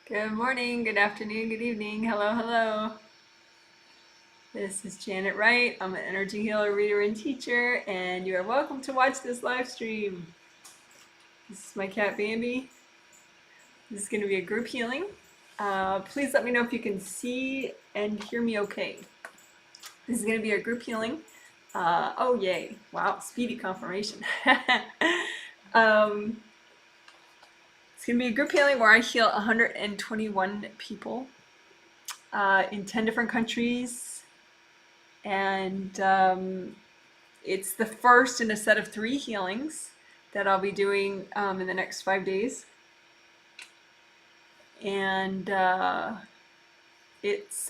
Good morning, good afternoon, good evening. Hello, hello. This is Janet Wright. I'm an energy healer, reader, and teacher, and you are welcome to watch this live stream. This is my cat Bambi. This is going to be a group healing. Please let me know if you can see and hear me okay. This is going to be a group healing. Oh, yay. Wow, speedy confirmation. It's going to be a group healing where I heal 121 people in 10 different countries. And it's the first in a set of 3 healings that I'll be doing in the next 5 days. And it's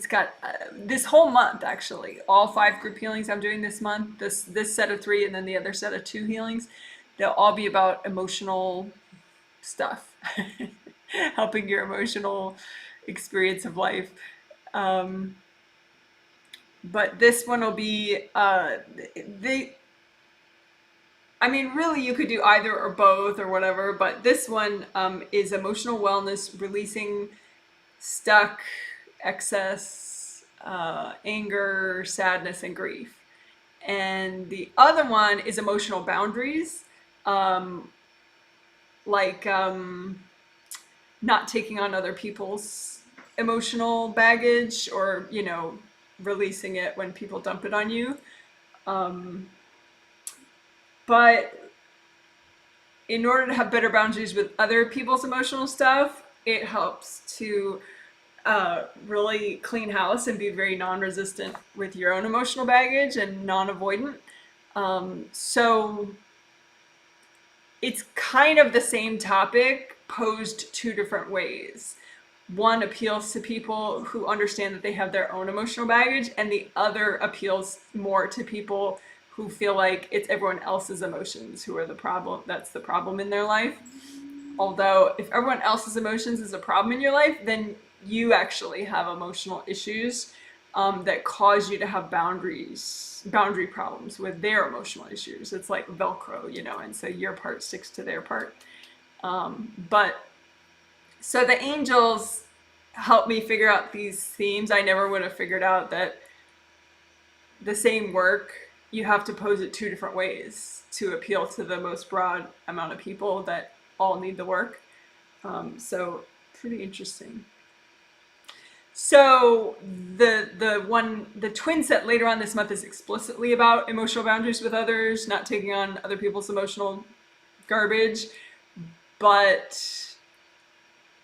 got this whole month, actually, all 5 group healings I'm doing this month, this set of 3 and then the other set of 2 healings, they'll all be about emotional stuff, helping your emotional experience of life. But this one will be, really you could do either or both or whatever, but this one is emotional wellness, releasing stuck, excess, anger, sadness, and grief. And the other one is emotional boundaries, not taking on other people's emotional baggage, or releasing it when people dump it on you. But in order to have better boundaries with other people's emotional stuff, it helps to really clean house and be very non-resistant with your own emotional baggage and non-avoidant. So it's kind of the same topic posed 2 different ways. One appeals to people who understand that they have their own emotional baggage, and the other appeals more to people who feel like it's everyone else's emotions who are the problem. That's the problem in their life. Although if everyone else's emotions is a problem in your life, then you actually have emotional issues that cause you to have boundary problems with their emotional issues. It's like Velcro, and so your part sticks to their part. So the angels helped me figure out these themes. I never would have figured out that the same work, you have to pose it 2 different ways to appeal to the most broad amount of people that all need the work. So pretty interesting. So the twin set later on this month is explicitly about emotional boundaries with others, not taking on other people's emotional garbage, but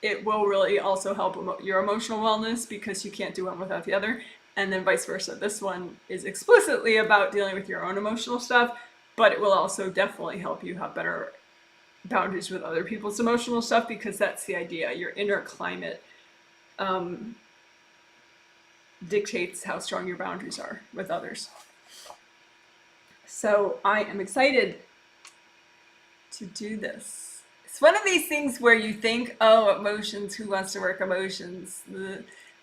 it will really also help your emotional wellness because you can't do one without the other. And then vice versa. This one is explicitly about dealing with your own emotional stuff, but it will also definitely help you have better boundaries with other people's emotional stuff, because that's the idea. Your inner climate dictates how strong your boundaries are with others. So I am excited to do this. It's one of these things where you think, oh, emotions, who wants to work emotions?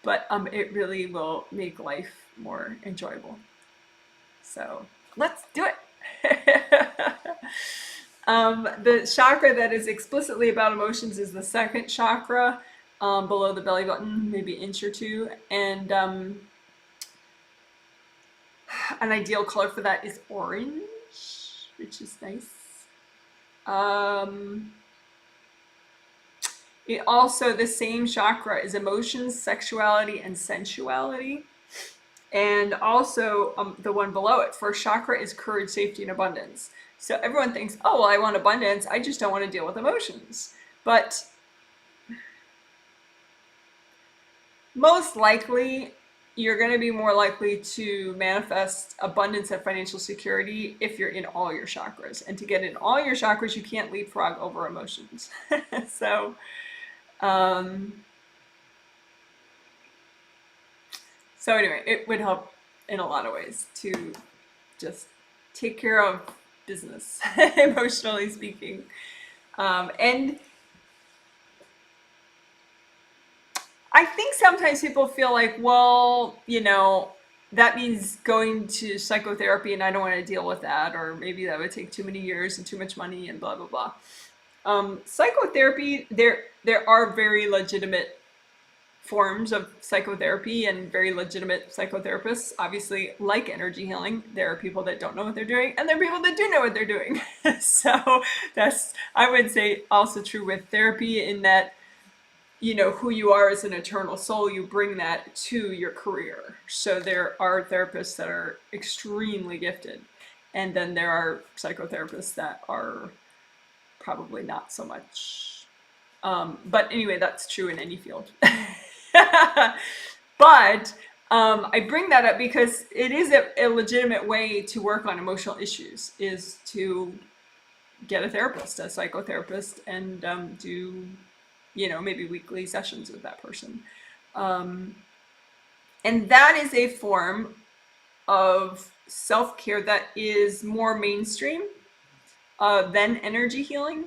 But it really will make life more enjoyable. So let's do it. The chakra that is explicitly about emotions is the 2nd chakra, below the belly button, maybe an inch or 2. And an ideal color for that is orange, which is nice. It also, the same chakra is emotions, sexuality, and sensuality. And also the one below it, 1st chakra, is courage, safety, and abundance. So everyone thinks, oh, well, I want abundance, I just don't want to deal with emotions. But most likely, you're going to be more likely to manifest abundance and financial security if you're in all your chakras. And to get in all your chakras, you can't leapfrog over emotions. So anyway, it would help in a lot of ways to just take care of business, emotionally speaking. And I think sometimes people feel like, well, that means going to psychotherapy and I don't want to deal with that, or maybe that would take too many years and too much money and blah, blah, blah. Psychotherapy, there are very legitimate forms of psychotherapy and very legitimate psychotherapists. Obviously, like energy healing, there are people that don't know what they're doing, and there are people that do know what they're doing. So that's, I would say, also true with therapy, in that, you know, who you are as an eternal soul, you bring that to your career. So there are therapists that are extremely gifted, and then there are psychotherapists that are probably not so much. But anyway, that's true in any field. But I bring that up because it is a legitimate way to work on emotional issues, is to get a therapist, a psychotherapist, and do, you know, maybe weekly sessions with that person. And that is a form of self-care that is more mainstream than energy healing,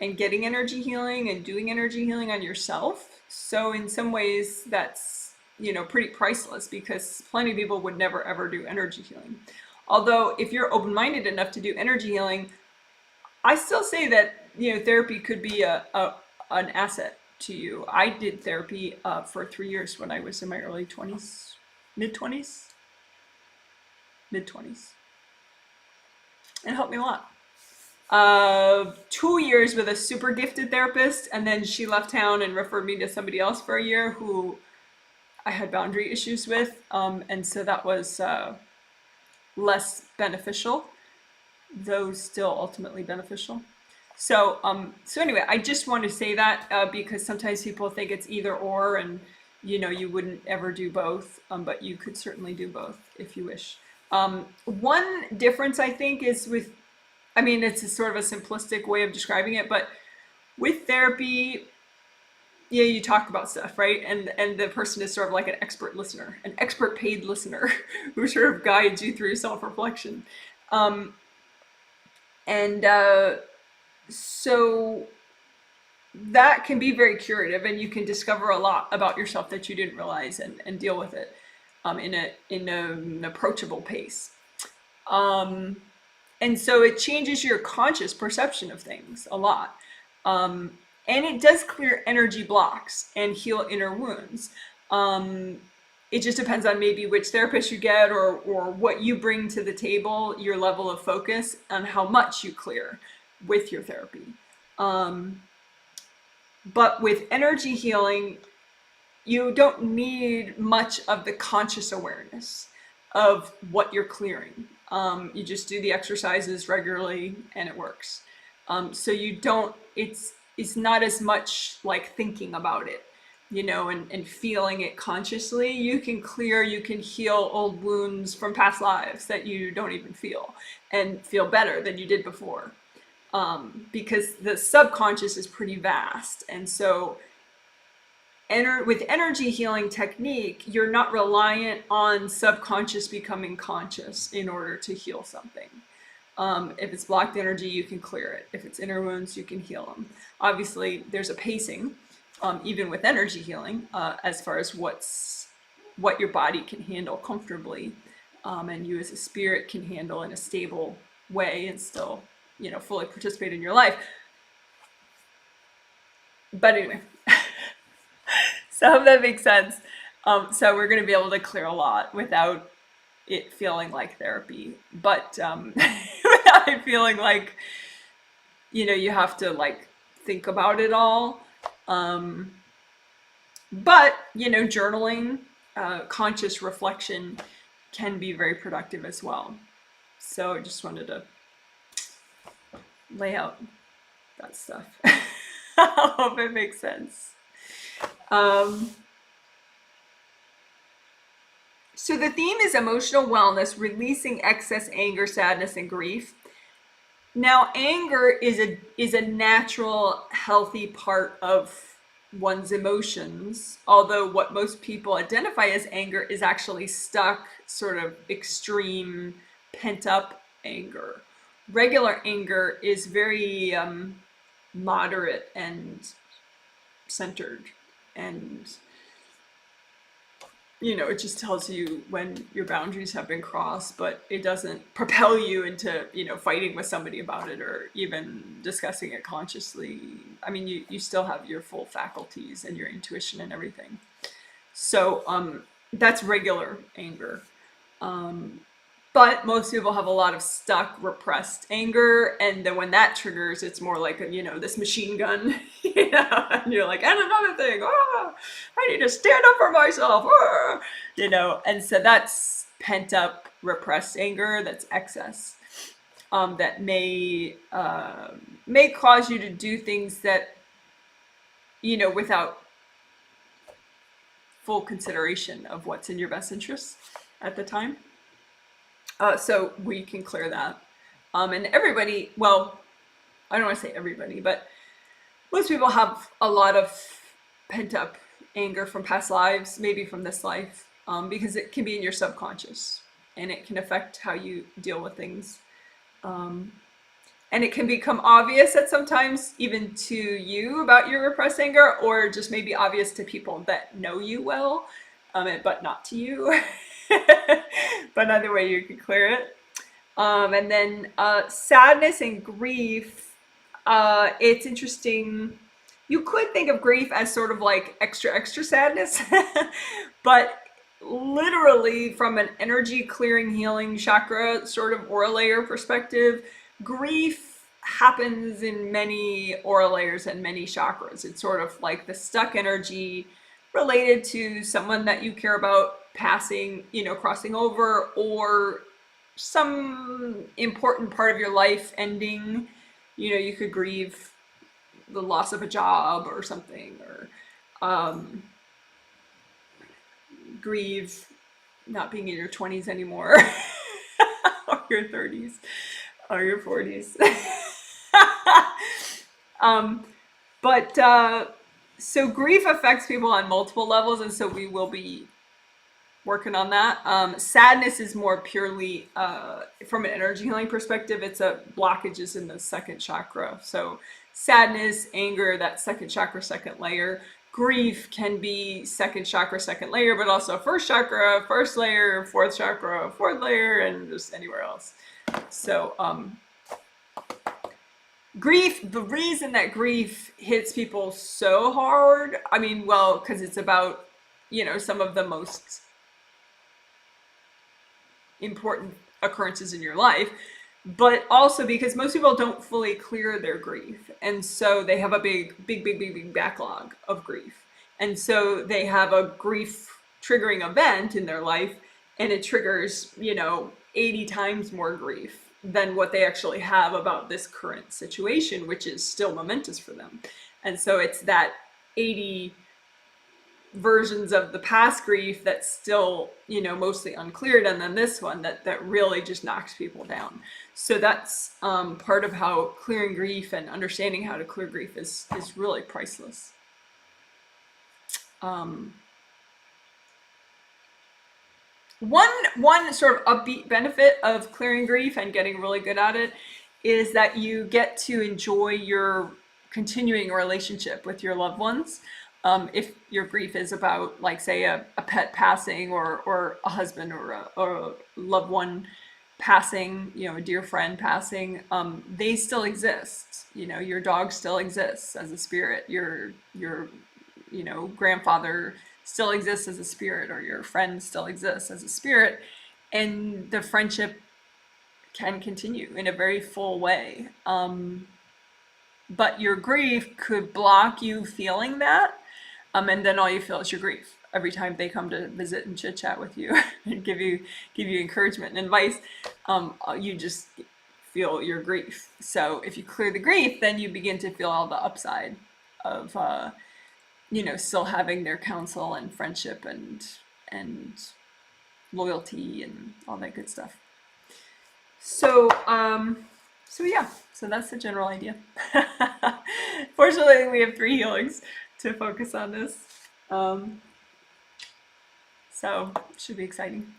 and getting energy healing and doing energy healing on yourself. So in some ways that's, you know, pretty priceless, because plenty of people would never ever do energy healing. Although if you're open-minded enough to do energy healing, I still say that, you know, therapy could be an asset to you. I did therapy for 3 years when I was in my early 20s, mid 20s, and it helped me a lot. 2 years with a super gifted therapist, and then she left town and referred me to somebody else for a year who I had boundary issues with, and so that was less beneficial, though still ultimately beneficial. So anyway, I just want to say that because sometimes people think it's either or, and you know, you wouldn't ever do both, but you could certainly do both if you wish. One difference I think is with, I mean, it's a sort of a simplistic way of describing it, but with therapy, yeah, you talk about stuff, right? And the person is sort of like an expert listener, an expert paid listener who sort of guides you through self-reflection. So that can be very curative, and you can discover a lot about yourself that you didn't realize, and deal with it in an approachable pace. And so it changes your conscious perception of things a lot. And it does clear energy blocks and heal inner wounds. It just depends on maybe which therapist you get, or what you bring to the table, your level of focus, and how much you clear with your therapy. But with energy healing, you don't need much of the conscious awareness of what you're clearing. You just do the exercises regularly and it works. So you don't, it's not as much like thinking about it, you know, and feeling it consciously. You can clear, you can heal old wounds from past lives that you don't even feel, and feel better than you did before. Because the subconscious is pretty vast. And so with energy healing technique, you're not reliant on subconscious becoming conscious in order to heal something. If it's blocked energy, you can clear it. If it's inner wounds, you can heal them. Obviously, there's a pacing, even with energy healing, as far as what your body can handle comfortably, and you as a spirit can handle in a stable way, and still, you know, fully participate in your life. But anyway. So I hope that makes sense. So we're going to be able to clear a lot without it feeling like therapy, but without it feeling like, you know, you have to like think about it all. But, you know, journaling, conscious reflection can be very productive as well. So I just wanted to lay out that stuff. I hope it makes sense. So the theme is emotional wellness, releasing excess anger, sadness, and grief. Now, anger is a natural, healthy part of one's emotions, although what most people identify as anger is actually stuck, sort of extreme, pent-up anger. Regular anger is very moderate and centered, and it just tells you when your boundaries have been crossed, but it doesn't propel you into, fighting with somebody about it or even discussing it consciously. I mean, you still have your full faculties and your intuition and everything. So that's regular anger. But most people have a lot of stuck, repressed anger, and then when that triggers, it's more like this machine gun, and you're like, and another thing, I need to stand up for myself, and so that's pent up, repressed anger. That's excess, that may cause you to do things that without full consideration of what's in your best interest at the time. So we can clear that. And everybody, well, I don't want to say everybody, but most people have a lot of pent up anger from past lives, maybe from this life, because it can be in your subconscious and it can affect how you deal with things. And it can become obvious at sometimes even to you about your repressed anger, or just maybe obvious to people that know you well, but not to you. But either way, you can clear it. And then sadness and grief, it's interesting. You could think of grief as sort of like extra sadness, but literally from an energy clearing, healing chakra sort of aura layer perspective, grief happens in many aura layers and many chakras. It's sort of like the stuck energy related to someone that you care about passing, crossing over, or some important part of your life ending. You could grieve the loss of a job or something, or grieve not being in your 20s anymore, or your 30s, or your 40s. So grief affects people on multiple levels, and so we will be working on that. Sadness is more purely from an energy healing perspective. It's a blockages in the second chakra. So sadness, anger, that second chakra, second layer. Grief can be second chakra, second layer, but also first chakra, first layer, fourth chakra, fourth layer, and just anywhere else. So grief, the reason that grief hits people so hard, I mean, well, because it's about, some of the most important occurrences in your life, but also because most people don't fully clear their grief, and so they have a big backlog of grief, and so they have a grief triggering event in their life, and it triggers 80 times more grief than what they actually have about this current situation, which is still momentous for them. And so it's that 80 versions of the past grief that's still, mostly uncleared, and then this one that really just knocks people down. So that's part of how clearing grief and understanding how to clear grief is really priceless. One sort of upbeat benefit of clearing grief and getting really good at it is that you get to enjoy your continuing relationship with your loved ones. If your grief is about, like, say, a pet passing, or a husband or a loved one passing, a dear friend passing, they still exist. Your dog still exists as a spirit. Your grandfather still exists as a spirit, or your friend still exists as a spirit, and the friendship can continue in a very full way. But your grief could block you feeling that, and then all you feel is your grief every time they come to visit and chit chat with you and give you encouragement and advice. You just feel your grief. So if you clear the grief, then you begin to feel all the upside of still having their counsel and friendship and loyalty and all that good stuff. So yeah, so that's the general idea. Fortunately, we have 3 healings to focus on this. So should be exciting.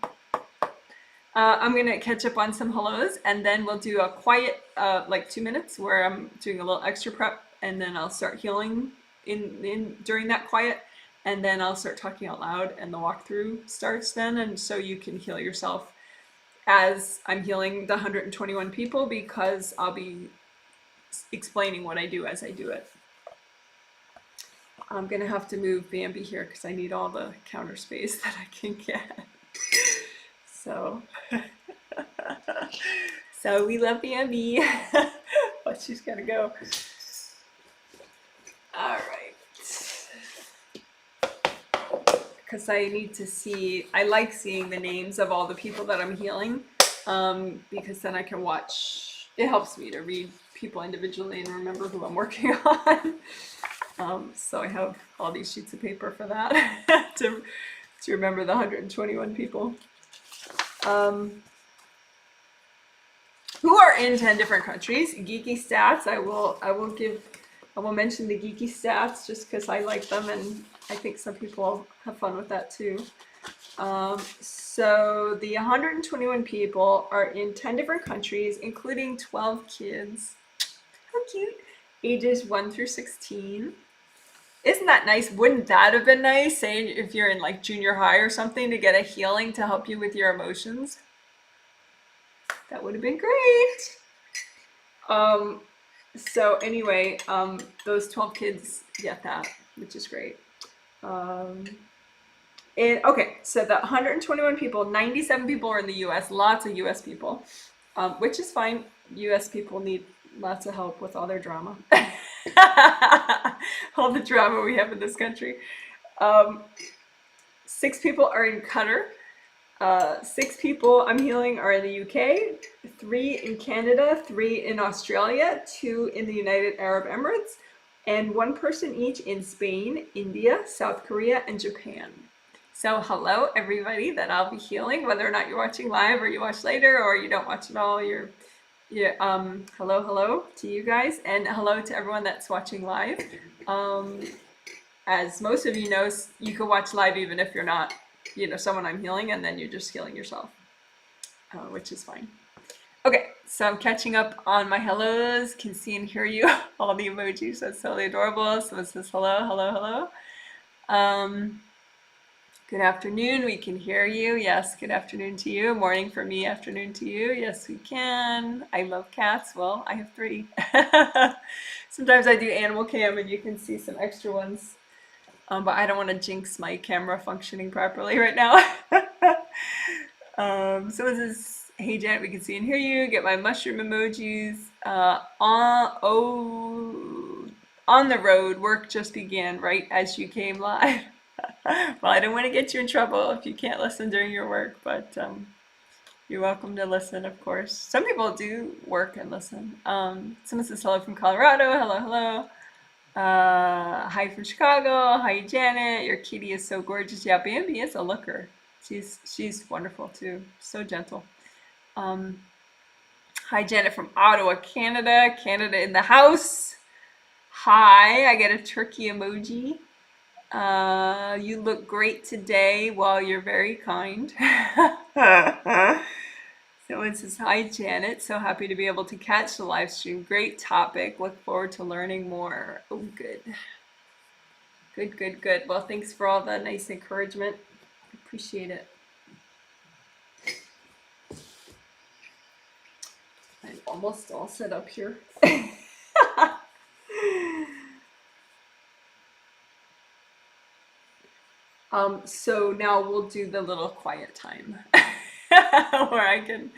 I'm gonna catch up on some hellos, and then we'll do a quiet, like 2 minutes, where I'm doing a little extra prep, and then I'll start healing in during that quiet, and then I'll start talking out loud and the walkthrough starts then. And so you can heal yourself as I'm healing the 121 people, because I'll be explaining what I do as I do it. I'm gonna have to move Bambi here because I need all the counter space that I can get. So, so we love Bambi. But she's gotta go. All right. Because I need to see, I like seeing the names of all the people that I'm healing, because then I can watch, it helps me to read people individually and remember who I'm working on. So I have all these sheets of paper for that, to remember the 121 people. Who are in 10 different countries. Geeky stats, I will mention the geeky stats just because I like them, and I think some people have fun with that too. So the 121 people are in 10 different countries, including 12 kids. How cute. Ages 1 through 16. Isn't that nice? Wouldn't that have been nice, say if you're in like junior high or something, to get a healing to help you with your emotions? That would have been great. So anyway, those 12 kids get that, which is great. And okay, so the 121 people, 97 people are in the US, lots of US people, which is fine. US people need lots of help with all their drama. All the drama we have in this country. 6 people are in Qatar. 6 people I'm healing are in the UK, 3 in Canada, 3 in Australia, 2 in the United Arab Emirates, and 1 person each in Spain, India, South Korea, and Japan. So hello everybody that I'll be healing, whether or not you're watching live or you watch later or you don't watch at all. Hello to you guys, and hello to everyone that's watching live. As most of you know, you can watch live even if you're not someone I'm healing, and then you're just healing yourself, which is fine. Okay, so I'm catching up on my hellos. Can see and hear you. All the emojis, that's totally adorable. Someone says hello. Good afternoon, we can hear you. Yes, good afternoon to you. Morning for me, afternoon to you. Yes, we can. I love cats. Well, I have 3. Sometimes I do animal cam and you can see some extra ones. But I don't want to jinx my camera functioning properly right now. So this is, hey Janet, we can see and hear you. Get my mushroom emojis. On the road, work just began right as you came live. Well, I don't want to get you in trouble if you can't listen during your work, but you're welcome to listen, of course. Some people do work and listen. Someone says hello from Colorado. Hello. Hi from Chicago. Hi Janet, your kitty is so gorgeous. Yeah, Bambi is a looker. She's wonderful too. So gentle. Hi Janet from Ottawa, Canada. Canada in the house. Hi, I get a turkey emoji. You look great today. Well, you're very kind. Someone says, hi Janet, so happy to be able to catch the live stream. Great topic. Look forward to learning more. Oh, good. Good. Well, thanks for all the nice encouragement. Appreciate it. I'm almost all set up here. So now we'll do the little quiet time where I can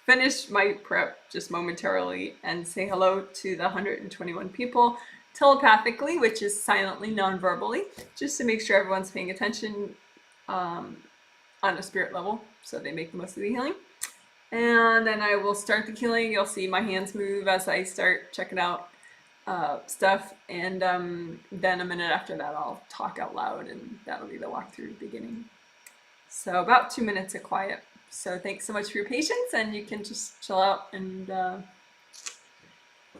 finish my prep just momentarily and say hello to the 121 people telepathically, which is silently, non-verbally, just to make sure everyone's paying attention on a spirit level so they make the most of the healing. And then I will start the healing. You'll see my hands move as I start checking out stuff, and then a minute after that I'll talk out loud, and that'll be the walkthrough beginning. So about 2 minutes of quiet. So thanks so much for your patience, and you can just chill out and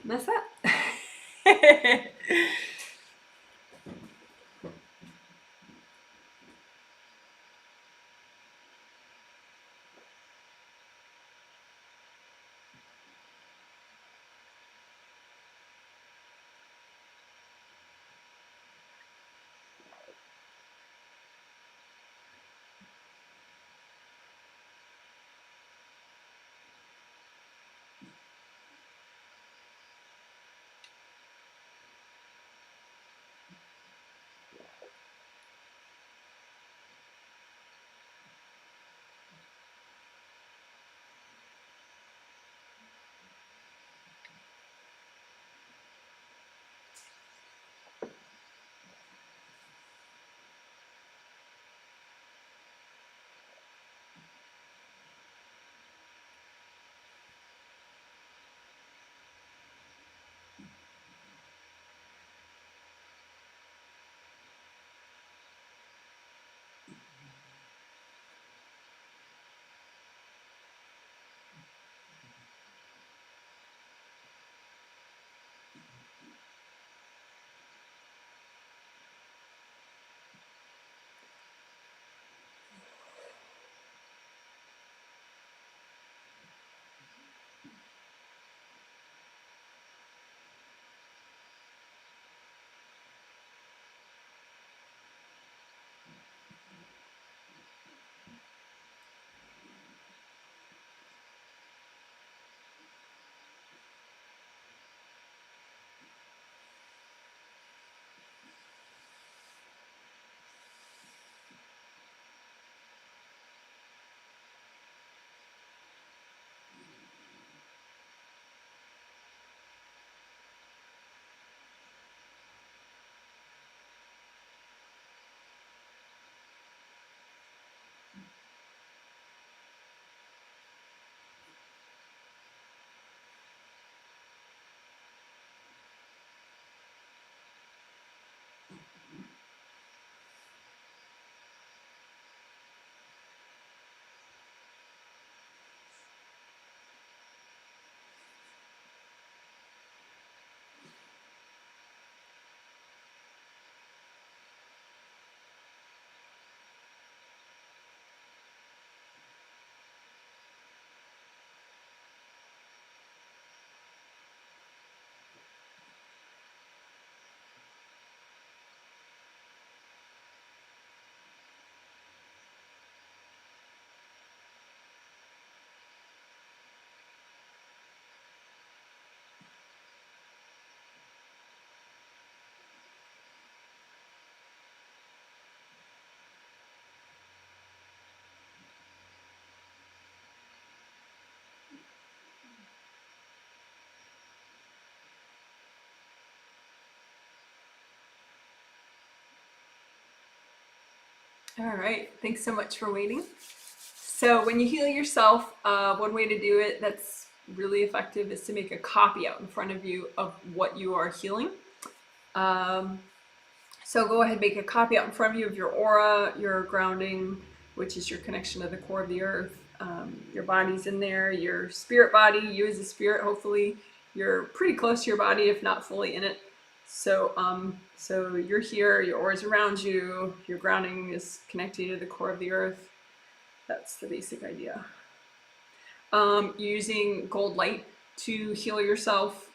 that's that. All right, thanks so much for waiting. So when you heal yourself, one way to do it that's really effective is to make a copy out in front of you of what you are healing. So go ahead and make a copy out in front of you of your aura, your grounding, which is your connection to the core of the earth. Your body's in there, your spirit body, you as a spirit, hopefully you're pretty close to your body, if not fully in it. So you're here, your aura's around you, your grounding is connecting to the core of the earth. That's the basic idea. Using gold light to heal yourself.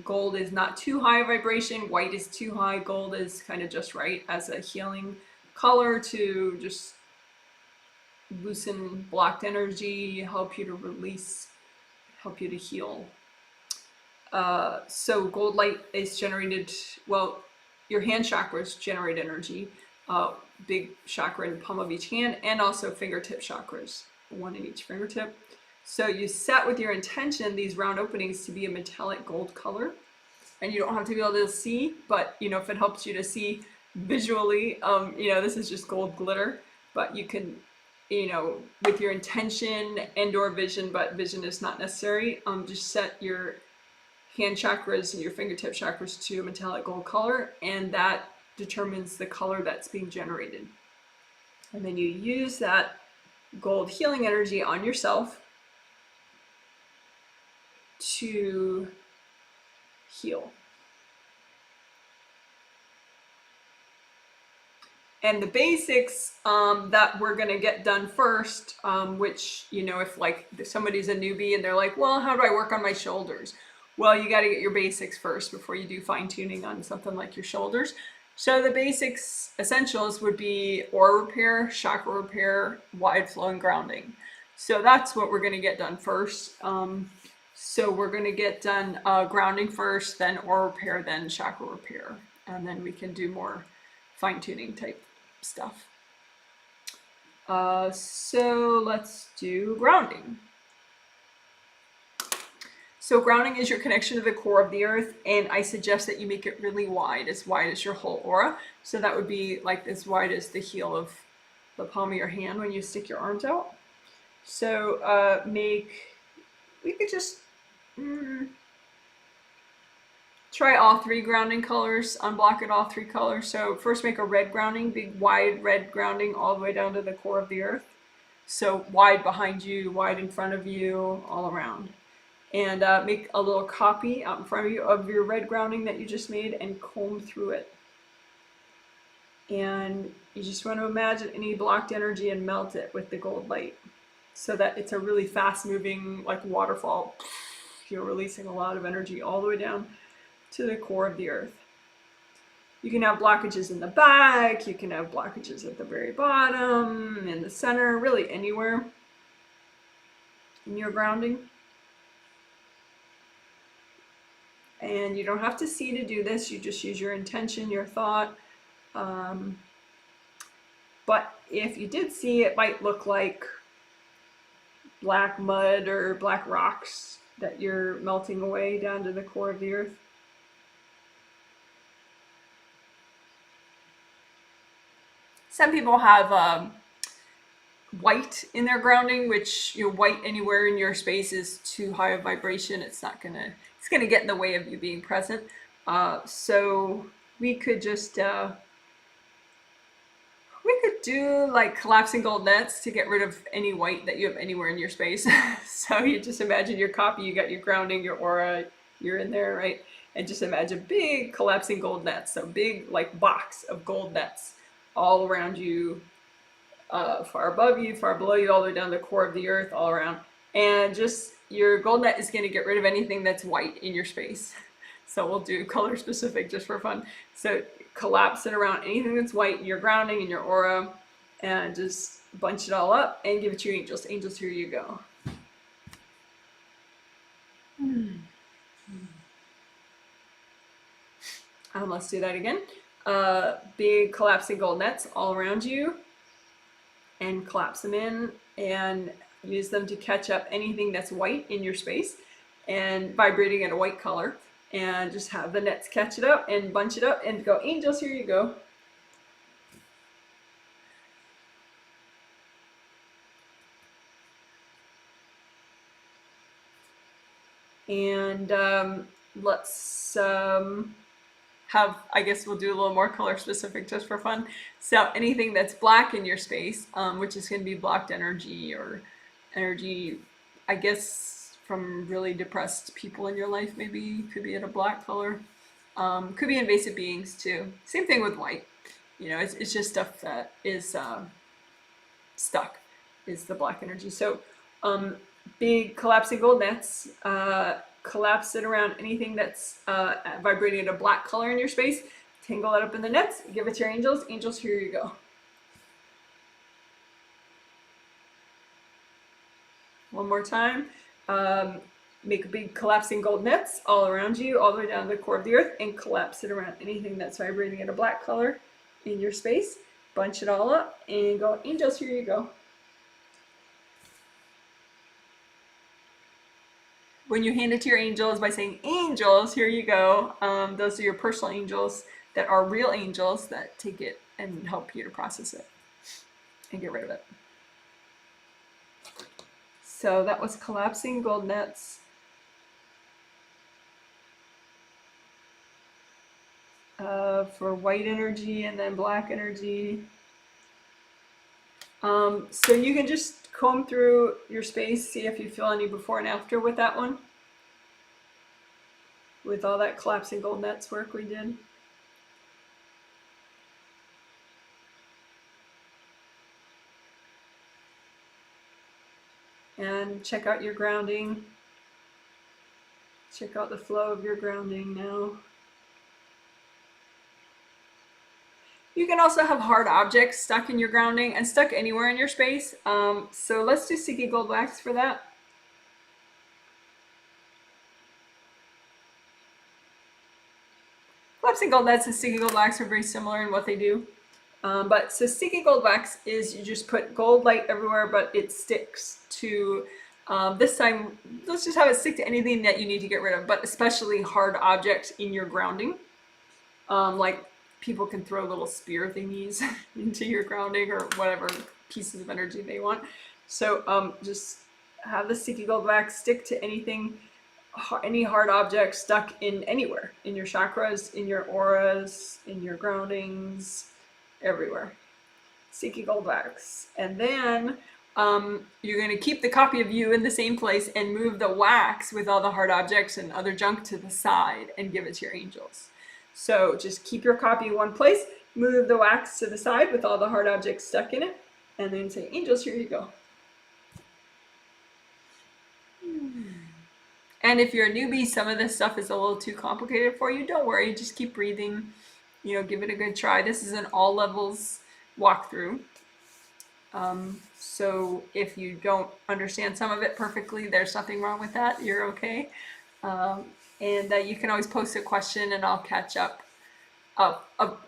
Gold is not too high a vibration, white is too high, gold is kind of just right as a healing color to just loosen blocked energy, help you to release, help you to heal. So gold light is generated, well, your hand chakras generate energy, big chakra in the palm of each hand, and also fingertip chakras, one in each fingertip. So you set with your intention these round openings to be a metallic gold color, and you don't have to be able to see, but if it helps you to see visually, this is just gold glitter, but you can, with your intention and/or vision, but vision is not necessary, just set your hand chakras and your fingertip chakras to a metallic gold color, and that determines the color that's being generated. And then you use that gold healing energy on yourself to heal. And the basics that we're going to get done first, which, if like somebody's a newbie and they're like, well, how do I work on my shoulders? Well, you got to get your basics first before you do fine tuning on something like your shoulders. So the basics essentials would be aura repair, chakra repair, wide flow, and grounding. So that's what we're going to get done first. So we're going to get done grounding first, then aura repair, then chakra repair. And then we can do more fine-tuning type stuff. So let's do grounding. So grounding is your connection to the core of the earth, and I suggest that you make it really wide as your whole aura. So that would be like as wide as the heel of the palm of your hand when you stick your arms out. So we could just try all three grounding colors, unblock it all three colors. So first make a red grounding, big wide red grounding all the way down to the core of the earth. So wide behind you, wide in front of you, all around. And make a little copy out in front of you of your red grounding that you just made and comb through it. And you just want to imagine any blocked energy and melt it with the gold light so that it's a really fast moving, like waterfall. You're releasing a lot of energy all the way down to the core of the earth. You can have blockages in the back, you can have blockages at the very bottom, in the center, really anywhere in your grounding. And you don't have to see to do this, you just use your intention, your thought. But if you did see, it might look like black mud or black rocks that you're melting away down to the core of the earth. Some people have white in their grounding, which white anywhere in your space is too high a vibration. It's gonna get in the way of you being present. So we could just do like collapsing gold nets to get rid of any white that you have anywhere in your space. So you just imagine your copy, you got your grounding, your aura, you're in there, right? And just imagine big collapsing gold nets, so big like box of gold nets all around you, far above you, far below you, all the way down the core of the earth, all around. And just your gold net is going to get rid of anything that's white in your space. So we'll do color specific just for fun. So collapse it around anything that's white in your grounding and your aura, and just bunch it all up and give it to your angels. Angels, here you go. Let's do that again. Big collapsing gold nets all around you, and collapse them in and use them to catch up anything that's white in your space and vibrating at a white color, and just have the nets catch it up and bunch it up and go, angels, here you go. And let's have, I guess we'll do a little more color specific just for fun. So anything that's black in your space, which is going to be blocked energy or energy, I guess, from really depressed people in your life, maybe could be at a black color. Could be invasive beings too. Same thing with white. You know, it's just stuff that is stuck, is the black energy. So big collapsing gold nets, collapse it around anything that's vibrating at a black color in your space, tangle it up in the nets, give it to your angels. Angels, here you go. One more time. Make a big collapsing gold nets all around you, all the way down to the core of the earth, and collapse it around anything that's vibrating at a black color in your space. Bunch it all up and go, angels, here you go. When you hand it to your angels by saying, angels, here you go, those are your personal angels that are real angels that take it and help you to process it and get rid of it. So that was collapsing gold nets. For white energy and then black energy. So you can just comb through your space, see if you feel any before and after with that one. With all that collapsing gold nets work we did. And check out your grounding. Check out the flow of your grounding now. You can also have hard objects stuck in your grounding and stuck anywhere in your space. So let's do sticky gold wax for that. Collapsing gold nets and sticky gold wax are very similar in what they do. But so sticky gold wax is you just put gold light everywhere, but it sticks to, this time, let's just have it stick to anything that you need to get rid of, but especially hard objects in your grounding. Like people can throw little spear thingies into your grounding or whatever pieces of energy they want. So just have the sticky gold wax stick to anything, any hard object stuck in anywhere, in your chakras, in your auras, in your groundings, everywhere. Sticky gold wax. And then you're going to keep the copy of you in the same place and move the wax with all the hard objects and other junk to the side and give it to your angels. So just keep your copy in one place, move the wax to the side with all the hard objects stuck in it, and then say, angels, here you go. And if you're a newbie, some of this stuff is a little too complicated for you. Don't worry, just keep breathing. You know, give it a good try. This is an all levels walkthrough. So if you don't understand some of it perfectly, there's nothing wrong with that. You're okay. And you can always post a question and I'll catch up a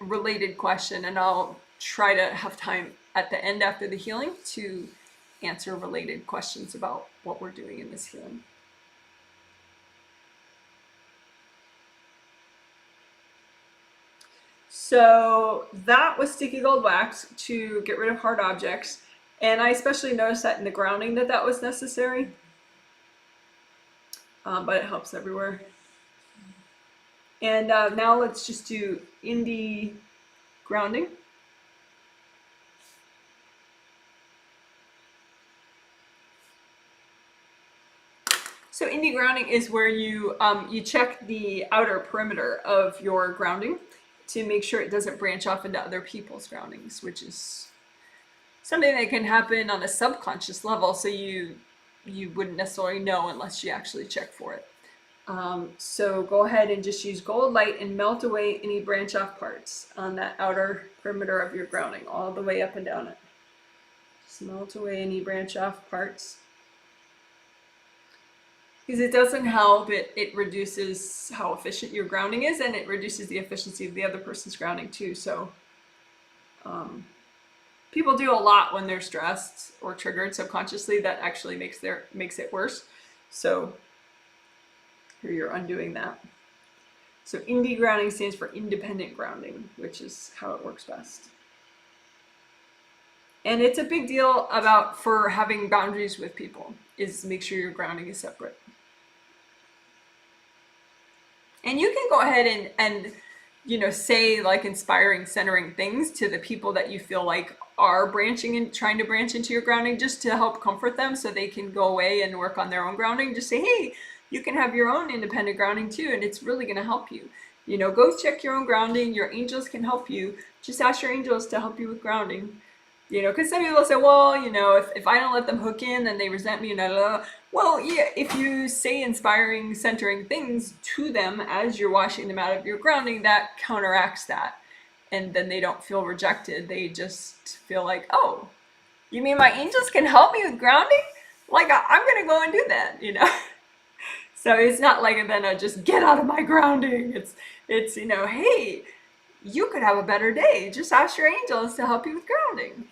related question, and I'll try to have time at the end after the healing to answer related questions about what we're doing in this healing. So that was sticky gold wax to get rid of hard objects. And I especially noticed that in the grounding that was necessary. But it helps everywhere. And now let's just do indie grounding. So indie grounding is where you you check the outer perimeter of your grounding to make sure it doesn't branch off into other people's groundings, which is something that can happen on a subconscious level, so you wouldn't necessarily know unless you actually check for it. So go ahead and just use gold light and melt away any branch off parts on that outer perimeter of your grounding, all the way up and down it. Just melt away any branch off parts. Because it doesn't help, it reduces how efficient your grounding is, and it reduces the efficiency of the other person's grounding too. So people do a lot when they're stressed or triggered subconsciously that actually makes it worse. So here you're undoing that. So indie grounding stands for independent grounding, which is how it works best. And it's a big deal for having boundaries with people, is make sure your grounding is separate. And you can go ahead and say like inspiring, centering things to the people that you feel like are branching and trying to branch into your grounding, just to help comfort them so they can go away and work on their own grounding. Just say, hey, you can have your own independent grounding too, and it's really going to help you. Go check your own grounding. Your angels can help you. Just ask your angels to help you with grounding. Because some people say, well, if I don't let them hook in, then they resent me, and blah, blah, blah. Well, yeah, if you say inspiring, centering things to them as you're washing them out of your grounding, that counteracts that. And then they don't feel rejected. They just feel like, oh, you mean my angels can help me with grounding? Like, I'm going to go and do that. So it's not like then I just get out of my grounding. It's hey, you could have a better day. Just ask your angels to help you with grounding.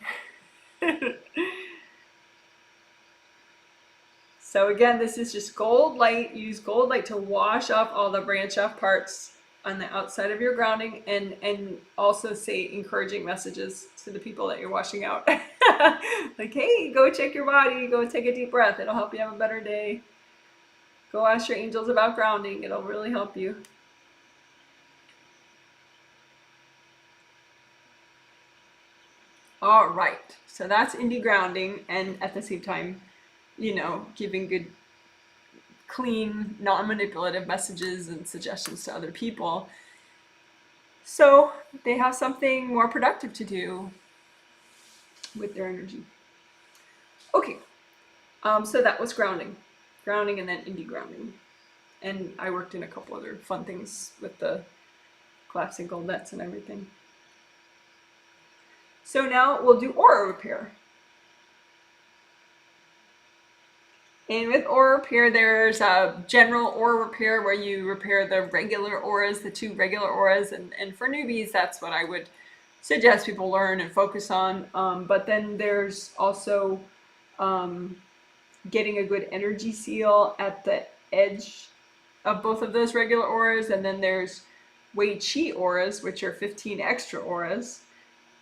So again, this is just gold light. Use gold light to wash off all the branch off parts on the outside of your grounding, and also say encouraging messages to the people that you're washing out. Like, hey, go check your body, go take a deep breath. It'll help you have a better day. Go ask your angels about grounding. It'll really help you. All right, so that's indie grounding, and at the same time, giving good, clean, non-manipulative messages and suggestions to other people, so they have something more productive to do with their energy. Okay, so that was grounding, and then indie grounding, and I worked in a couple other fun things with the collapsing gold nets and everything. So now we'll do aura repair. And with aura repair, there's a general aura repair where you repair the regular auras, the 2 regular auras. And for newbies, that's what I would suggest people learn and focus on. But then there's also getting a good energy seal at the edge of both of those regular auras. And then there's Weichi auras, which are 15 extra auras.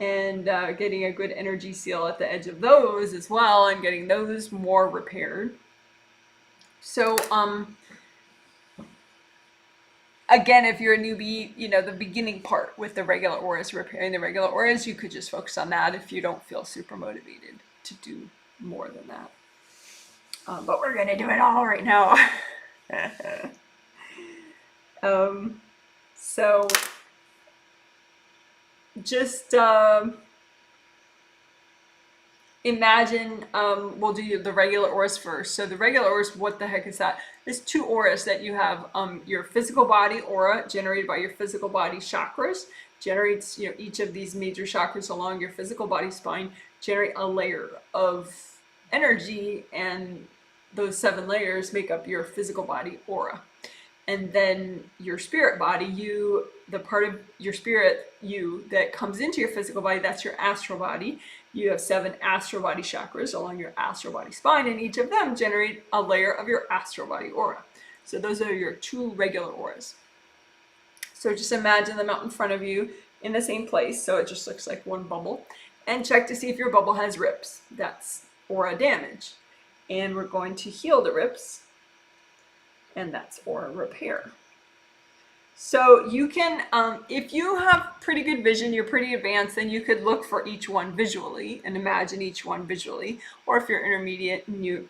And getting a good energy seal at the edge of those as well, and getting those more repaired. So, again, if you're a newbie, the beginning part with the regular auras, repairing the regular auras, you could just focus on that if you don't feel super motivated to do more than that. But we're going to do it all right now. So, just imagine, we'll do the regular auras first. So the regular auras, what the heck is that? There's 2 auras that you have. Your physical body aura, generated by your physical body chakras, generates, each of these major chakras along your physical body spine generate a layer of energy, and those 7 layers make up your physical body aura. And then your spirit body, the part of your spirit, that comes into your physical body, that's your astral body. You have 7 astral body chakras along your astral body spine, and each of them generate a layer of your astral body aura. So those are your 2 regular auras. So just imagine them out in front of you in the same place, so it just looks like one bubble. And check to see if your bubble has rips. That's aura damage. And we're going to heal the rips, and that's aura repair. So you can, if you have pretty good vision, you're pretty advanced, then you could look for each one visually and imagine each one visually. Or if you're intermediate and you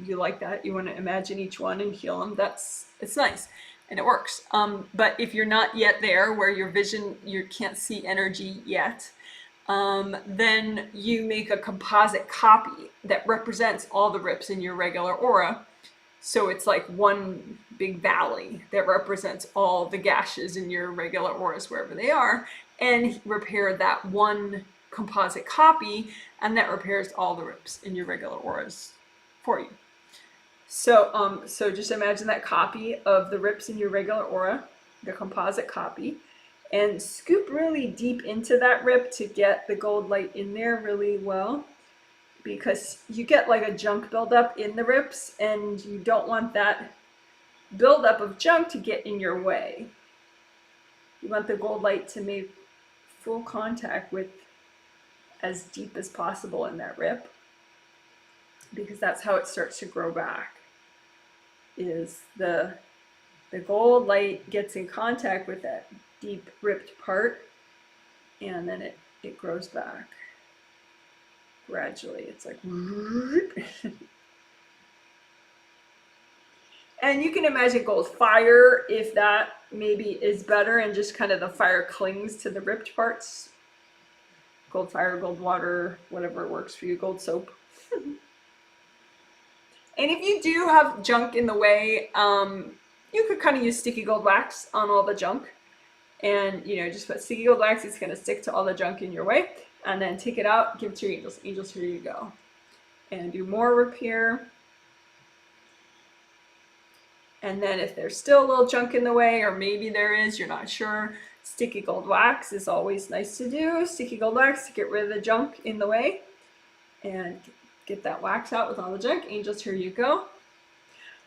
like that, you want to imagine each one and heal them, it's nice and it works. But if you're not yet there, where your vision, you can't see energy yet, then you make a composite copy that represents all the rips in your regular aura. So it's like one big valley that represents all the gashes in your regular auras, wherever they are, and repair that one composite copy, and that repairs all the rips in your regular auras for you. So, so just imagine that copy of the rips in your regular aura, the composite copy, and scoop really deep into that rip to get the gold light in there really well, because you get like a junk buildup in the rips, and you don't want that buildup of junk to get in your way. You want the gold light to make full contact with as deep as possible in that rip, because that's how it starts to grow back, is the the gold light gets in contact with that deep ripped part, and then it grows back gradually. It's like and you can imagine gold fire, if that maybe is better, and just kind of the fire clings to the ripped parts. Gold fire, gold water, whatever works for you, gold soap. And if you do have junk in the way, you could kind of use sticky gold wax on all the junk. And, you know, just put sticky gold wax, it's going to stick to all the junk in your way. And then take it out, give it to your angels. Angels, here you go. And do more repair. And then if there's still a little junk in the way, or maybe there is, you're not sure, sticky gold wax is always nice to do. Sticky gold wax to get rid of the junk in the way. And get that wax out with all the junk. Angels, here you go.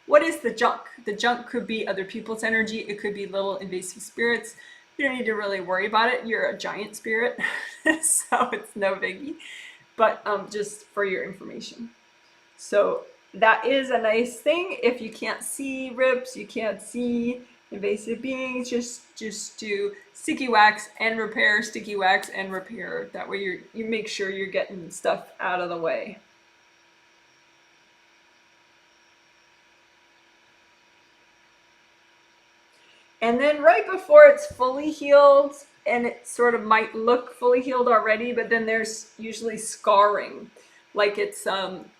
What is the junk? The junk could be other people's energy. It could be little invasive spirits. You don't need to really worry about it. You're a giant spirit, so it's no biggie. But just for your information. So that is a nice thing. If you can't see rips, you can't see invasive beings, just do sticky wax and repair, sticky wax and repair. That way you make sure you're getting stuff out of the way. And then right before it's fully healed, and it sort of might look fully healed already, but then there's usually scarring. Like it's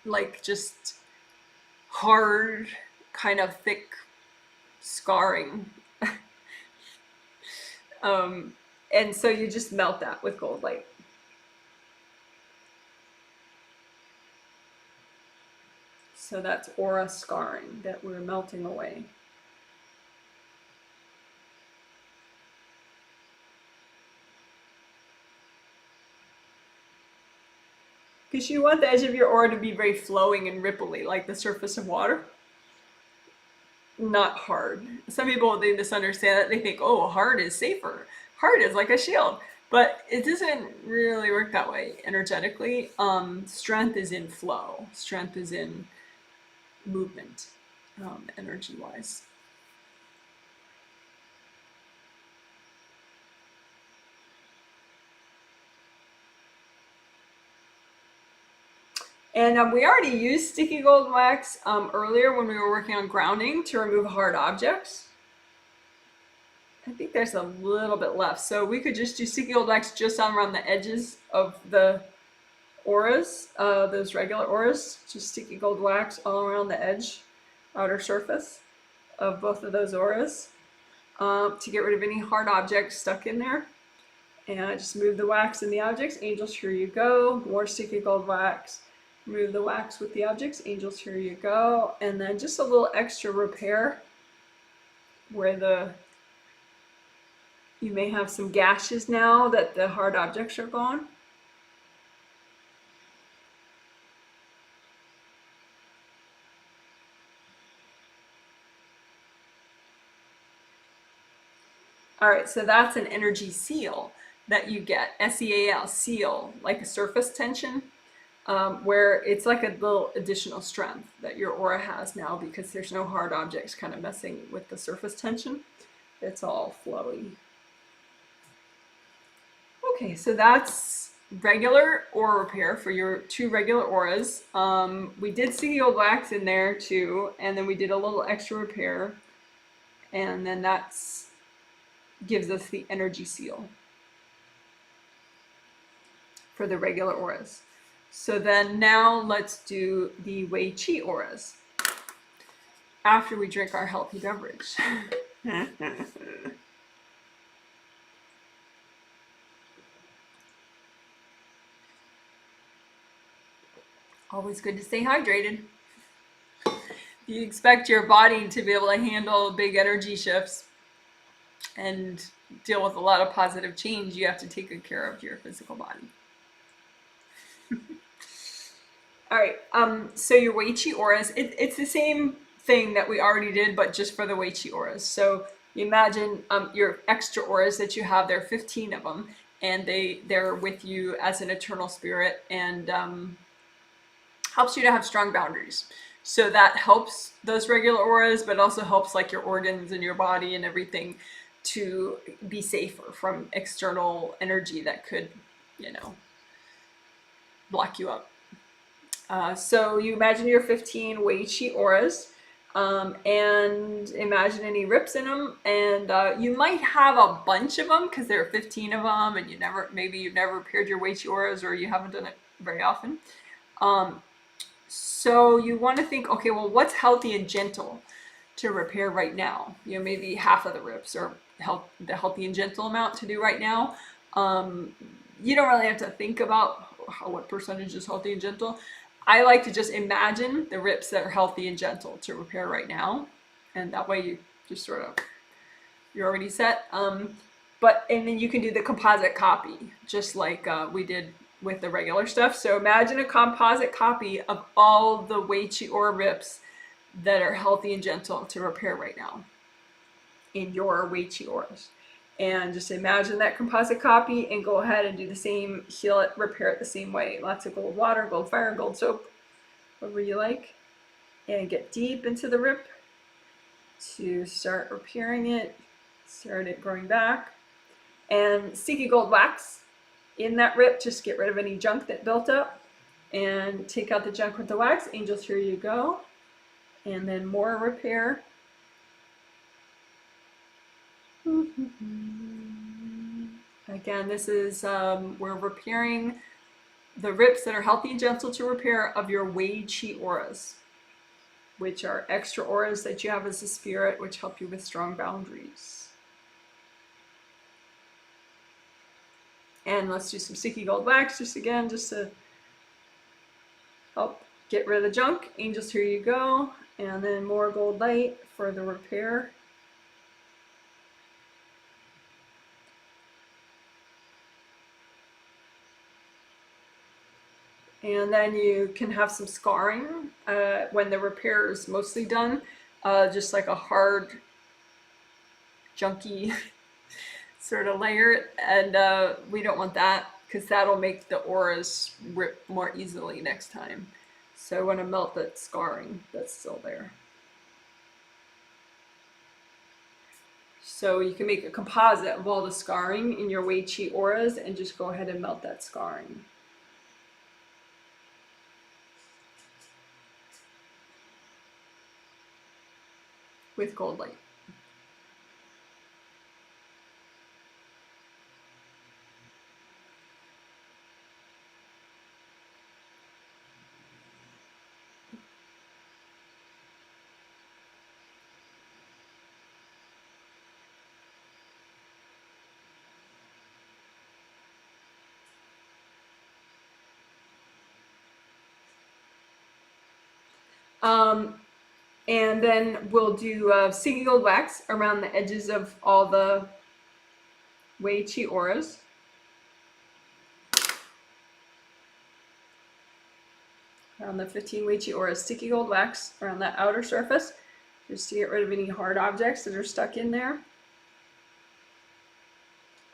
like just hard, kind of thick scarring. And so you just melt that with gold light. So that's aura scarring that we're melting away. Because you want the edge of your aura to be very flowing and ripply, like the surface of water. Not hard. Some people, they misunderstand that. They think, oh, hard is safer. Hard is like a shield. But it doesn't really work that way energetically. Strength is in flow. Strength is in movement, energy-wise. And we already used sticky gold wax earlier when we were working on grounding to remove hard objects. I think there's a little bit left. So we could just do sticky gold wax just on around the edges of the auras, those regular auras. Just sticky gold wax all around the edge, outer surface of both of those auras to get rid of any hard objects stuck in there. And I just move the wax and the objects. Angels, here you go. More sticky gold wax. Remove the wax with the objects. Angels, here you go. And then just a little extra repair where you may have some gashes now that the hard objects are gone. All right, so that's an energy seal that you get, S-E-A-L, seal, like a surface tension. Where it's like a little additional strength that your aura has now because there's no hard objects kind of messing with the surface tension. It's all flowy. Okay, so that's regular aura repair for your 2 regular auras. We did sticky gold wax in there too, and then we did a little extra repair, and then that's gives us the energy seal for the regular auras. So then now let's do the Weichi auras after we drink our healthy beverage. Always good to stay hydrated. You expect your body to be able to handle big energy shifts and deal with a lot of positive change. You have to take good care of your physical body. All right, so your Weichi auras, it's the same thing that we already did, but just for the Weichi auras. So you imagine your extra auras that you have, there are 15 of them, and they're with you as an eternal spirit, and helps you to have strong boundaries. So that helps those regular auras, but also helps like your organs and your body and everything to be safer from external energy that could, you know, block you up. So you imagine your 15 Weichi auras, and imagine any rips in them. And you might have a bunch of them because there are 15 of them, and maybe you've never repaired your Weichi auras, or you haven't done it very often. So you want to think, okay, well, what's healthy and gentle to repair right now? You know, maybe half of the rips, or the healthy and gentle amount to do right now. You don't really have to think about what percentage is healthy and gentle. I like to just imagine the rips that are healthy and gentle to repair right now. And that way you just sort of, you're already set. And then you can do the composite copy, just like we did with the regular stuff. So imagine a composite copy of all the Weichi aura rips that are healthy and gentle to repair right now in your Weichi auras. And just imagine that composite copy and go ahead and do the same, heal it, repair it the same way. Lots of gold water, gold fire, gold soap, whatever you like. And get deep into the rip to start repairing it, start it growing back. And sticky gold wax in that rip, just get rid of any junk that built up and take out the junk with the wax. Angels, here you go. And then more repair. Again, this is, we're repairing the rips that are healthy and gentle to repair of your Weichi auras, which are extra auras that you have as a spirit, which help you with strong boundaries. And let's do some sticky gold wax, just to help get rid of the junk. Angels, here you go. And then more gold light for the repair. And then you can have some scarring when the repair is mostly done, just like a hard, junky sort of layer. And we don't want that, because that'll make the auras rip more easily next time. So I want to melt that scarring that's still there. So you can make a composite of all the scarring in your Weichi auras and just go ahead and melt that scarring. With gold light. And then we'll do sticky gold wax around the edges of all the Weichi auras. Around the 15 Weichi auras, sticky gold wax around that outer surface, just to get rid of any hard objects that are stuck in there.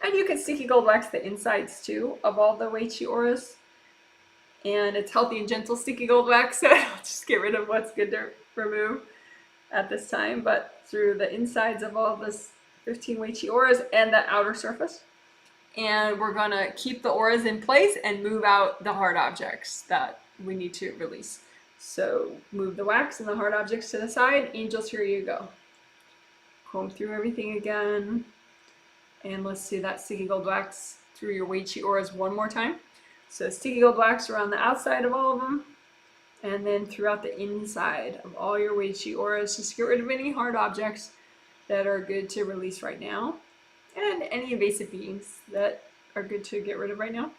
And you can sticky gold wax the insides too of all the Weichi auras. And it's healthy and gentle sticky gold wax, so I'll just get rid of what's good to remove at this time, but through the insides of all this 15 Weichi auras and the outer surface. And we're gonna keep the auras in place and move out the hard objects that we need to release. So move the wax and the hard objects to the side. Angels, here you go. Comb through everything again. And let's do that sticky gold wax through your Weichi auras one more time. So sticky gold wax around the outside of all of them, and then throughout the inside of all your Weichi auras, just get rid of any hard objects that are good to release right now, and any invasive beings that are good to get rid of right now.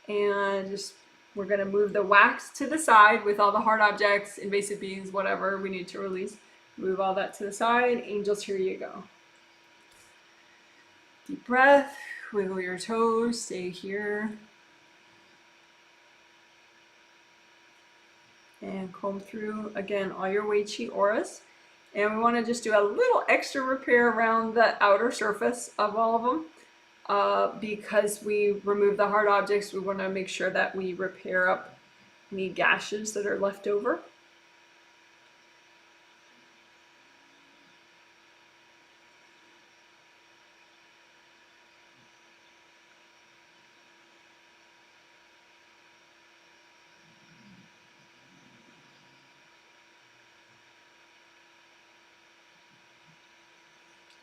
And just, we're gonna move the wax to the side with all the hard objects, invasive beings, whatever we need to release. Move all that to the side. Angels, here you go. Deep breath, wiggle your toes, stay here. And comb through, again, all your Weichi auras. And we want to just do a little extra repair around the outer surface of all of them. Because we remove the hard objects, we want to make sure that we repair up any gashes that are left over.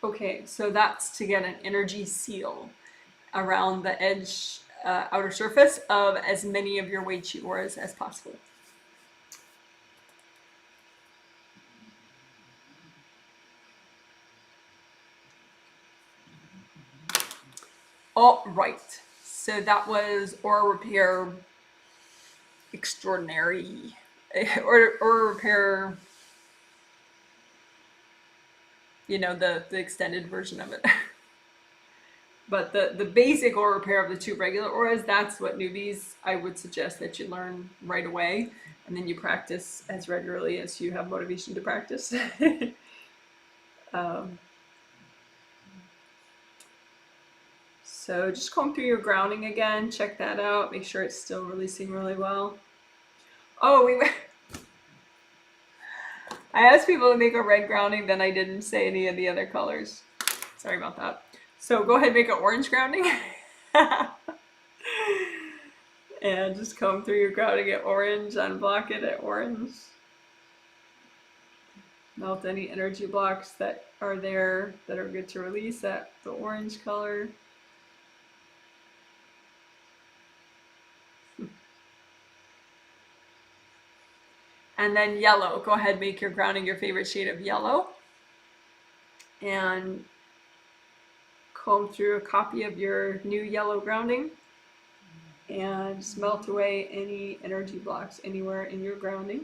Okay, so that's to get an energy seal around the edge, outer surface of as many of your Weichi auras as possible. All right, so that was aura repair extraordinary, aura repair, you know, the extended version of it. But the basic aura repair of the 2 regular auras, that's what newbies, I would suggest that you learn right away. And then you practice as regularly as you have motivation to practice. So just comb through your grounding again, check that out, make sure it's still releasing really well. Oh, I asked people to make a red grounding, then I didn't say any of the other colors. Sorry about that. So go ahead and make an orange grounding. And just comb through your grounding at orange, unblock it at orange. Melt any energy blocks that are there that are good to release at the orange color. And then yellow, go ahead, make your grounding your favorite shade of yellow. And comb through a copy of your new yellow grounding. And just melt away any energy blocks anywhere in your grounding.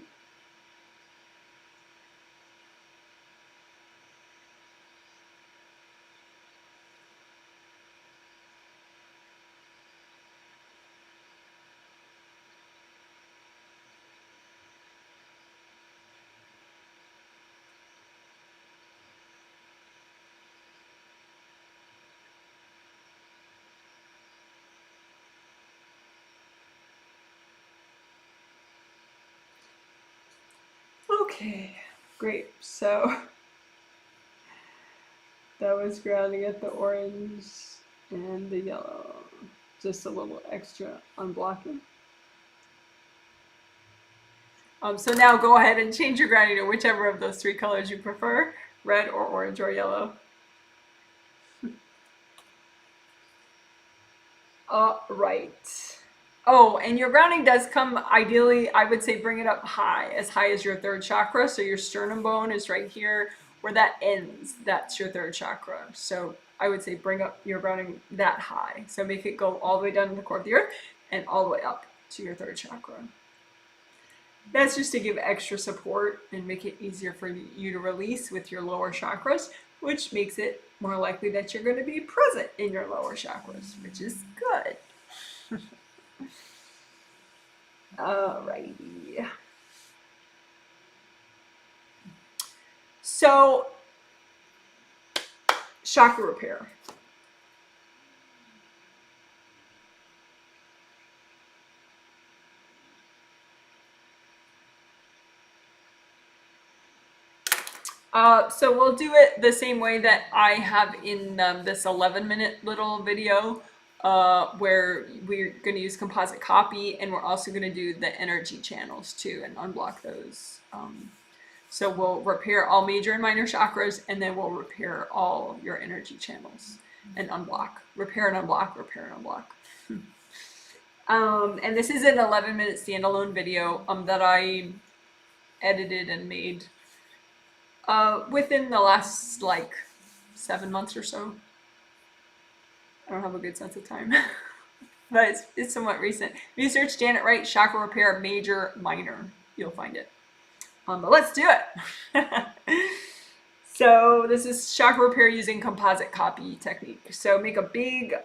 Okay, great. So that was grounding at the orange and the yellow. Just a little extra unblocking. So now go ahead and change your grounding to whichever of those 3 colors you prefer, red or orange or yellow. Right. Oh, and your grounding does come, ideally, I would say bring it up high as your 3rd chakra. So your sternum bone is right here where that ends. That's your 3rd chakra. So I would say bring up your grounding that high. So make it go all the way down to the core of the earth and all the way up to your 3rd chakra. That's just to give extra support and make it easier for you to release with your lower chakras, which makes it more likely that you're going to be present in your lower chakras, which is good. Alrighty. So, chakra repair. So we'll do it the same way that I have in this 11-minute little video, where we're going to use composite copy, and we're also going to do the energy channels too and unblock those. So we'll repair all major and minor chakras, and then we'll repair all your energy channels and unblock. Repair and unblock, repair and unblock. And this is an 11-minute standalone video that I edited and made within the last, like, 7 months or so. I don't have a good sense of time, but it's somewhat recent. If you search Janet Wright, chakra repair, major, minor, you'll find it. But let's do it. So this is chakra repair using composite copy technique. So make a big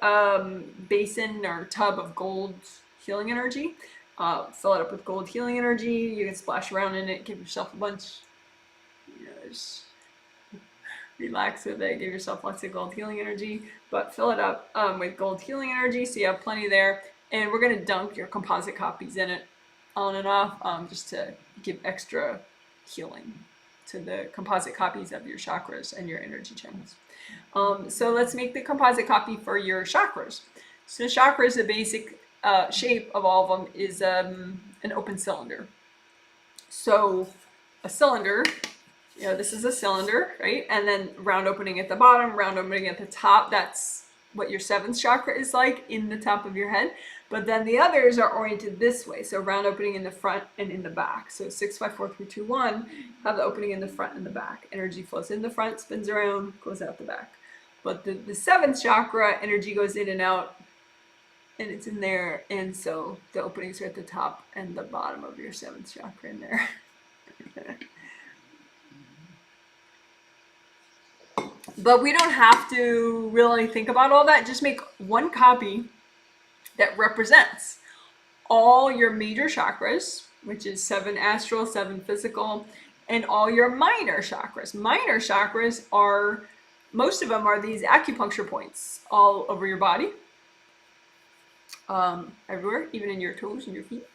basin or tub of gold healing energy. Fill it up with gold healing energy. You can splash around in it, give yourself a bunch. Just relax with it, give yourself lots of gold healing energy, but fill it up with gold healing energy so you have plenty there. And we're going to dunk your composite copies in it on and off, just to give extra healing to the composite copies of your chakras and your energy channels. So let's make the composite copy for your chakras. So chakras, the basic shape of all of them is an open cylinder. So a cylinder You know, this is a cylinder, right? And then round opening at the bottom, round opening at the top. That's what your seventh chakra is like in the top of your head. But then the others are oriented this way. So round opening in the front and in the back. So 6, 5, 4, 3, 2, 1, have the opening in the front and the back. Energy flows in the front, spins around, goes out the back. But the seventh chakra, energy goes in and out, and it's in there. And so the openings are at the top and the bottom of your seventh chakra in there. But we don't have to really think about all that. Just make one copy that represents all your major chakras, which is 7 astral, 7 physical, and all your minor chakras. Minor chakras are, most of them are these acupuncture points all over your body, everywhere, even in your toes and your feet.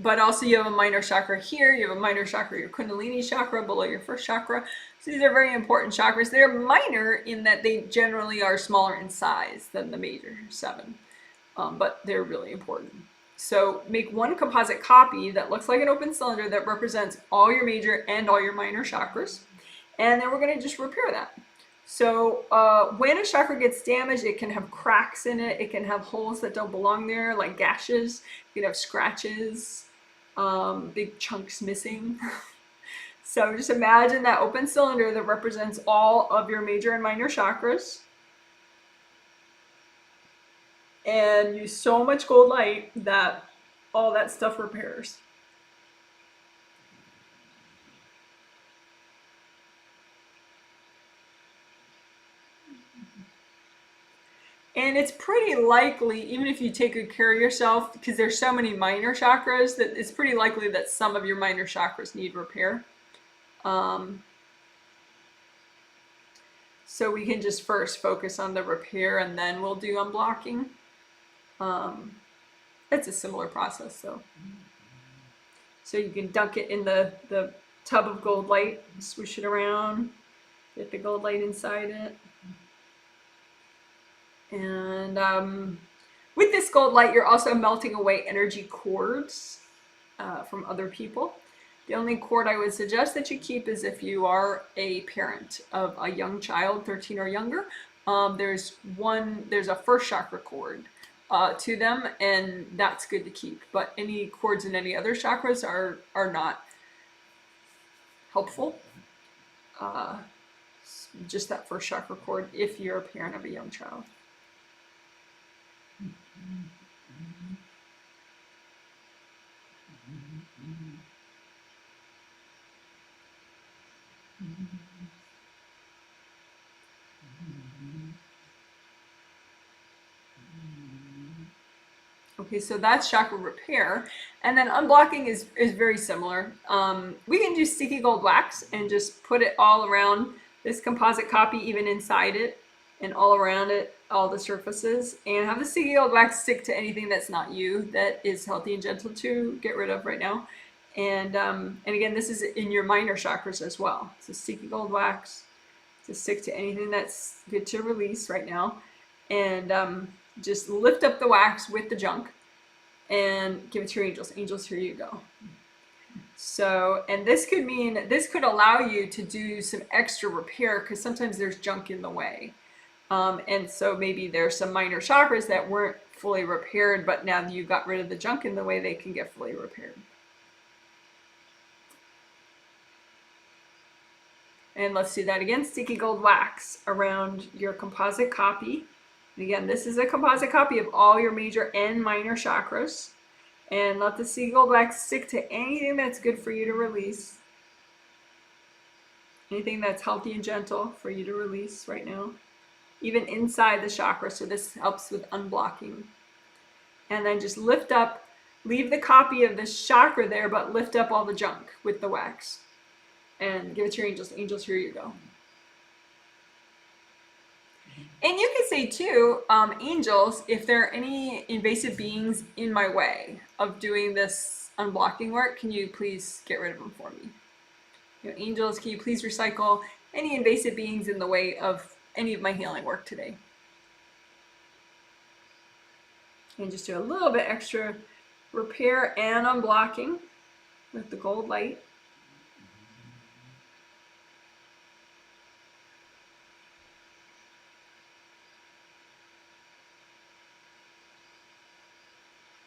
But also you have a minor chakra here, you have a minor chakra, your Kundalini chakra below your first chakra. So these are very important chakras. They're minor in that they generally are smaller in size than the major 7, but they're really important. So make one composite copy that looks like an open cylinder that represents all your major and all your minor chakras. And then we're going to just repair that. So when a chakra gets damaged, it can have cracks in it. It can have holes that don't belong there, like gashes. You can have scratches, big chunks missing. So just imagine that open cylinder that represents all of your major and minor chakras. And use so much gold light that all that stuff repairs. And it's pretty likely, even if you take good care of yourself, because there's so many minor chakras, that it's pretty likely that some of your minor chakras need repair. So we can just first focus on the repair and then we'll do unblocking. It's a similar process though. So you can dunk it in the tub of gold light, swoosh it around, get the gold light inside it. And with this gold light, you're also melting away energy cords from other people. The only cord I would suggest that you keep is if you are a parent of a young child, 13 or younger. There's a first chakra cord to them, and that's good to keep. But any cords in any other chakras are not helpful. Just that first chakra cord if you're a parent of a young child. Okay, so that's chakra repair. And then unblocking is very similar. We can do sticky gold wax and just put it all around this composite copy, even inside it, and all around it, all the surfaces, and have the sticky gold wax stick to anything that's not you, that is healthy and gentle to get rid of right now. And again, this is in your minor chakras as well. So sticky gold wax to stick to anything that's good to release right now. And just lift up the wax with the junk and give it to your angels. Angels, here you go. So, and this could allow you to do some extra repair, because sometimes there's junk in the way. And so maybe there's some minor chakras that weren't fully repaired, but now that you got rid of the junk in the way, they can get fully repaired. And let's do that again. Sticky gold wax around your composite copy. And again, this is a composite copy of all your major and minor chakras. And let the sticky gold wax stick to anything that's good for you to release. Anything that's healthy and gentle for you to release right now. Even inside the chakra, so this helps with unblocking. And then just lift up, leave the copy of the chakra there, but lift up all the junk with the wax. And give it to your angels. Angels, here you go. And you can say too, angels, if there are any invasive beings in my way of doing this unblocking work, can you please get rid of them for me? You know, angels, can you please recycle any invasive beings in the way of any of my healing work today? And just do a little bit extra repair and unblocking with the gold light.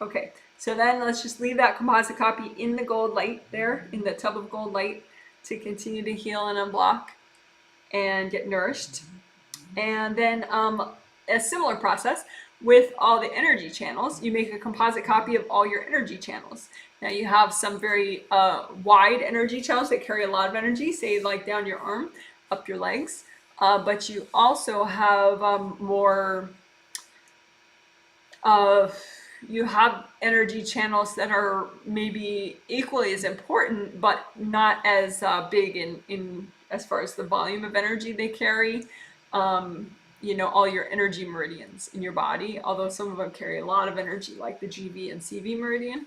Okay, so then let's just leave that composite copy in the gold light there, in the tub of gold light, to continue to heal and unblock and get nourished. And then a similar process with all the energy channels. You make a composite copy of all your energy channels. Now you have some very wide energy channels that carry a lot of energy, say like down your arm, up your legs. But you also have more you have energy channels that are maybe equally as important, but not as big in as far as the volume of energy they carry. You know, all your energy meridians in your body, although some of them carry a lot of energy, like the GV and CV meridian.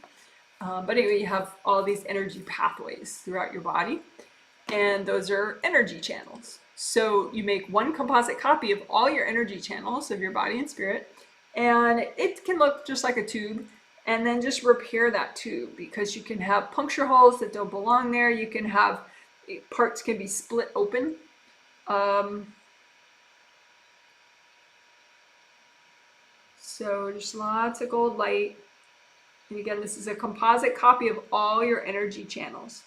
But anyway, you have all these energy pathways throughout your body, and those are energy channels. So you make one composite copy of all your energy channels of your body and spirit, and it can look just like a tube, and then just repair that tube, because you can have puncture holes that don't belong there. You can have parts can be split open. So just lots of gold light. And again, this is a composite copy of all your energy channels.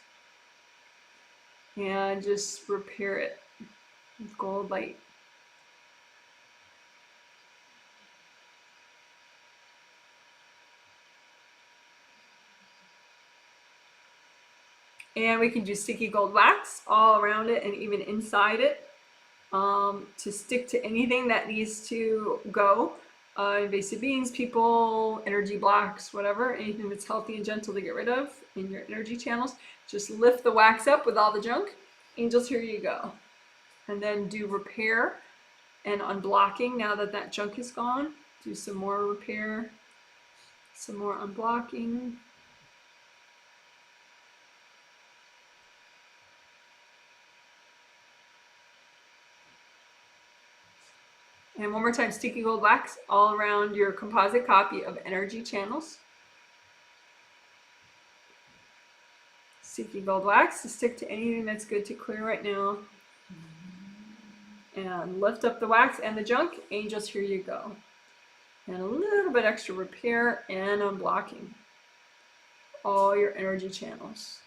And just repair it with gold light. And we can do sticky gold wax all around it and even inside it to stick to anything that needs to go. Invasive beings, people, energy blocks, whatever, anything that's healthy and gentle to get rid of in your energy channels. Just lift the wax up with all the junk. Angels, here you go. And then do repair and unblocking now that that junk is gone. Do some more repair, some more unblocking. And one more time, sticky gold wax all around your composite copy of energy channels. Sticky gold wax to stick to anything that's good to clear right now. And lift up the wax and the junk. Angels, here you go. And a little bit extra repair and unblocking all your energy channels.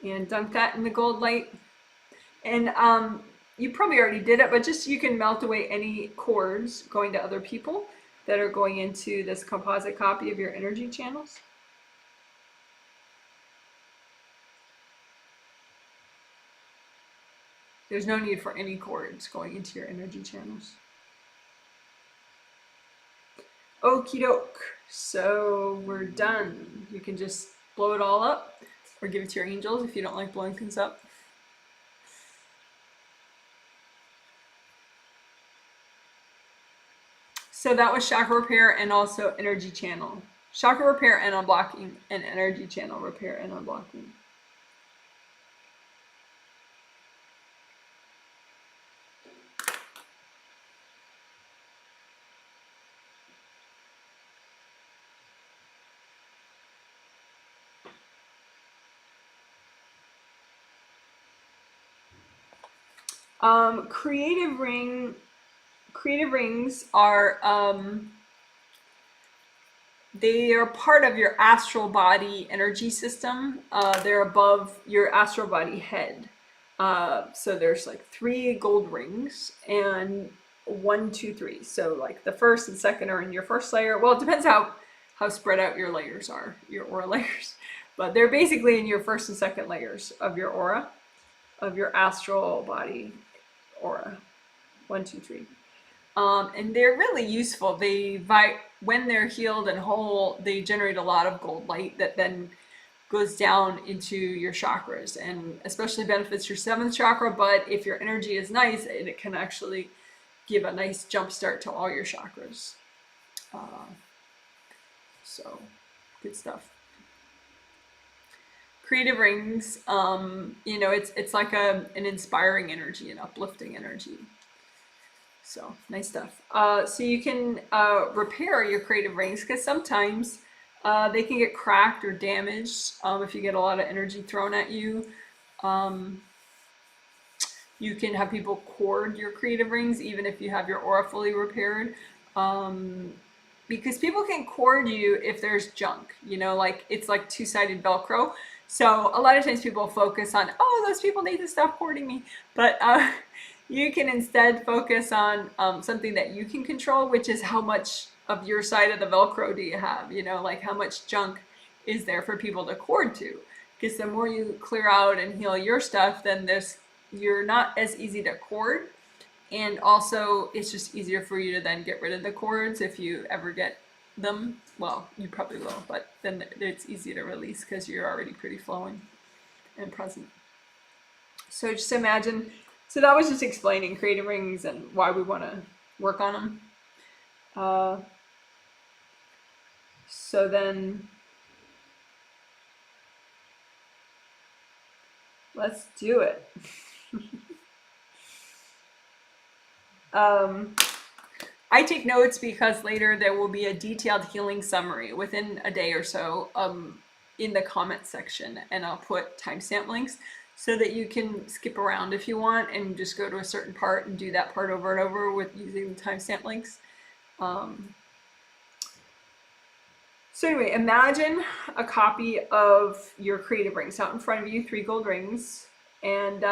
And dunk that in the gold light. And you probably already did it, but just you can melt away any cords going to other people that are going into this composite copy of your energy channels. There's no need for any cords going into your energy channels. Okie doke. So we're done. You can just blow it all up or give it to your angels if you don't like blowing things up. So that was chakra repair and also energy channel. Chakra repair and unblocking, and energy channel repair and unblocking. Creative rings are they are part of your astral body energy system. They're above your astral body head. So there's like 3 gold rings and 1, 2, 3. So like the first and second are in your first layer. Well, it depends how spread out your layers are, your aura layers. But they're basically in your first and second layers of your aura, of your astral body aura. 1, 2, 3. And they're really useful. When they're healed and whole, they generate a lot of gold light that then goes down into your chakras, and especially benefits your 7th chakra. But if your energy is nice, it can actually give a nice jump start to all your chakras. So good stuff. Creative rings, you know, it's like an inspiring energy, an uplifting energy. So nice stuff. So you can repair your creative rings, because sometimes They can get cracked or damaged if you get a lot of energy thrown at you. Um, you can have people cord your creative rings even if you have your aura fully repaired. Um, because people can cord you if there's junk, like it's like two-sided Velcro. So a lot of times people focus on, oh, those people need to stop cording me. But you can instead focus on something that you can control, which is how much of your side of the Velcro do you have, like how much junk is there for people to cord to. Because the more you clear out and heal your stuff, then you're not as easy to cord, and also it's just easier for you to then get rid of the cords if you ever get them. Well, you probably will, but then it's easy to release because you're already pretty flowing and present. So just imagine, so that was just explaining creative rings and why we want to work on them. So then let's do it. I take notes because later there will be a detailed healing summary within a day or so in the comment section, and I'll put timestamp links so that you can skip around if you want and just go to a certain part and do that part over and over with using the timestamp links. So anyway, imagine a copy of your creative rings out in front of you, 3 gold rings, and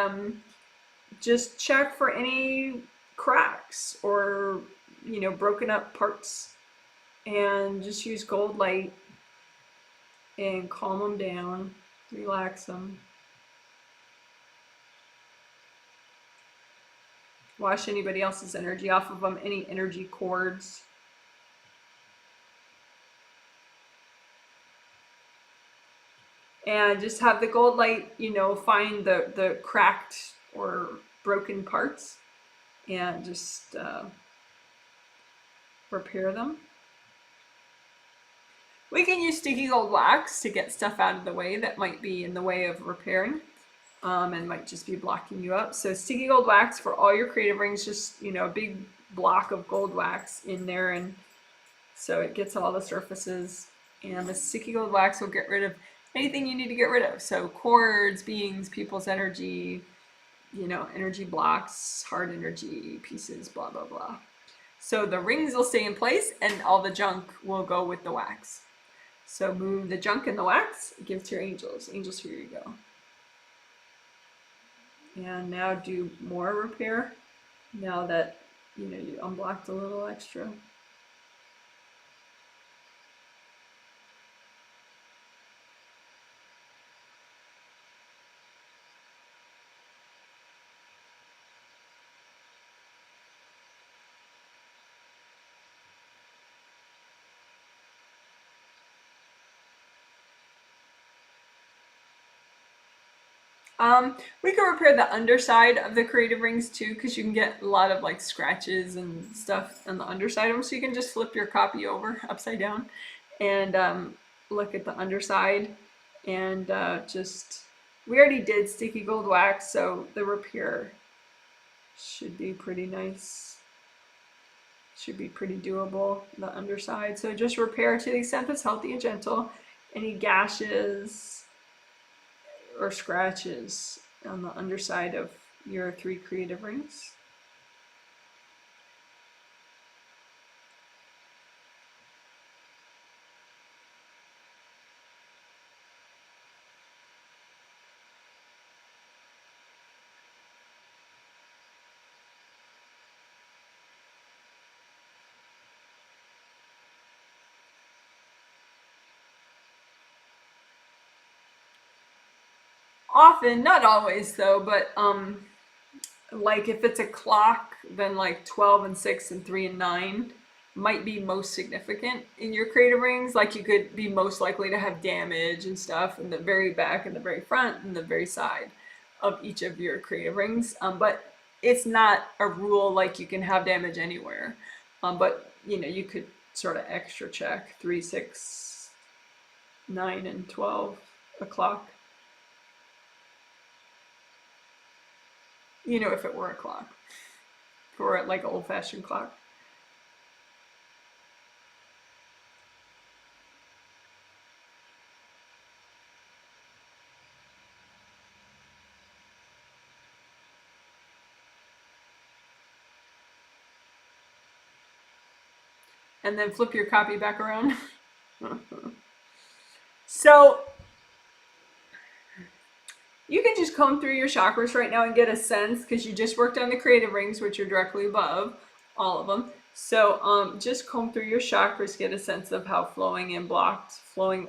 just check for any cracks or broken up parts, and just use gold light and calm them down, relax them. Wash anybody else's energy off of them, any energy cords. And just have the gold light, find the cracked or broken parts and just repair them. We can use sticky gold wax to get stuff out of the way that might be in the way of repairing and might just be blocking you up. So sticky gold wax for all your creative rings, just a big block of gold wax in there, and so it gets all the surfaces, and the sticky gold wax will get rid of anything you need to get rid of. So cords, beings, people's energy, energy blocks, hard energy pieces, blah, blah, blah. So the rings will stay in place and all the junk will go with the wax. So move the junk and the wax, give to your angels. Angels, here you go. And now do more repair now that you unblocked a little extra. We can repair the underside of the creative rings too, because you can get a lot of like scratches and stuff on the underside of them. So you can just flip your copy over upside down and look at the underside, and we already did sticky gold wax, so the repair should be pretty nice. Should be pretty doable, the underside. So just repair to the extent that's healthy and gentle. Any gashes or scratches on the underside of your 3 creative rings. Often, not always though, but like if it's a clock, then like 12 and 6 and 3 and 9 might be most significant in your creative rings. Like you could be most likely to have damage and stuff in the very back and the very front and the very side of each of your creative rings. But it's not a rule like you can have damage anywhere. But you could sort of extra check 3, 6, 9, and 12 o'clock. If it were a clock, or like an old-fashioned clock. and then flip your copy back around. So you can just comb through your chakras right now and get a sense, because you just worked on the creative rings, which are directly above all of them. So just comb through your chakras, get a sense of how flowing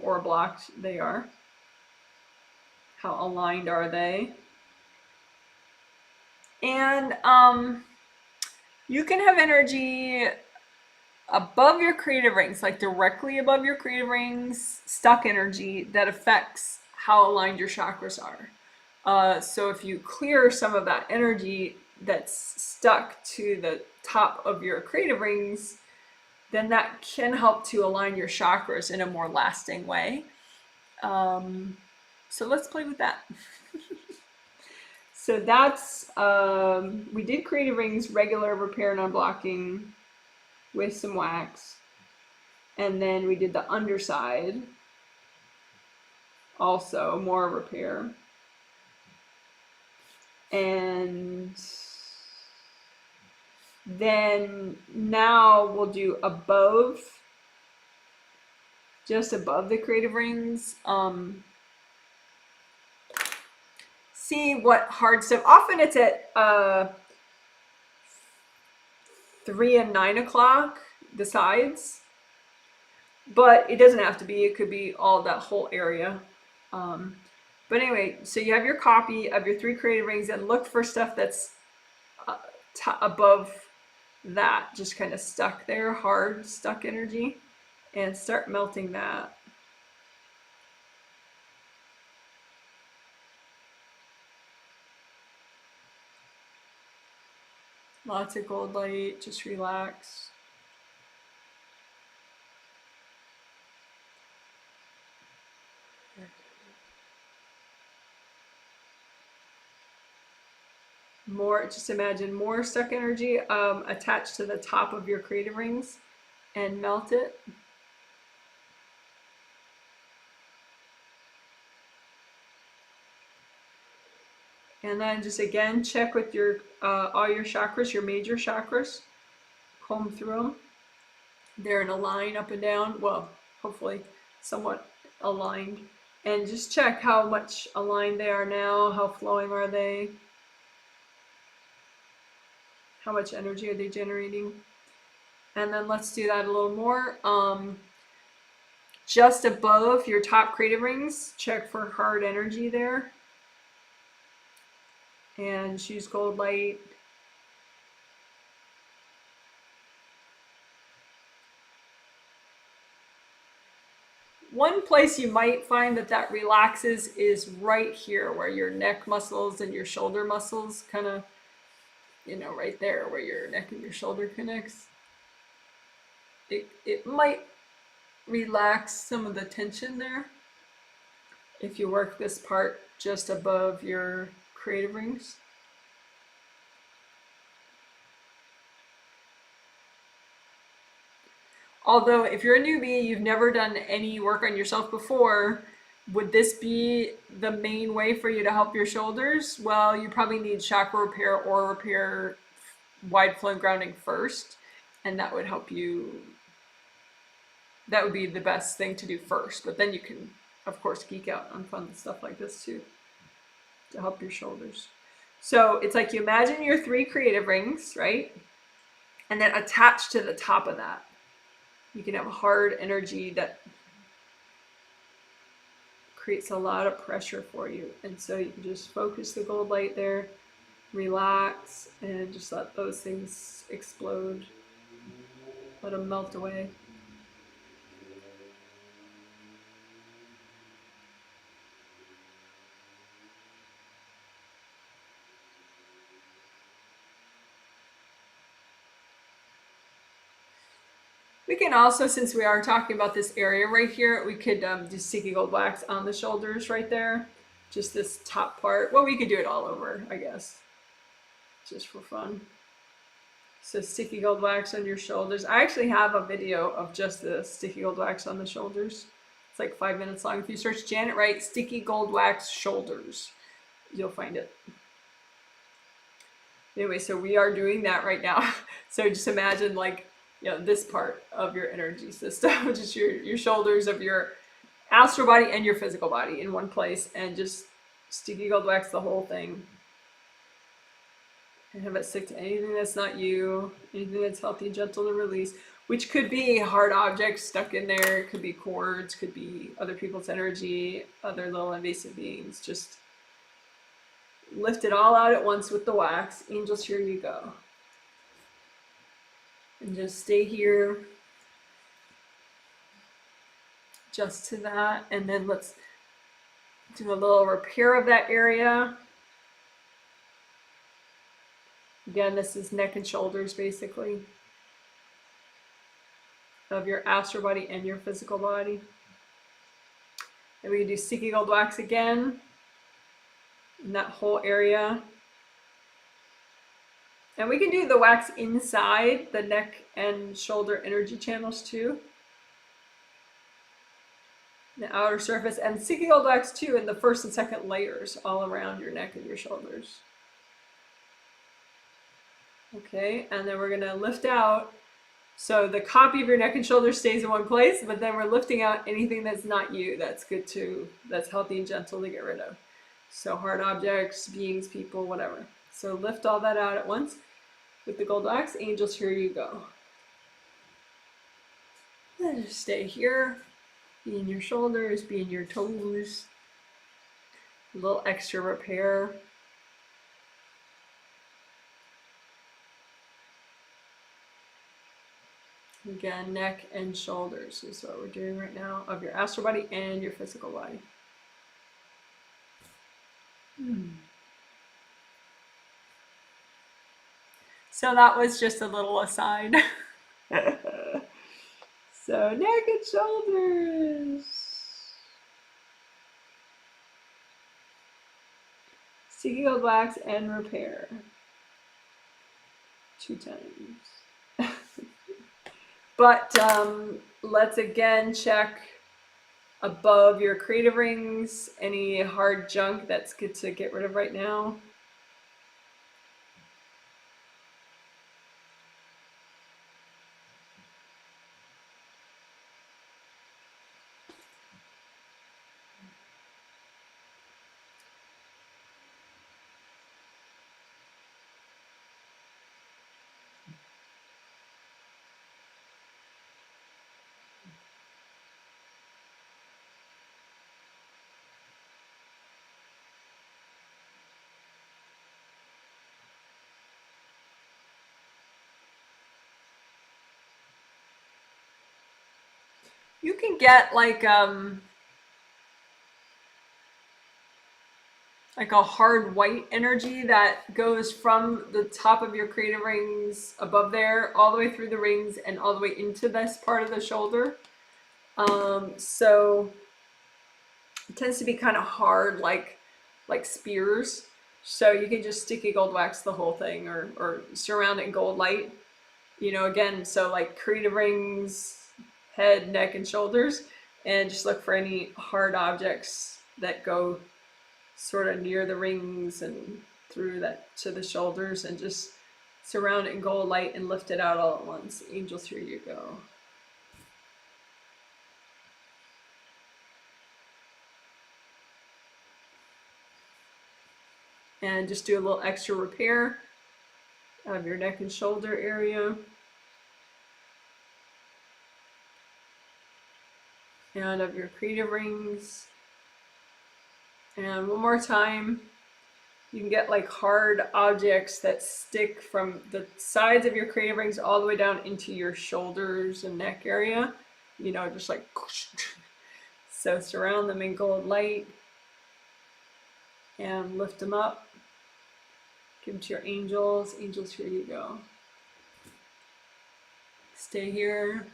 or blocked they are. How aligned are they? And you can have energy above your creative rings, like directly above your creative rings, stuck energy that affects how aligned your chakras are. So if you clear some of that energy that's stuck to the top of your creative rings, then that can help to align your chakras in a more lasting way. So let's play with that. So that's, we did creative rings, regular, repair, and unblocking with some wax. And then we did the underside, also more repair. And then now we'll do above, just above the creative rings. See what hard stuff. Often it's at 3 and 9 o'clock, the sides, but it doesn't have to be. It could be all that whole area. But anyway, so you have your copy of your 3 creative rings, and look for stuff that's above that, just kind of stuck there, hard, stuck energy, and start melting that. Lots of gold light, just relax. More, just imagine more stuck energy attached to the top of your creative rings, and melt it. And then just again check with your all your chakras, your major chakras. Comb through them. They're in a line up and down. Well, hopefully somewhat aligned. And just check how much aligned they are now. How flowing are they? How much energy are they generating? And then let's do that a little more. Just above your top creative rings, check for hard energy there. And choose gold light. One place you might find that relaxes is right here, where your neck muscles and your shoulder muscles kind of, right there where your neck and your shoulder connects. It might relax some of the tension there if you work this part just above your creative rings. Although if you're a newbie, you've never done any work on yourself before, would this be the main way for you to help your shoulders? Well, you probably need chakra repair or repair wide flowing grounding first, and that would help you. That would be the best thing to do first, but then you can, of course, geek out on fun stuff like this too, to help your shoulders. So it's like you imagine your 3 creative rings, right? And then attached to the top of that, you can have hard energy that creates a lot of pressure for you. And so you can just focus the gold light there, relax, and just let those things explode. Let them melt away. We can also, since we are talking about this area right here, we could do sticky gold wax on the shoulders right there. Just this top part. Well, we could do it all over, I guess, just for fun. So sticky gold wax on your shoulders. I actually have a video of just the sticky gold wax on the shoulders. It's like 5 minutes long. If you search Janet Wright sticky gold wax shoulders, you'll find it. Anyway, so we are doing that right now. So just imagine like this part of your energy system, which is your shoulders of your astral body and your physical body in one place, and just sticky gold wax the whole thing. And have it stick to anything that's not you, anything that's healthy and gentle to release, which could be hard objects stuck in there, could be cords, could be other people's energy, other little invasive beings. Just lift it all out at once with the wax. Angels, here you go. And just stay here just to that. And then let's do a little repair of that area. Again, this is neck and shoulders, basically, of your astral body and your physical body. And we can do sticky gold wax again in that whole area. And we can do the wax inside the neck and shoulder energy channels too. The outer surface, and sticky gold wax too in the first and second layers all around your neck and your shoulders. Okay, and then we're gonna lift out. So the copy of your neck and shoulders stays in one place, but then we're lifting out anything that's not you, that's good to, that's healthy and gentle to get rid of. So hard objects, beings, people, whatever. So lift all that out at once with the gold wax. Angels, here you go. And just stay here, be in your shoulders, be in your toes. A little extra repair. Again, neck and shoulders is what we're doing right now of your astral body and your physical body. So that was just a little aside. So neck and shoulders. Sticky gold wax and repair. 2 times. But let's again check above your creative rings, any hard junk that's good to get rid of right now. You can get like a hard white energy that goes from the top of your creative rings above there all the way through the rings and all the way into this part of the shoulder. So it tends to be kind of hard, like spears. So you can just sticky gold wax the whole thing, or surround it in gold light. Again, so like creative rings, head, neck, and shoulders, and just look for any hard objects that go sort of near the rings and through that to the shoulders, and just surround it in gold light and lift it out all at once. Angels, here you go. And just do a little extra repair of your neck and shoulder area. And of your creative rings. And one more time, you can get like hard objects that stick from the sides of your creative rings all the way down into your shoulders and neck area. Just like, so surround them in gold light and lift them up. Give them to your angels. Angels, here you go. Stay here.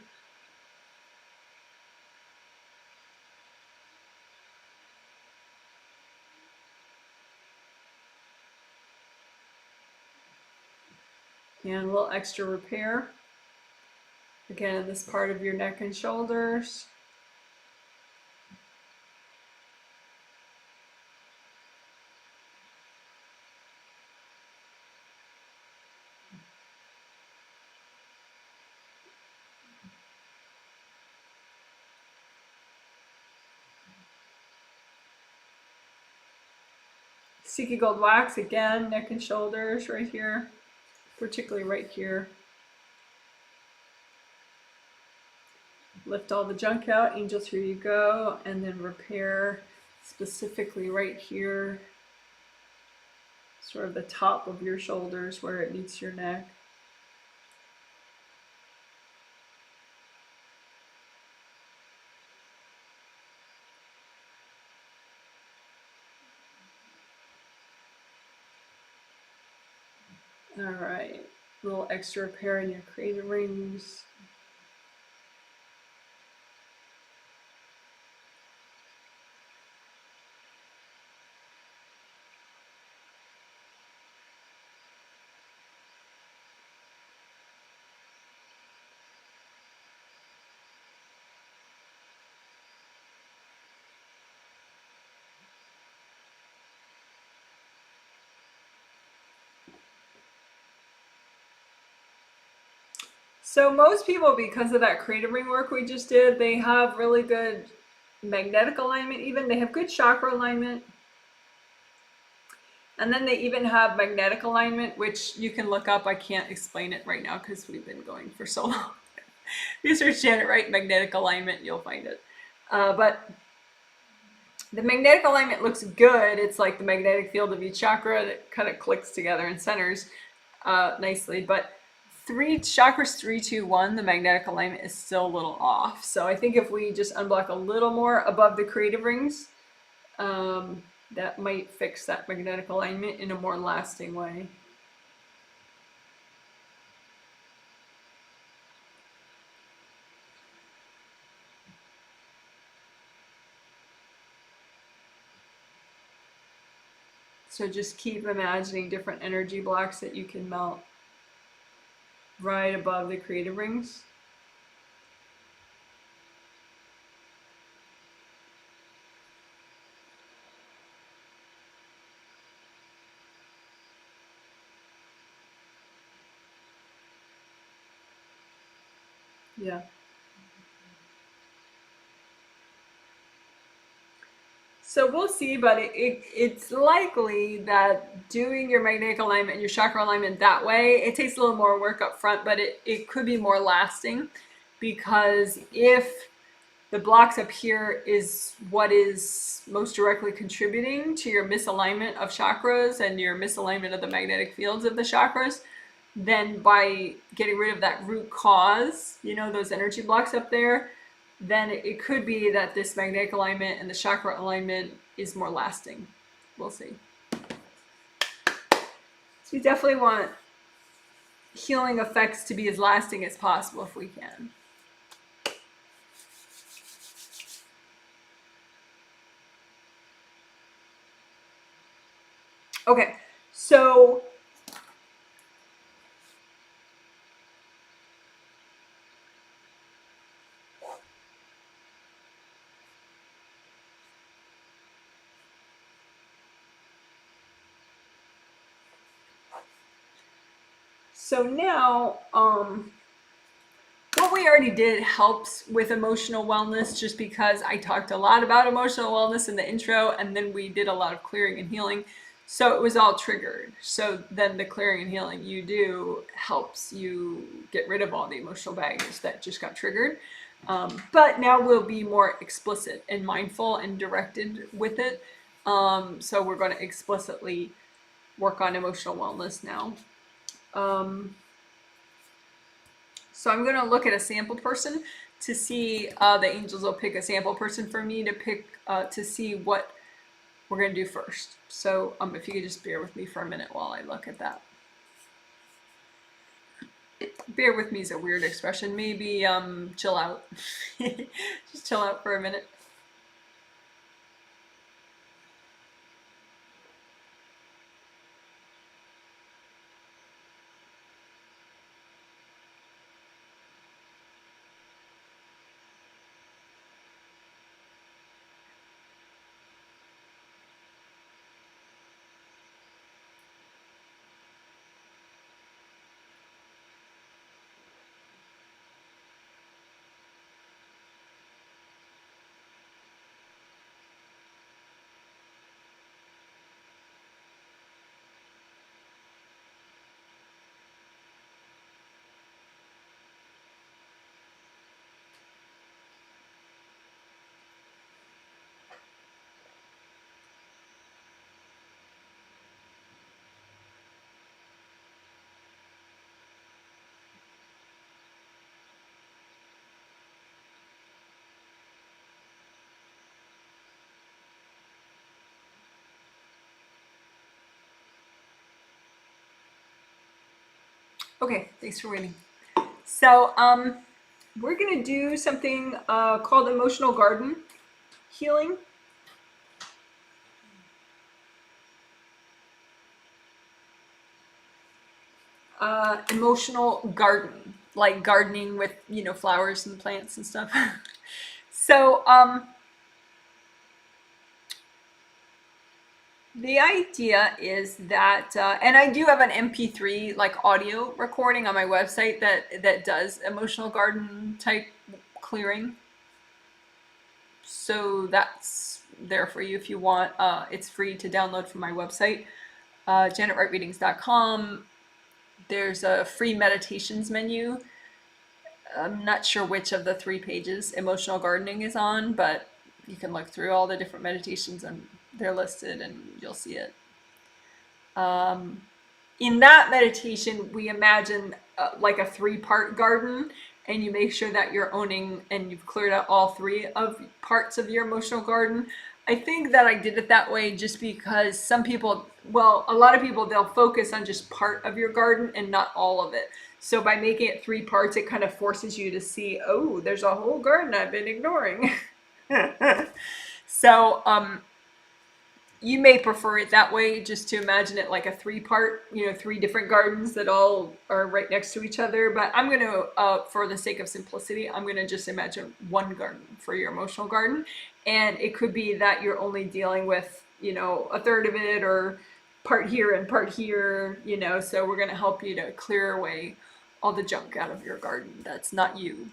And a little extra repair. Again, in this part of your neck and shoulders. Sticky gold wax, again, neck and shoulders right here, particularly right here. Lift all the junk out, angels, here you go, and then repair specifically right here, sort of the top of your shoulders where it meets your neck. All right, a little extra repair in your crater rings. So most people, because of that crater ring work we just did, they have really good magnetic alignment even. They have good chakra alignment. And then they even have magnetic alignment, which you can look up. I can't explain it right now because we've been going for so long. You search Janet Wright magnetic alignment, you'll find it. But the magnetic alignment looks good. It's like the magnetic field of each chakra that kind of clicks together and centers nicely. But chakras 3, 2, 1, the magnetic alignment is still a little off. So I think if we just unblock a little more above the creative rings, that might fix that magnetic alignment in a more lasting way. So just keep imagining different energy blocks that you can melt right above the creative rings. Yeah. So we'll see, but it's likely that doing your magnetic alignment and your chakra alignment that way, it takes a little more work up front, but it could be more lasting, because if the blocks up here is what is most directly contributing to your misalignment of chakras and your misalignment of the magnetic fields of the chakras, then by getting rid of that root cause, those energy blocks up there, then it could be that this magnetic alignment and the chakra alignment is more lasting. We'll see. So we definitely want healing effects to be as lasting as possible if we can. Okay, so now, what we already did helps with emotional wellness, just because I talked a lot about emotional wellness in the intro, and then we did a lot of clearing and healing. So it was all triggered. So then the clearing and healing you do helps you get rid of all the emotional baggage that just got triggered. But now we'll be more explicit and mindful and directed with it. So we're going to explicitly work on emotional wellness now. So I'm going to look at a sample person to see, the angels will pick a sample person for me to pick, to see what we're going to do first. So if you could just bear with me for a minute while I look at that. Bear with me is a weird expression. Maybe chill out. Just chill out for a minute. Okay, thanks for waiting. So, we're gonna do something called emotional garden healing. Emotional garden, like gardening with, flowers and plants and stuff. So, the idea is that, and I do have an MP3 like audio recording on my website that does emotional garden type clearing. So that's there for you if you want. It's free to download from my website, janetwrightreadings.com. There's a free meditations menu. I'm not sure which of the 3 pages emotional gardening is on, but you can look through all the different meditations and they're listed and you'll see it. In that meditation, we imagine like a 3-part garden, and you make sure that you're owning and you've cleared out all 3 of parts of your emotional garden. I think that I did it that way just because some people, well, a lot of people, they'll focus on just part of your garden and not all of it. So by making it 3 parts, it kind of forces you to see, oh, there's a whole garden I've been ignoring. So, you may prefer it that way, just to imagine it like a 3-part, 3 different gardens that all are right next to each other. But I'm going to, for the sake of simplicity, I'm going to just imagine 1 garden for your emotional garden. And it could be that you're only dealing with, a third of it, or part here and part here, so we're going to help you to clear away all the junk out of your garden that's not you.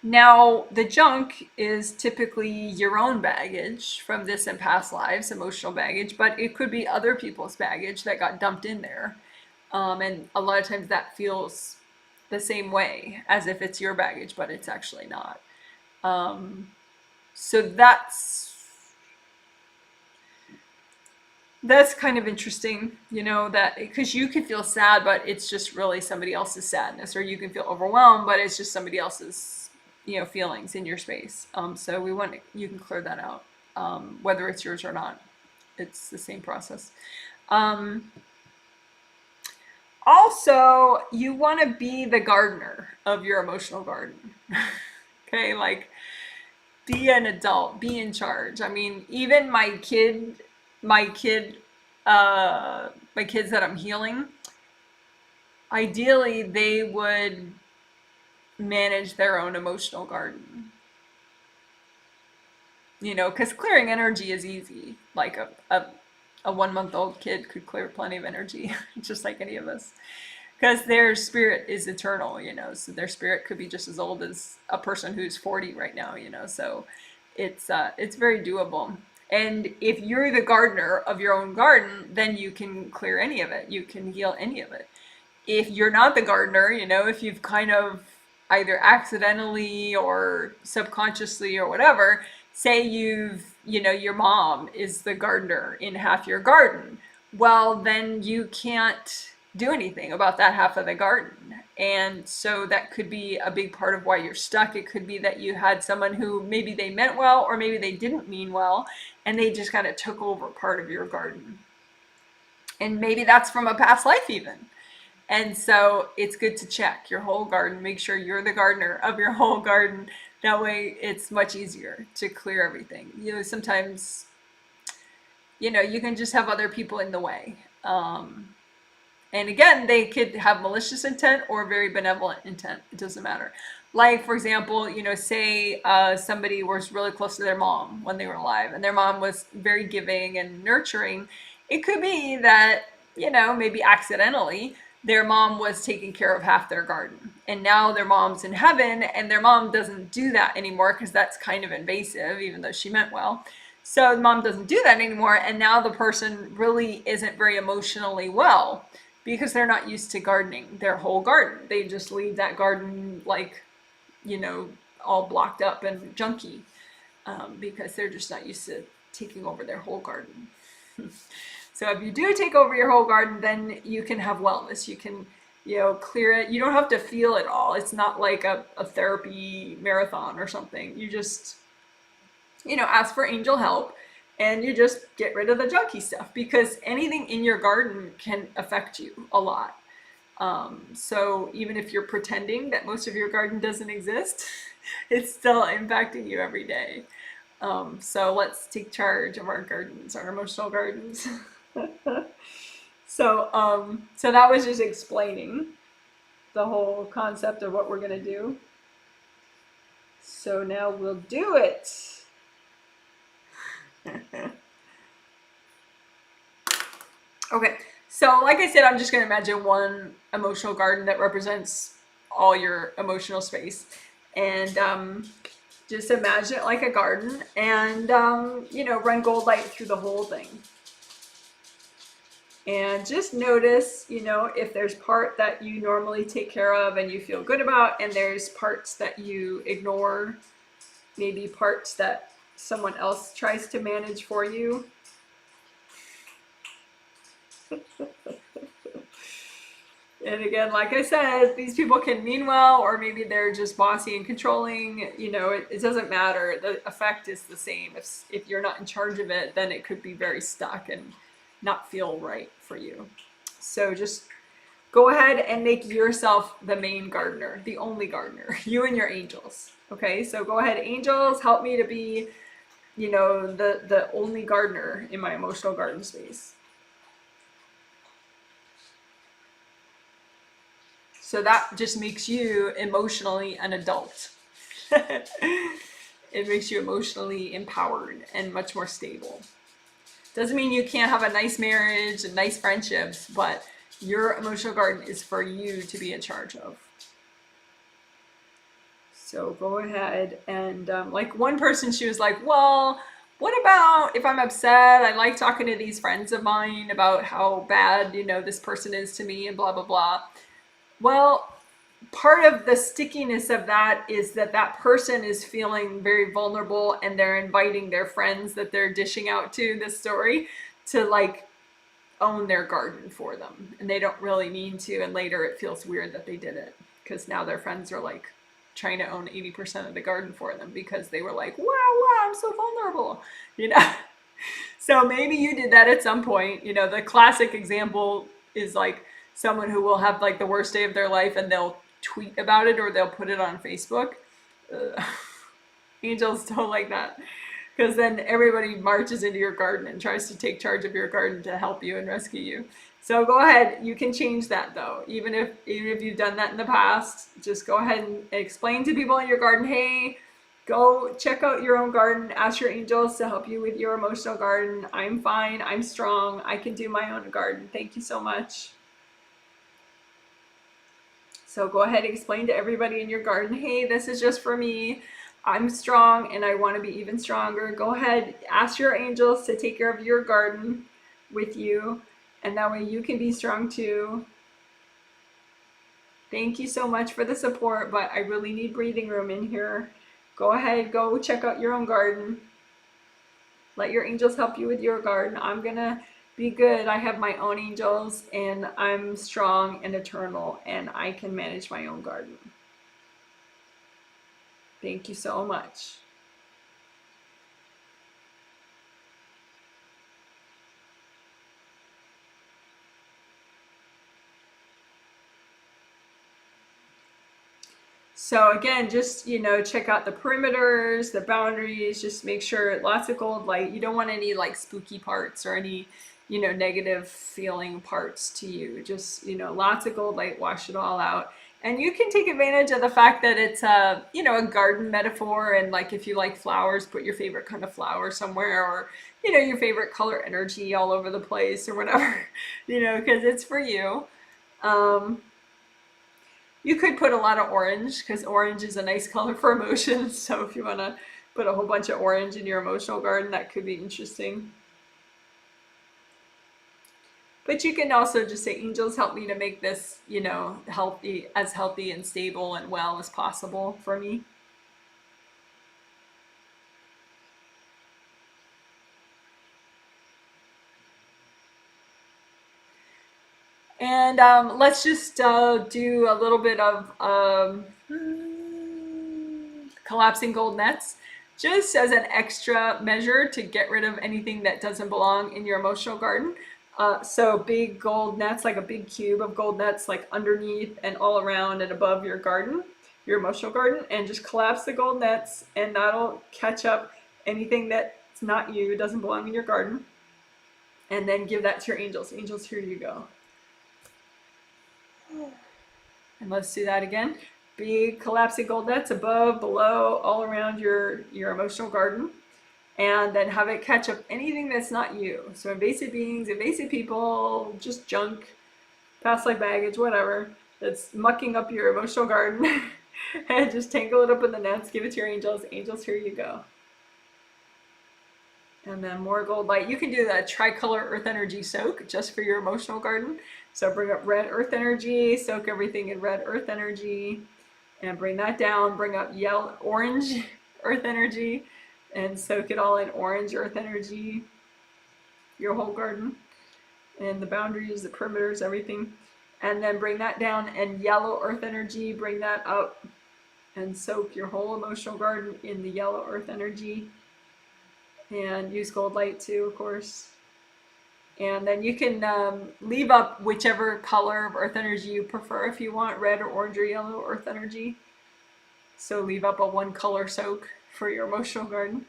Now, the junk is typically your own baggage from this and past lives, emotional baggage, but it could be other people's baggage that got dumped in there. And a lot of times that feels the same way, as if it's your baggage, but it's actually not. So that's kind of interesting, that because you can feel sad, but it's just really somebody else's sadness, or you can feel overwhelmed, but it's just somebody else's feelings in your space. So you can clear that out, whether it's yours or not. It's the same process. Also, you want to be the gardener of your emotional garden. Okay, like, be an adult, be in charge. I mean, even my kids that I'm healing, ideally they would manage their own emotional garden. Because clearing energy is easy. Like a 1-month-old kid could clear plenty of energy, just like any of us. Because their spirit is eternal, so their spirit could be just as old as a person who's 40 right now, so it's very doable. And if you're the gardener of your own garden, then you can clear any of it. You can heal any of it. If you're not the gardener, if you've kind of either accidentally or subconsciously or whatever, say your mom is the gardener in half your garden, well, then you can't do anything about that half of the garden. And so that could be a big part of why you're stuck. It could be that you had someone who maybe they meant well, or maybe they didn't mean well, and they just kind of took over part of your garden. And maybe that's from a past life even. And so it's good to check your whole garden, make sure you're the gardener of your whole garden. That way it's much easier to clear everything. Sometimes, you can just have other people in the way. And again, they could have malicious intent or very benevolent intent. It doesn't matter. Like, for example, say somebody was really close to their mom when they were alive, and their mom was very giving and nurturing. It could be that, maybe accidentally, their mom was taking care of half their garden, and now their mom's in heaven, and their mom doesn't do that anymore because that's kind of invasive, even though she meant well. So the mom doesn't do that anymore, and now the person really isn't very emotionally well because they're not used to gardening their whole garden. They just leave that garden like, all blocked up and junky, because they're just not used to taking over their whole garden. So if you do take over your whole garden, then you can have wellness. You can, clear it. You don't have to feel it all. It's not like a therapy marathon or something. You just, ask for angel help, and you just get rid of the junky stuff, because anything in your garden can affect you a lot. So even if you're pretending that most of your garden doesn't exist, it's still impacting you every day. So let's take charge of our gardens, our emotional gardens. So that was just explaining the whole concept of what we're gonna do. So now we'll do it. Okay, so like I said, I'm just gonna imagine one emotional garden that represents all your emotional space. And just imagine it like a garden, and run gold light through the whole thing. And just notice, if there's part that you normally take care of and you feel good about, and there's parts that you ignore, maybe parts that someone else tries to manage for you. And again, like I said, these people can mean well, or maybe they're just bossy and controlling. It doesn't matter. The effect is the same. If you're not in charge of it, then it could be very stuck and not feel right for you. So just go ahead and make yourself the main gardener, the only gardener, you and your angels. Okay, so go ahead, angels, help me to be, the only gardener in my emotional garden space. So that just makes you emotionally an adult. It makes you emotionally empowered and much more stable. Doesn't mean you can't have a nice marriage and nice friendships, but your emotional garden is for you to be in charge of. So go ahead and like one person, she was like, well, what about if I'm upset? I like talking to these friends of mine about how bad, this person is to me and blah, blah, blah. Well, part of the stickiness of that is that person is feeling very vulnerable, and they're inviting their friends that they're dishing out to this story to like own their garden for them. And they don't really mean to. And later it feels weird that they did it, because now their friends are like trying to own 80% of the garden for them because they were like, wow, I'm so vulnerable, So maybe you did that at some point. The classic example is like someone who will have like the worst day of their life, and they'll tweet about it or they'll put it on Facebook. Angels don't like that, because then everybody marches into your garden and tries to take charge of your garden to help you and rescue you. So go ahead, you can change that though. Even if you've done that in the past, just go ahead and explain to people in your garden, hey, go check out your own garden, ask your angels to help you with your emotional garden. I'm fine, I'm strong, I can do my own garden. Thank you so much. So go ahead and explain to everybody in your garden, hey, this is just for me. I'm strong and I want to be even stronger. Go ahead, ask your angels to take care of your garden with you, and that way you can be strong too. Thank you so much for the support, but I really need breathing room in here. Go ahead, go check out your own garden. Let your angels help you with your garden. I'm gonna be good. I have my own angels, and I'm strong and eternal, and I can manage my own garden. Thank you so much. So again, just, check out the perimeters, the boundaries, just make sure lots of gold light. You don't want any like spooky parts or any, negative feeling parts to you. Just, lots of gold light, wash it all out. And you can take advantage of the fact that it's a garden metaphor. And like, if you like flowers, put your favorite kind of flower somewhere, or, your favorite color energy all over the place or whatever, because it's for you. You could put a lot of orange, because orange is a nice color for emotions. So if you want to put a whole bunch of orange in your emotional garden, that could be interesting. But you can also just say, angels, help me to make this, healthy and stable and well as possible for me. And let's just do a little bit of collapsing gold nets. just as an extra measure to get rid of anything that doesn't belong in your emotional garden. So big gold nets, like a big cube of gold nets, like underneath and all around and above your garden, your emotional garden, and just collapse the gold nets, and that'll catch up anything that's not you, doesn't belong in your garden. And then give that to your angels. Angels, here you go. And let's do that again. Big collapsing gold nets above, below, all around your emotional garden. And then have it catch up anything that's not you. So invasive beings, invasive people, just junk, past life baggage, whatever, that's mucking up your emotional garden. And just tangle it up in the nets, give it to your angels. Angels, here you go. And then more gold light. You can do the tricolor earth energy soak just for your emotional garden. So bring up red earth energy, soak everything in red earth energy, and bring that down. Bring up yellow, orange earth energy, and soak it all in orange earth energy, your whole garden, and the boundaries, the perimeters, everything. And then bring that down, and yellow earth energy, bring that up, and soak your whole emotional garden in the yellow earth energy. And use gold light too, of course. And then you can leave up whichever color of earth energy you prefer if you want, red or orange or yellow earth energy. So leave up a one color soak for your emotional garden.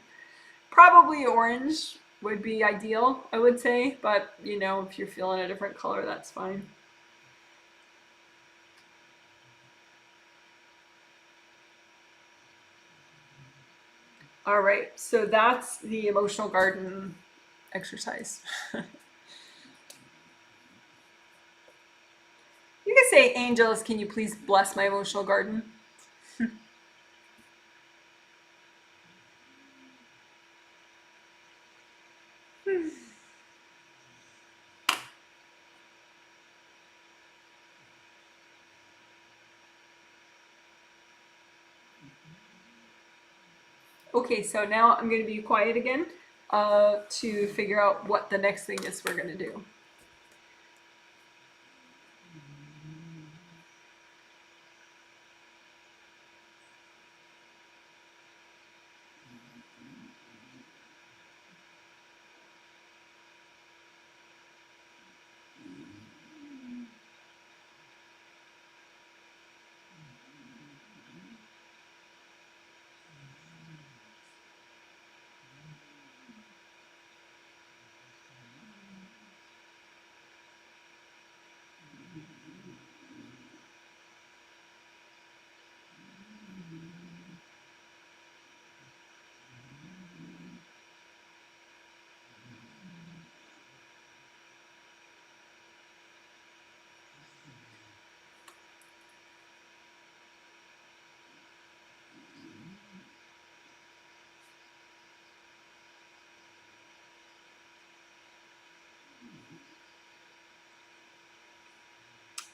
Probably orange would be ideal, I would say, but you know, if you're feeling a different color, that's fine. All right, so that's the emotional garden exercise. You can say, angels, can you please bless my emotional garden? Okay, so now I'm going to be quiet again to figure out what the next thing is we're going to do.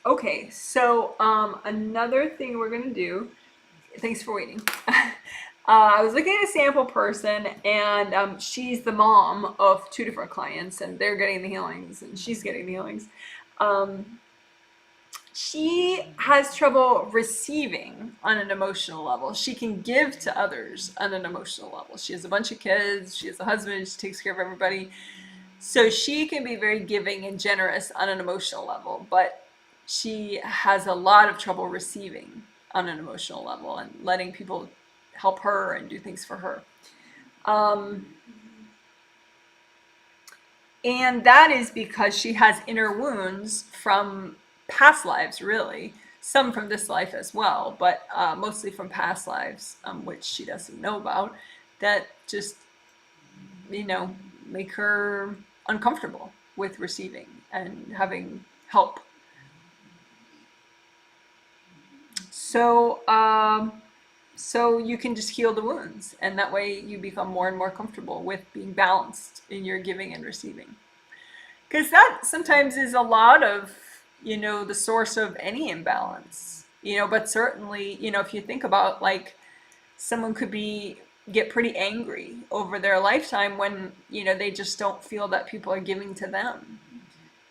Okay, so another thing we're gonna do, thanks for waiting. I was looking at a sample person, and she's the mom of two different clients, and they're getting the healings, and she's getting the healings. She has trouble receiving on an emotional level. She can give to others on an emotional level. She has a bunch of kids, she has a husband, she takes care of everybody. So she can be very giving and generous on an emotional level, but she has a lot of trouble receiving on an emotional level and letting people help her and do things for her. And that is because she has inner wounds from past lives, really. Some from this life as well, but mostly from past lives, which she doesn't know about, that just, you know, make her uncomfortable with receiving and having help. So, so you can just heal the wounds, and that way you become more and more comfortable with being balanced in your giving and receiving. Because that sometimes is a lot of, you know, the source of any imbalance, you know, but certainly, you know, if you think about, like, someone could get pretty angry over their lifetime when, you know, they just don't feel that people are giving to them,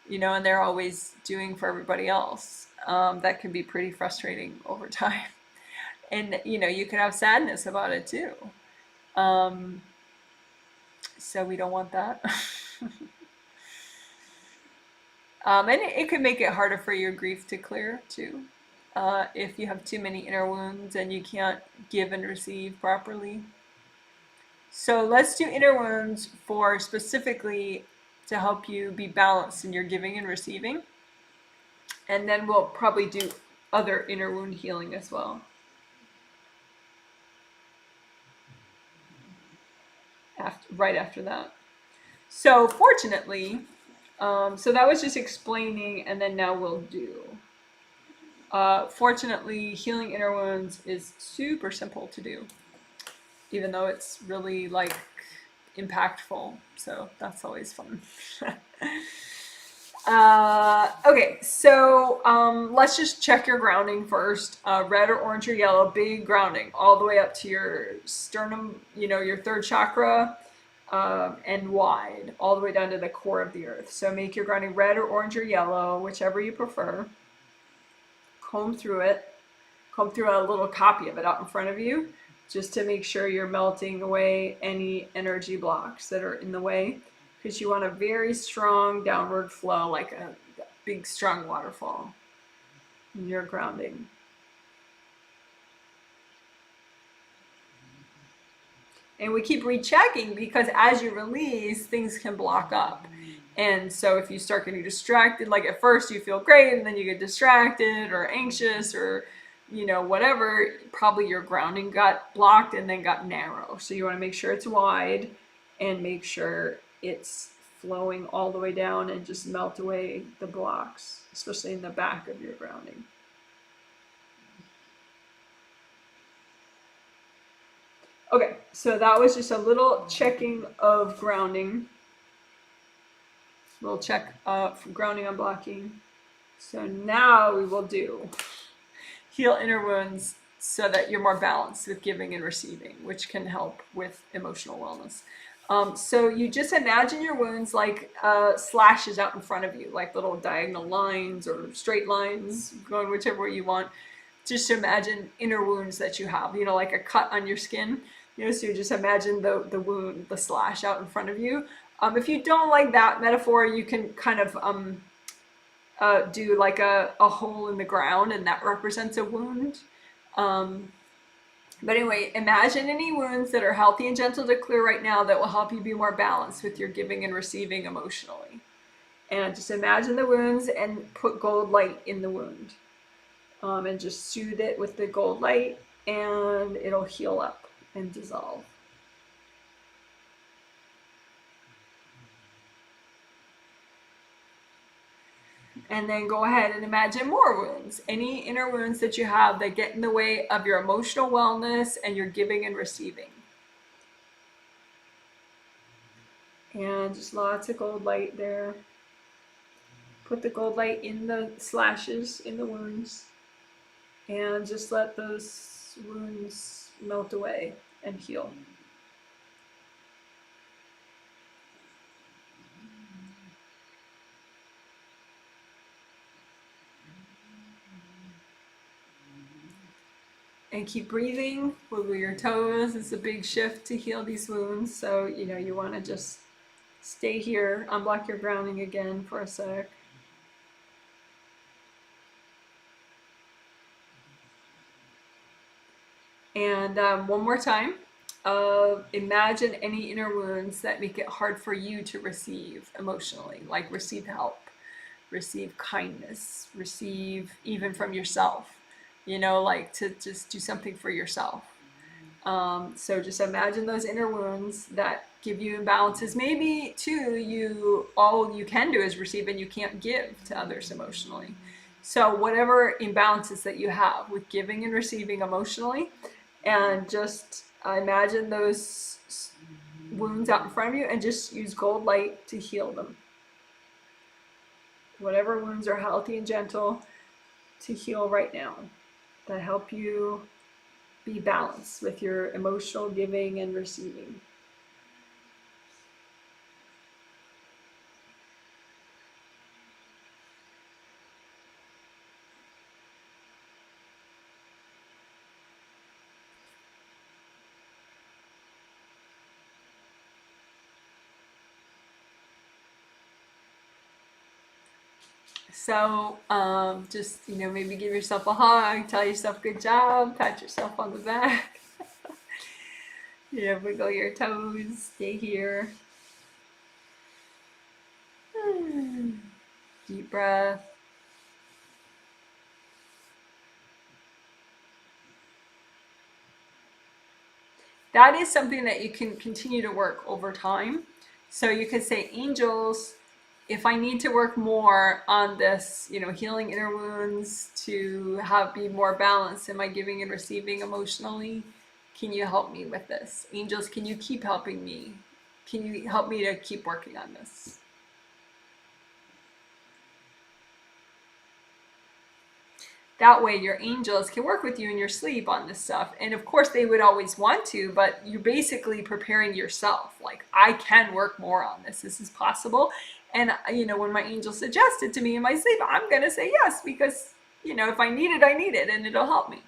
you know, and they're always doing for everybody else. That can be pretty frustrating over time. And, you know, you can have sadness about it too. So we don't want that. And it could make it harder for your grief to clear too. If you have too many inner wounds and you can't give and receive properly. So let's do inner wounds for specifically to help you be balanced in your giving and receiving. And then we'll probably do other inner wound healing as well. Right after that. So fortunately, so that was just explaining, and then now we'll do. Fortunately, healing inner wounds is super simple to do, even though it's really like impactful. So that's always fun. Okay, so let's just check your grounding first. Red or orange or yellow, big grounding, all the way up to your sternum, your third chakra, and wide, all the way down to the core of the earth. So make your grounding red or orange or yellow, whichever you prefer. Comb through it. Comb through a little copy of it out in front of you, just to make sure you're melting away any energy blocks that are in the way, because you want a very strong downward flow, like a big strong waterfall in your grounding. And we keep rechecking, because as you release, things can block up. And so if you start getting distracted, like at first you feel great and then you get distracted or anxious or whatever, probably your grounding got blocked and then got narrow. So you want to make sure it's wide and make sure it's flowing all the way down and just melt away the blocks, especially in the back of your grounding. Okay, so that was just a little checking of grounding. We'll check for grounding, unblocking. So now we will do heal inner wounds so that you're more balanced with giving and receiving, which can help with emotional wellness. So you just imagine your wounds like slashes out in front of you, like little diagonal lines or straight lines, going whichever way you want. Just imagine inner wounds that you have, like a cut on your skin. So you just imagine the wound, the slash out in front of you. If you don't like that metaphor, you can kind of do like a hole in the ground, and that represents a wound. But anyway, imagine any wounds that are healthy and gentle to clear right now that will help you be more balanced with your giving and receiving emotionally. And just imagine the wounds and put gold light in the wound. And just soothe it with the gold light, and it'll heal up and dissolve. And then go ahead and imagine more wounds. Any inner wounds that you have that get in the way of your emotional wellness and your giving and receiving. And just lots of gold light there. Put the gold light in the slashes, in the wounds. And just let those wounds melt away and heal. And keep breathing, wiggle your toes. It's a big shift to heal these wounds. So, you want to just stay here, unblock your grounding again for a sec. And one more time, imagine any inner wounds that make it hard for you to receive emotionally, like receive help, receive kindness, receive even from yourself, like to just do something for yourself. So just imagine those inner wounds that give you imbalances. Maybe too, all you can do is receive and you can't give to others emotionally. So whatever imbalances that you have with giving and receiving emotionally, and just imagine those wounds out in front of you and just use gold light to heal them. Whatever wounds are healthy and gentle to heal right now, that help you be balanced with your emotional giving and receiving. So just, maybe give yourself a hug, tell yourself good job, pat yourself on the back. Wiggle your toes, stay here. Deep breath. That is something that you can continue to work over time. So you could say, angels, if I need to work more on this, healing inner wounds to be more balanced in my giving and receiving emotionally, can you help me with this? Angels, can you keep helping me? Can you help me to keep working on this? That way your angels can work with you in your sleep on this stuff. And of course they would always want to, but you're basically preparing yourself. Like, I can work more on this. This is possible. And, when my angel suggested to me in my sleep, I'm going to say yes, because, if I need it, I need it, and it'll help me.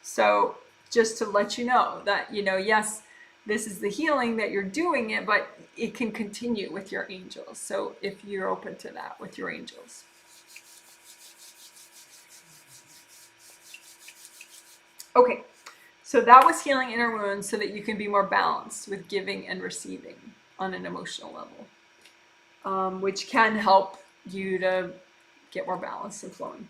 So just to let you know that, yes, this is the healing that you're doing it, but it can continue with your angels. So if you're open to that with your angels. Okay, so that was healing inner wounds so that you can be more balanced with giving and receiving on an emotional level, which can help you to get more balanced and flowing.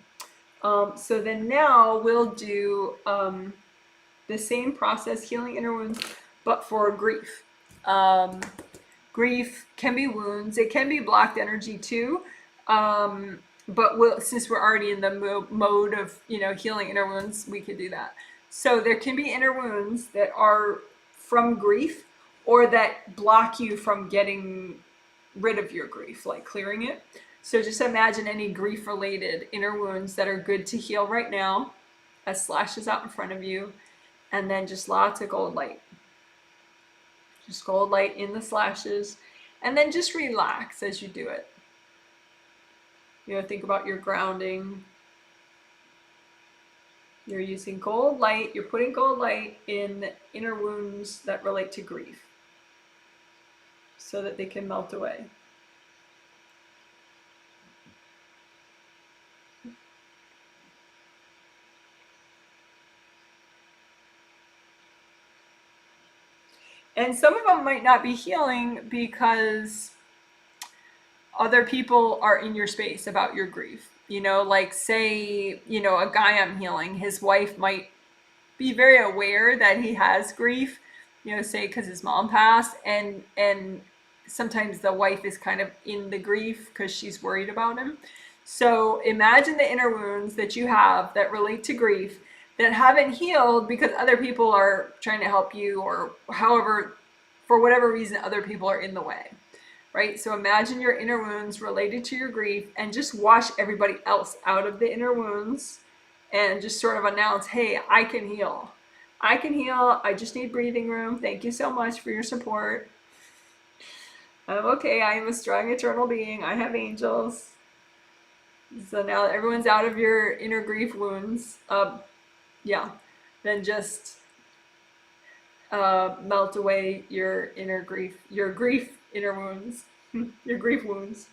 So then now we'll do the same process, healing inner wounds, but for grief. Grief can be wounds. It can be blocked energy too. But since we're already in the mode of, healing inner wounds, we could do that. So there can be inner wounds that are from grief or that block you from getting rid of your grief, like clearing it. So just imagine any grief-related inner wounds that are good to heal right now as slashes out in front of you, and then just lots of gold light. Just gold light in the slashes, and then just relax as you do it. Think about your grounding. You're using gold light, you're putting gold light in inner wounds that relate to grief so that they can melt away. And some of them might not be healing because other people are in your space about your grief. Like say, a guy I'm healing, his wife might be very aware that he has grief, say because his mom passed, and sometimes the wife is kind of in the grief because she's worried about him. So imagine the inner wounds that you have that relate to grief that haven't healed because other people are trying to help you, or however, for whatever reason, other people are in the way. Right? So imagine your inner wounds related to your grief and just wash everybody else out of the inner wounds and just sort of announce, hey, I can heal. I can heal. I just need breathing room. Thank you so much for your support. I'm okay. I am a strong eternal being. I have angels. So now that everyone's out of your inner grief wounds, then just melt away your inner grief, your grief inner wounds, your grief wounds.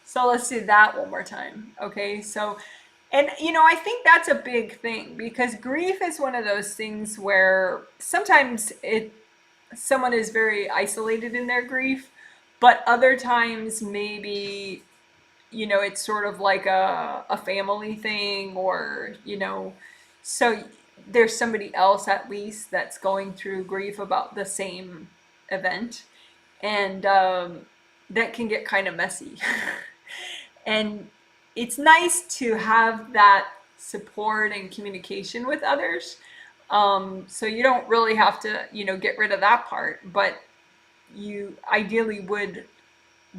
So let's do that one more time. Okay, so, and I think that's a big thing because grief is one of those things where sometimes someone is very isolated in their grief, but other times maybe, it's sort of like a family thing, or, so there's somebody else at least that's going through grief about the same event, and that can get kind of messy. And it's nice to have that support and communication with others. So you don't really have to, get rid of that part, but you ideally would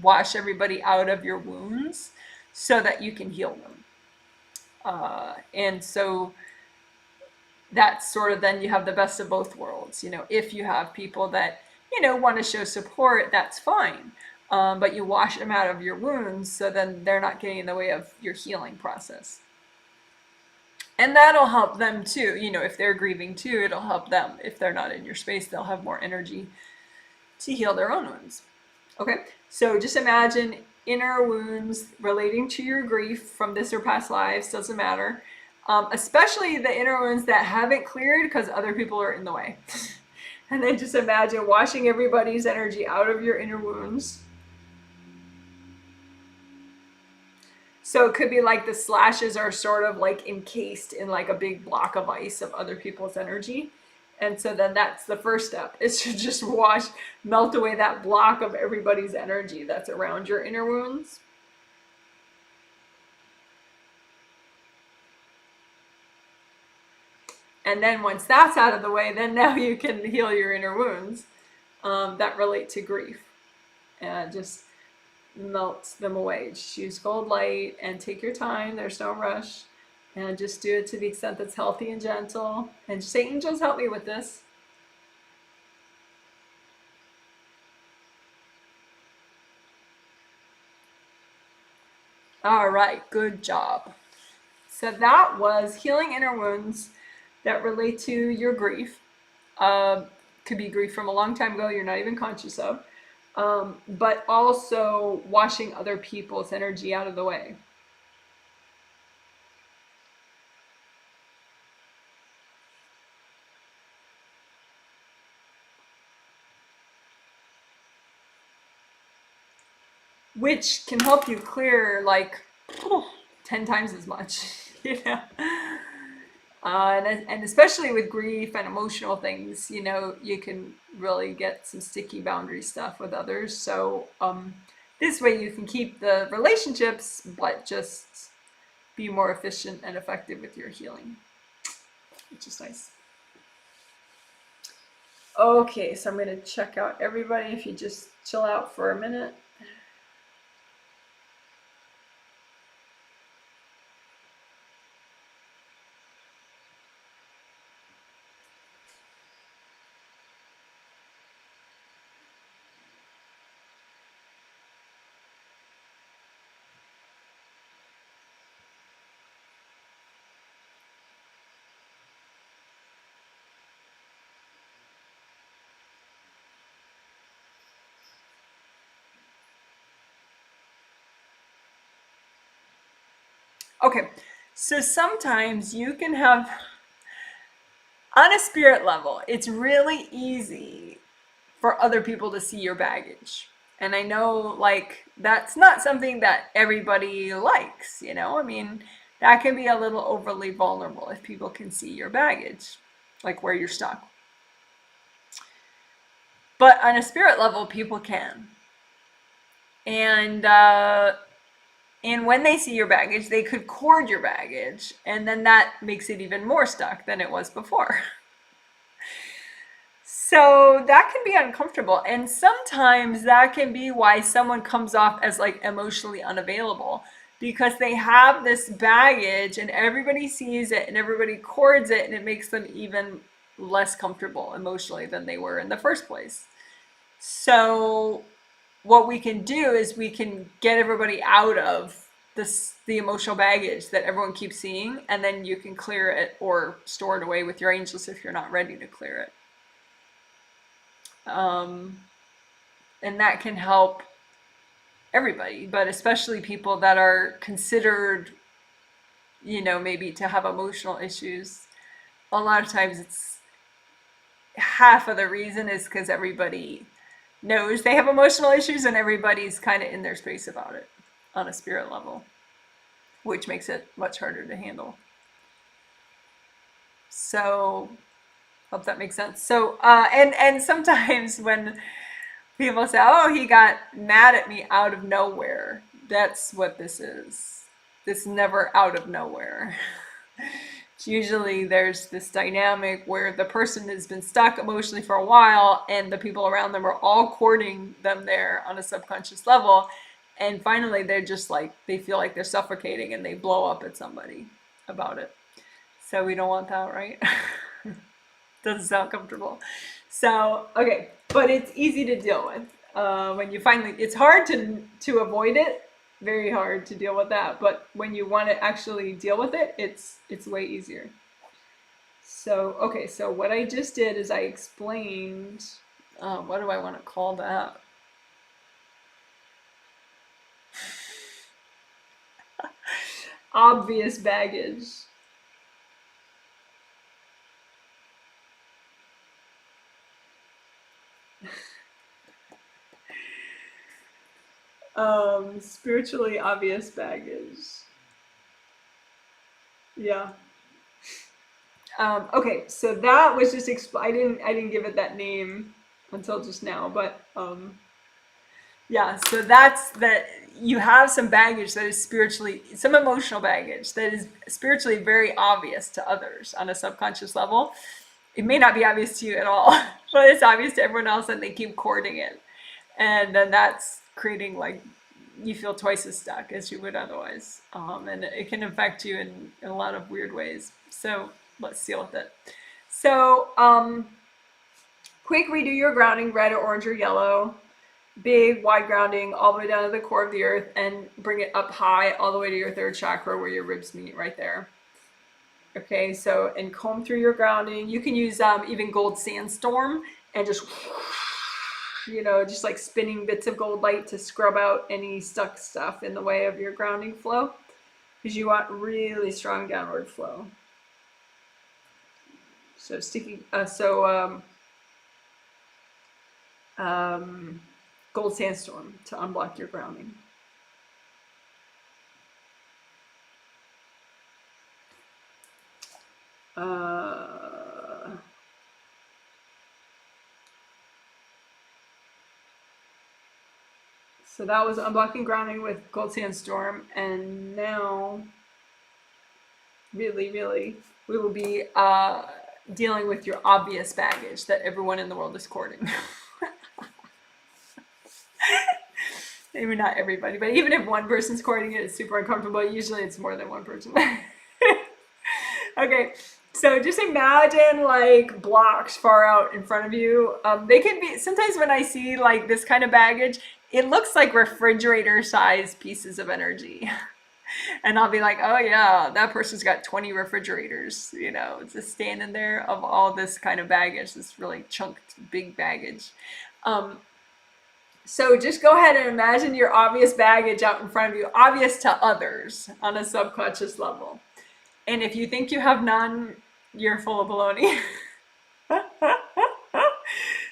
wash everybody out of your wounds so that you can heal them. And so that's sort of, then you have the best of both worlds. If you have people that, want to show support, that's fine. But you wash them out of your wounds so then they're not getting in the way of your healing process. And that'll help them too. You know, if they're grieving too, it'll help them. If they're not in your space, they'll have more energy to heal their own wounds. Okay, so just imagine inner wounds relating to your grief from this or past lives, doesn't matter. Especially the inner wounds that haven't cleared because other people are in the way. And then just imagine washing everybody's energy out of your inner wounds. So it could be like the slashes are sort of like encased in like a big block of ice of other people's energy. And so then that's the first step, is to just melt away that block of everybody's energy that's around your inner wounds. And then once that's out of the way, then now you can heal your inner wounds that relate to grief. And just melt them away. Just use gold light and take your time. There's no rush. And just do it to the extent that's healthy and gentle. And say, angels, help me with this. All right, good job. So that was healing inner wounds that relate to your grief. Could be grief from a long time ago you're not even conscious of. But also washing other people's energy out of the way. Which can help you clear like 10 times as much, you know. And especially with grief and emotional things, you know, you can really get some sticky boundary stuff with others. So this way you can keep the relationships, but just be more efficient and effective with your healing, which is nice. Okay, so I'm going to check out everybody. If you just chill out for a minute. Okay, so sometimes you can have, on a spirit level, it's really easy for other people to see your baggage. And I know, like, that's not something that everybody likes, you know? I mean, that can be a little overly vulnerable if people can see your baggage, like where you're stuck. But on a spirit level, people can. And when they see your baggage, they could cord your baggage, and then that makes it even more stuck than it was before. So that can be uncomfortable, and sometimes that can be why someone comes off as like emotionally unavailable, because they have this baggage and everybody sees it and everybody cords it, and it makes them even less comfortable emotionally than they were in the first place. So what we can do is we can get everybody out of the emotional baggage that everyone keeps seeing, and then you can clear it or store it away with your angels if you're not ready to clear it. And that can help everybody, but especially people that are considered, you know, maybe to have emotional issues. A lot of times it's half of the reason is because everybody knows they have emotional issues and everybody's kind of in their space about it on a spirit level, which makes it much harder to handle. So hope that makes sense. So and sometimes when people say, oh, he got mad at me out of nowhere, that's what this is. It's never out of nowhere. Usually there's this dynamic where the person has been stuck emotionally for a while and the people around them are all courting them there on a subconscious level, and finally they're just like, they feel like they're suffocating and they blow up at somebody about it. So we don't want that, right? Doesn't sound comfortable. So okay, but it's easy to deal with when you finally, it's hard to avoid it very hard to deal with that. But when you want to actually deal with it, it's way easier. So, okay, so what I just did is I explained, what do I want to call that? Obvious baggage. Spiritually obvious baggage. Yeah. Okay, so that was just I didn't give it that name until just now, but yeah, so that's that you have some baggage that is spiritually, some emotional baggage that is spiritually very obvious to others on a subconscious level. It may not be obvious to you at all, but it's obvious to everyone else and they keep courting it. And then that's creating like you feel twice as stuck as you would otherwise. And it can affect you in a lot of weird ways. So let's deal with it. So, quick redo your grounding, red or orange or yellow. Big, wide grounding all the way down to the core of the earth and bring it up high all the way to your third chakra where your ribs meet right there. Okay, so and comb through your grounding. You can use even gold sandstorm and just, just like spinning bits of gold light to scrub out any stuck stuff in the way of your grounding flow because you want really strong downward flow. So gold sandstorm to unblock your grounding. So that was unblocking grounding with gold sandstorm, and now, really, we will be dealing with your obvious baggage that everyone in the world is courting. Maybe not everybody, but even if one person's courting it, it's super uncomfortable. Usually it's more than one person. Okay, so just imagine like blocks far out in front of you. They can be, sometimes when I see like this kind of baggage, it looks like refrigerator sized pieces of energy. And I'll be like, oh yeah, that person's got 20 refrigerators, just standing there of all this kind of baggage, this really chunked big baggage. So just go ahead and imagine your obvious baggage out in front of you, obvious to others on a subconscious level. And if you think you have none, you're full of baloney.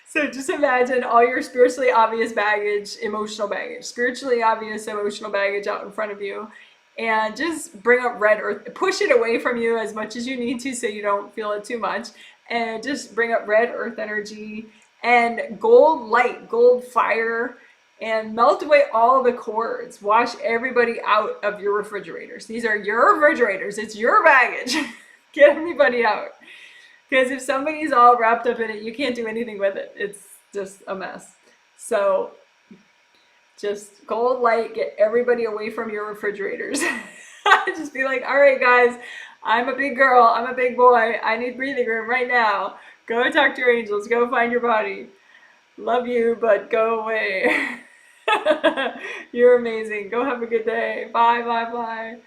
So just imagine all your spiritually obvious baggage, emotional baggage, spiritually obvious emotional baggage out in front of you. And just bring up red earth, push it away from you as much as you need to so you don't feel it too much. And just bring up red earth energy and gold light, gold fire, and melt away all the cords. Wash everybody out of your refrigerators. These are your refrigerators. It's your baggage. Get everybody out. Because if somebody's all wrapped up in it, you can't do anything with it. It's just a mess. So just gold light, get everybody away from your refrigerators. Just be like, all right, guys, I'm a big girl. I'm a big boy. I need breathing room right now. Go talk to your angels. Go find your body. Love you, but go away. You're amazing. Go have a good day. Bye, bye, bye.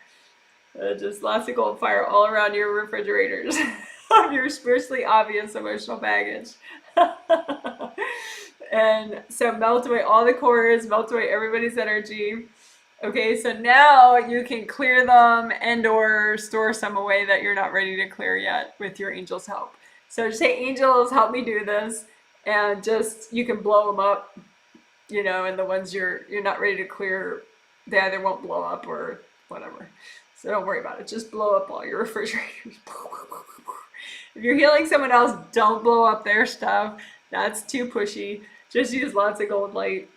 Just lots of gold fire all around your refrigerators of your spiritually obvious emotional baggage. And so melt away all the cords, melt away everybody's energy. Okay, so now you can clear them and or store some away that you're not ready to clear yet with your angels' help. So just say, angels, help me do this. And just, you can blow them up, and the ones you're not ready to clear, they either won't blow up or whatever. So don't worry about it. Just blow up all your refrigerators. If you're healing someone else, don't blow up their stuff. That's too pushy. Just use lots of gold light.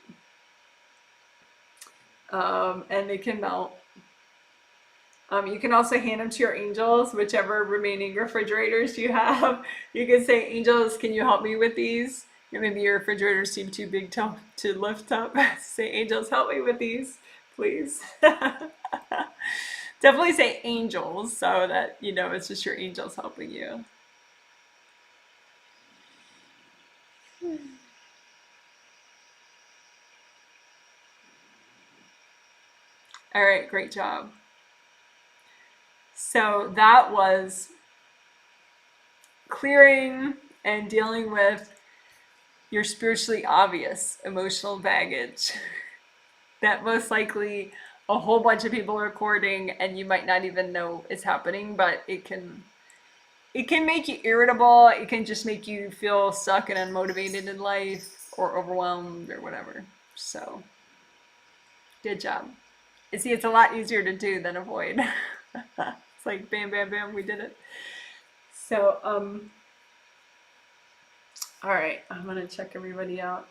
And they can melt. You can also hand them to your angels, whichever remaining refrigerators you have. You can say, angels, can you help me with these? Maybe your refrigerators seem too big to lift up. Say, angels, help me with these, please. Definitely say angels so that it's just your angels helping you. All right, great job. So that was clearing and dealing with your spiritually obvious emotional baggage that most likely a whole bunch of people are recording and you might not even know is happening, but it can make you irritable. It can just make you feel stuck and unmotivated in life or overwhelmed or whatever. So, good job. You see, it's a lot easier to do than avoid. It's like bam, bam, bam, we did it. So, all right, I'm gonna check everybody out.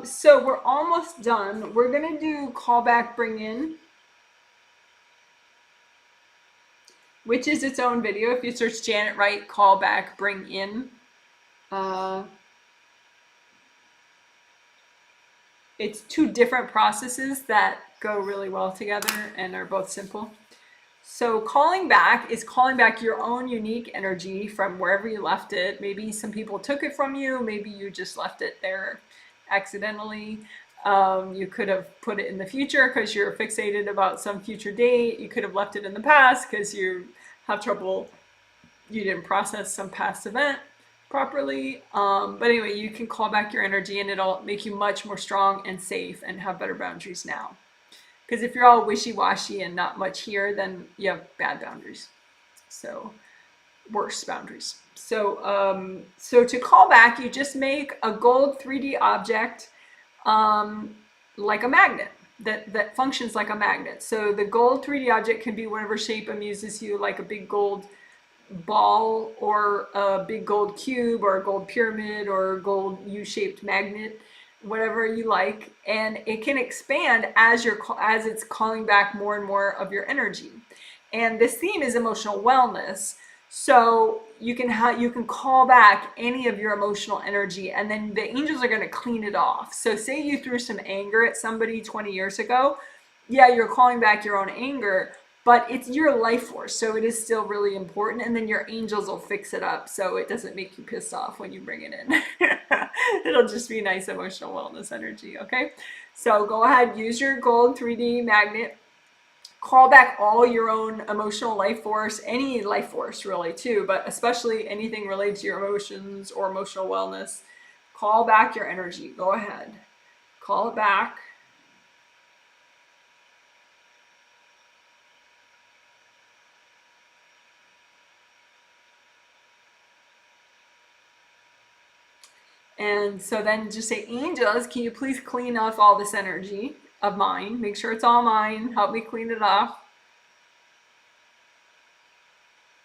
So we're almost done. We're gonna do callback bring in, which is its own video. If you search Janet Wright callback bring in, uh, it's two different processes that go really well together and are both simple. So calling back is calling back your own unique energy from wherever you left it. Maybe some people took it from you. Maybe you just left it there accidentally. You could have put it in the future because you're fixated about some future date. You could have left it in the past because you have trouble, you didn't process some past event properly. But anyway, you can call back your energy and it'll make you much more strong and safe and have better boundaries now. Because if you're all wishy-washy and not much here, then you have bad boundaries. So worse boundaries. So to call back, you just make a gold 3D object like a magnet that functions like a magnet. So the gold 3D object can be whatever shape amuses you, like a big gold ball or a big gold cube or a gold pyramid or a gold U-shaped magnet, whatever you like, and it can expand as it's calling back more and more of your energy. And this theme is emotional wellness. So you can call back any of your emotional energy and then the angels are going to clean it off. So say you threw some anger at somebody 20 years ago. Yeah, you're calling back your own anger, but it's your life force, so it is still really important, and then your angels will fix it up so it doesn't make you pissed off when you bring it in. It'll just be nice emotional wellness energy, okay? So go ahead, use your gold 3D magnet, call back all your own emotional life force, any life force really too, but especially anything related to your emotions or emotional wellness. Call back your energy, go ahead, call it back. And so then just say, angels, can you please clean off all this energy of mine? Make sure it's all mine. Help me clean it off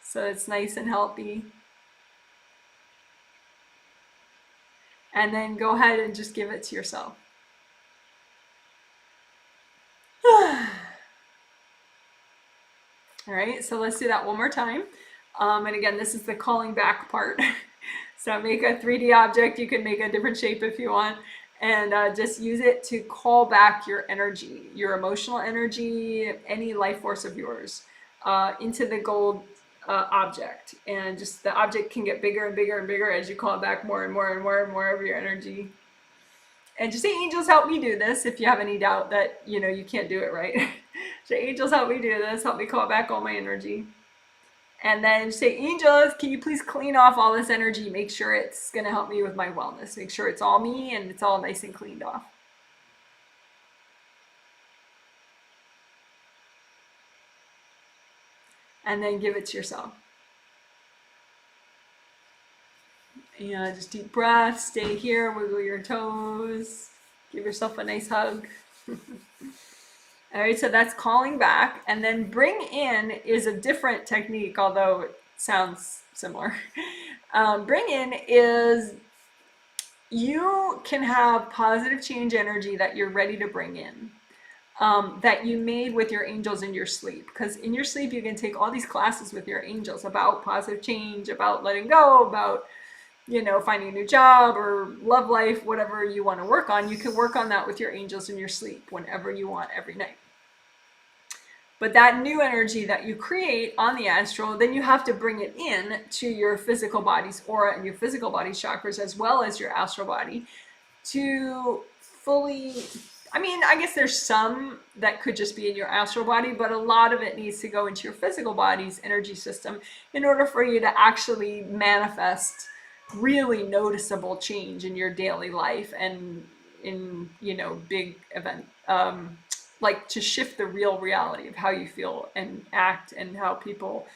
so it's nice and healthy. And then go ahead and just give it to yourself. All right, so let's do that one more time. And again, this is the calling back part. So make a 3D object. You can make a different shape if you want. And just use it to call back your energy, your emotional energy, any life force of yours, into the gold object. And just the object can get bigger and bigger and bigger as you call back more and more and more and more of your energy. And just say, angels, help me do this if you have any doubt that, you can't do it right. Say, angels, help me do this. Help me call back all my energy. And then say, angels, can you please clean off all this energy? Make sure it's going to help me with my wellness. Make sure it's all me and it's all nice and cleaned off. And then give it to yourself. Just deep breath, stay here, wiggle your toes, give yourself a nice hug. All right, so that's calling back. And then bring in is a different technique, although it sounds similar. Bring in is you can have positive change energy that you're ready to bring in. That you made with your angels in your sleep. Because in your sleep, you can take all these classes with your angels about positive change, about letting go, about, finding a new job or love life, whatever you want to work on. You can work on that with your angels in your sleep whenever you want, every night. But that new energy that you create on the astral, then you have to bring it in to your physical body's aura and your physical body's chakras, as well as your astral body, to fully, I guess there's some that could just be in your astral body, but a lot of it needs to go into your physical body's energy system in order for you to actually manifest really noticeable change in your daily life and in, big event, like to shift the real reality of how you feel and act and how people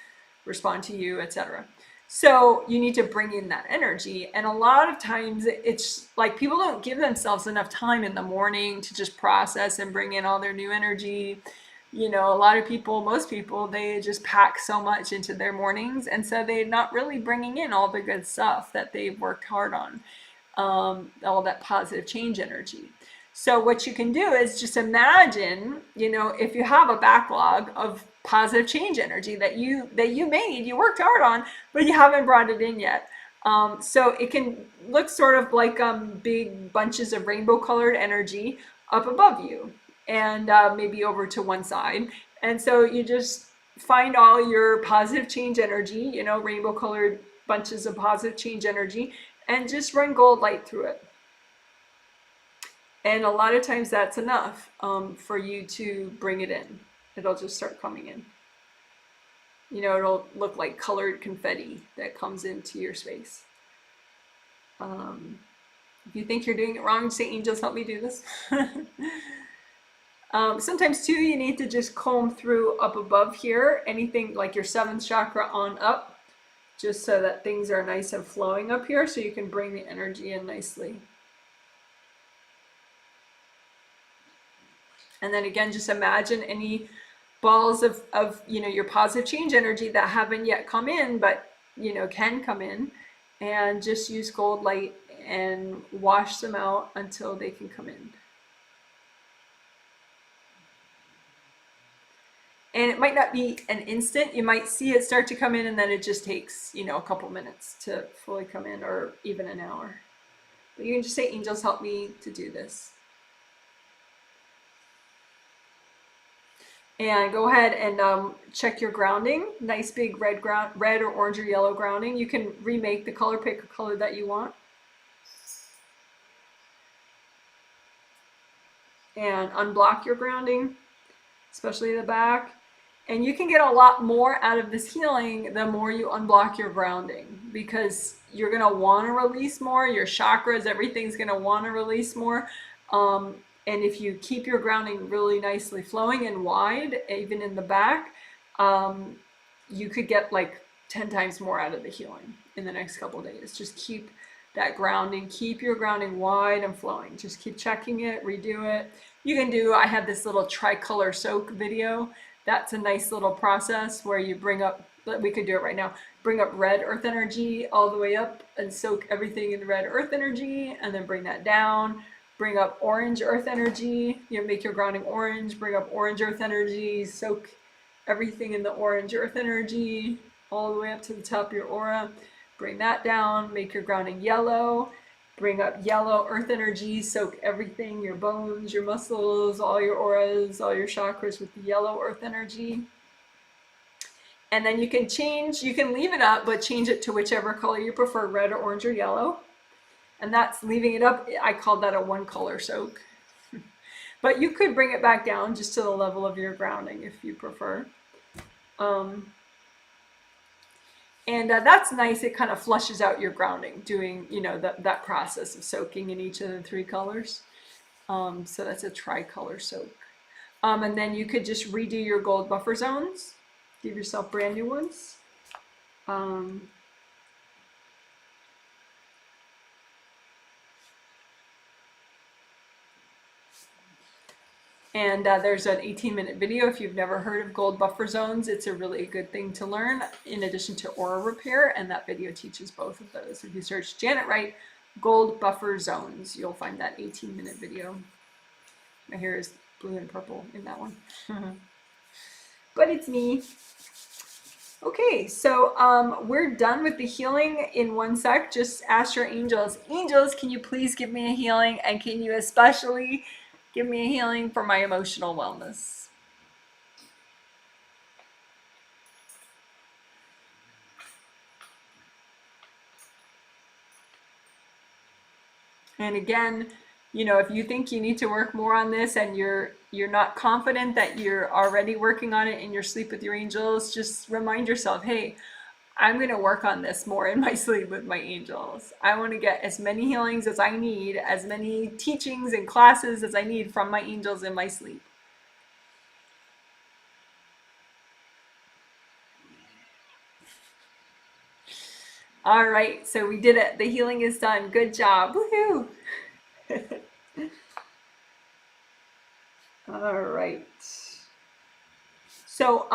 respond to you, etc. So you need to bring in that energy. And a lot of times it's like people don't give themselves enough time in the morning to just process and bring in all their new energy. A lot of people, most people, they just pack so much into their mornings. And so they're not really bringing in all the good stuff that they've worked hard on, all that positive change energy. So what you can do is just imagine, if you have a backlog of positive change energy that you made, you worked hard on, but you haven't brought it in yet. So it can look sort of like big bunches of rainbow colored energy up above you and maybe over to one side. And so you just find all your positive change energy, rainbow colored bunches of positive change energy, and just run gold light through it. And a lot of times that's enough for you to bring it in. It'll just start coming in. It'll look like colored confetti that comes into your space. If you think you're doing it wrong, say, angels, help me do this. Sometimes too, you need to just comb through up above here, anything like your 7th chakra on up, just so that things are nice and flowing up here so you can bring the energy in nicely. And then again, just imagine any balls of your positive change energy that haven't yet come in, but can come in, and just use gold light and wash them out until they can come in. And it might not be an instant. You might see it start to come in, and then it just takes a couple minutes to fully come in, or even an hour. But you can just say, angels, help me to do this. And go ahead and check your grounding. Nice big red or orange or yellow grounding. You can remake the color, pick a color that you want. And unblock your grounding, especially the back. And you can get a lot more out of this healing the more you unblock your grounding, because you're going to want to release more. Your chakras, everything's going to want to release more. And if you keep your grounding really nicely flowing and wide, even in the back, you could get like 10 times more out of the healing in the next couple of days. Just keep that grounding, keep your grounding wide and flowing. Just keep checking it, redo it. You can do, I have this little tricolor soak video. That's a nice little process where you bring up, we could do it right now, bring up red earth energy all the way up and soak everything in red earth energy, and then bring that down. Bring up orange earth energy, make your grounding orange, bring up orange earth energy, soak everything in the orange earth energy all the way up to the top of your aura. Bring that down, make your grounding yellow, bring up yellow earth energy, soak everything, your bones, your muscles, all your auras, all your chakras with the yellow earth energy. And then you can change, you can leave it up, but change it to whichever color you prefer, red or orange or yellow. And that's leaving it up. I called that a 1-color soak. But you could bring it back down just to the level of your grounding if you prefer. And that's nice. It kind of flushes out your grounding, doing, that process of soaking in each of the 3 colors. So that's a tricolor soak. And then you could just redo your gold buffer zones. Give yourself brand new ones. And there's an 18-minute video if you've never heard of gold buffer zones. It's a really good thing to learn in addition to aura repair, and that video teaches both of those. If you search Janet Wright gold buffer zones, you'll find that 18-minute video. My hair is blue and purple in that one. But it's me. Okay, so we're done with the healing in one sec. Just ask your angels. Angels, can you please give me a healing? And can you especially give me a healing for my emotional wellness? And again, you know, if you think you need to work more on this and you're not confident that you're already working on it in your sleep with your angels, just remind yourself, hey, I'm going to work on this more in my sleep with my angels. I want to get as many healings as I need, as many teachings and classes as I need from my angels in my sleep. All right, so we did it. The healing is done. Good job. Woohoo! All right. So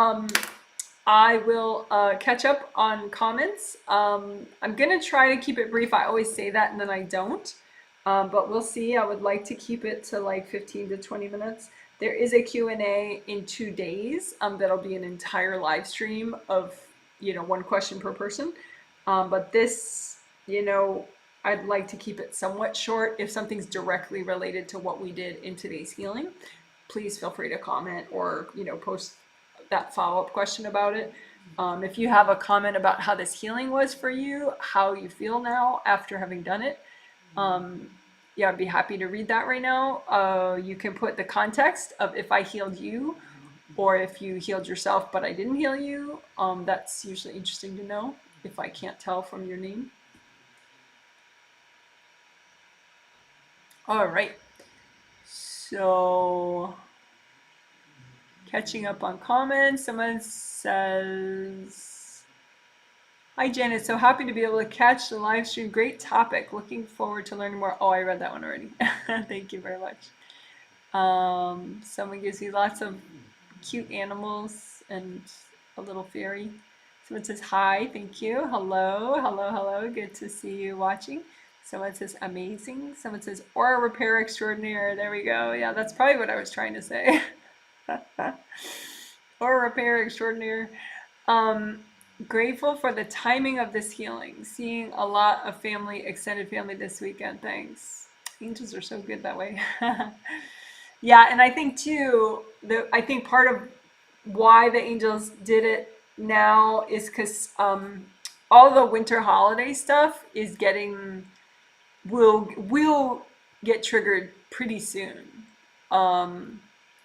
I will catch up on comments. I'm gonna try to keep it brief. I always say that and then I don't. But we'll see. I would like to keep it to like 15 to 20 minutes. There is a Q&A in 2 days. That'll be an entire live stream of, you know, 1 question per person. But this, you know, I'd like to keep it somewhat short. If something's directly related to what we did in today's healing, please feel free to comment or, you know, post that follow-up question about it. If you have a comment about how this healing was for you, how you feel now after having done it, yeah, I'd be happy to read that right now. You can put the context of if I healed you or if you healed yourself but I didn't heal you. That's usually interesting to know if I can't tell from your name. All right, so catching up on comments. Someone says, hi Janet, so happy to be able to catch the live stream. Great topic. Looking forward to learning more. Oh, I read that one already. Thank you very much. Someone gives you lots of cute animals and a little fairy. Someone says hi, thank you. Hello, hello, hello. Good to see you watching. Someone says amazing. Someone says aura repair extraordinaire. There we go. Yeah, that's probably what I was trying to say. Aura repair extraordinaire. Grateful for the timing of this healing. Seeing a lot of family, extended family this weekend. Thanks. Angels are so good that way. Yeah, and I think too, I think part of why the angels did it now is because all the winter holiday stuff is will get triggered pretty soon.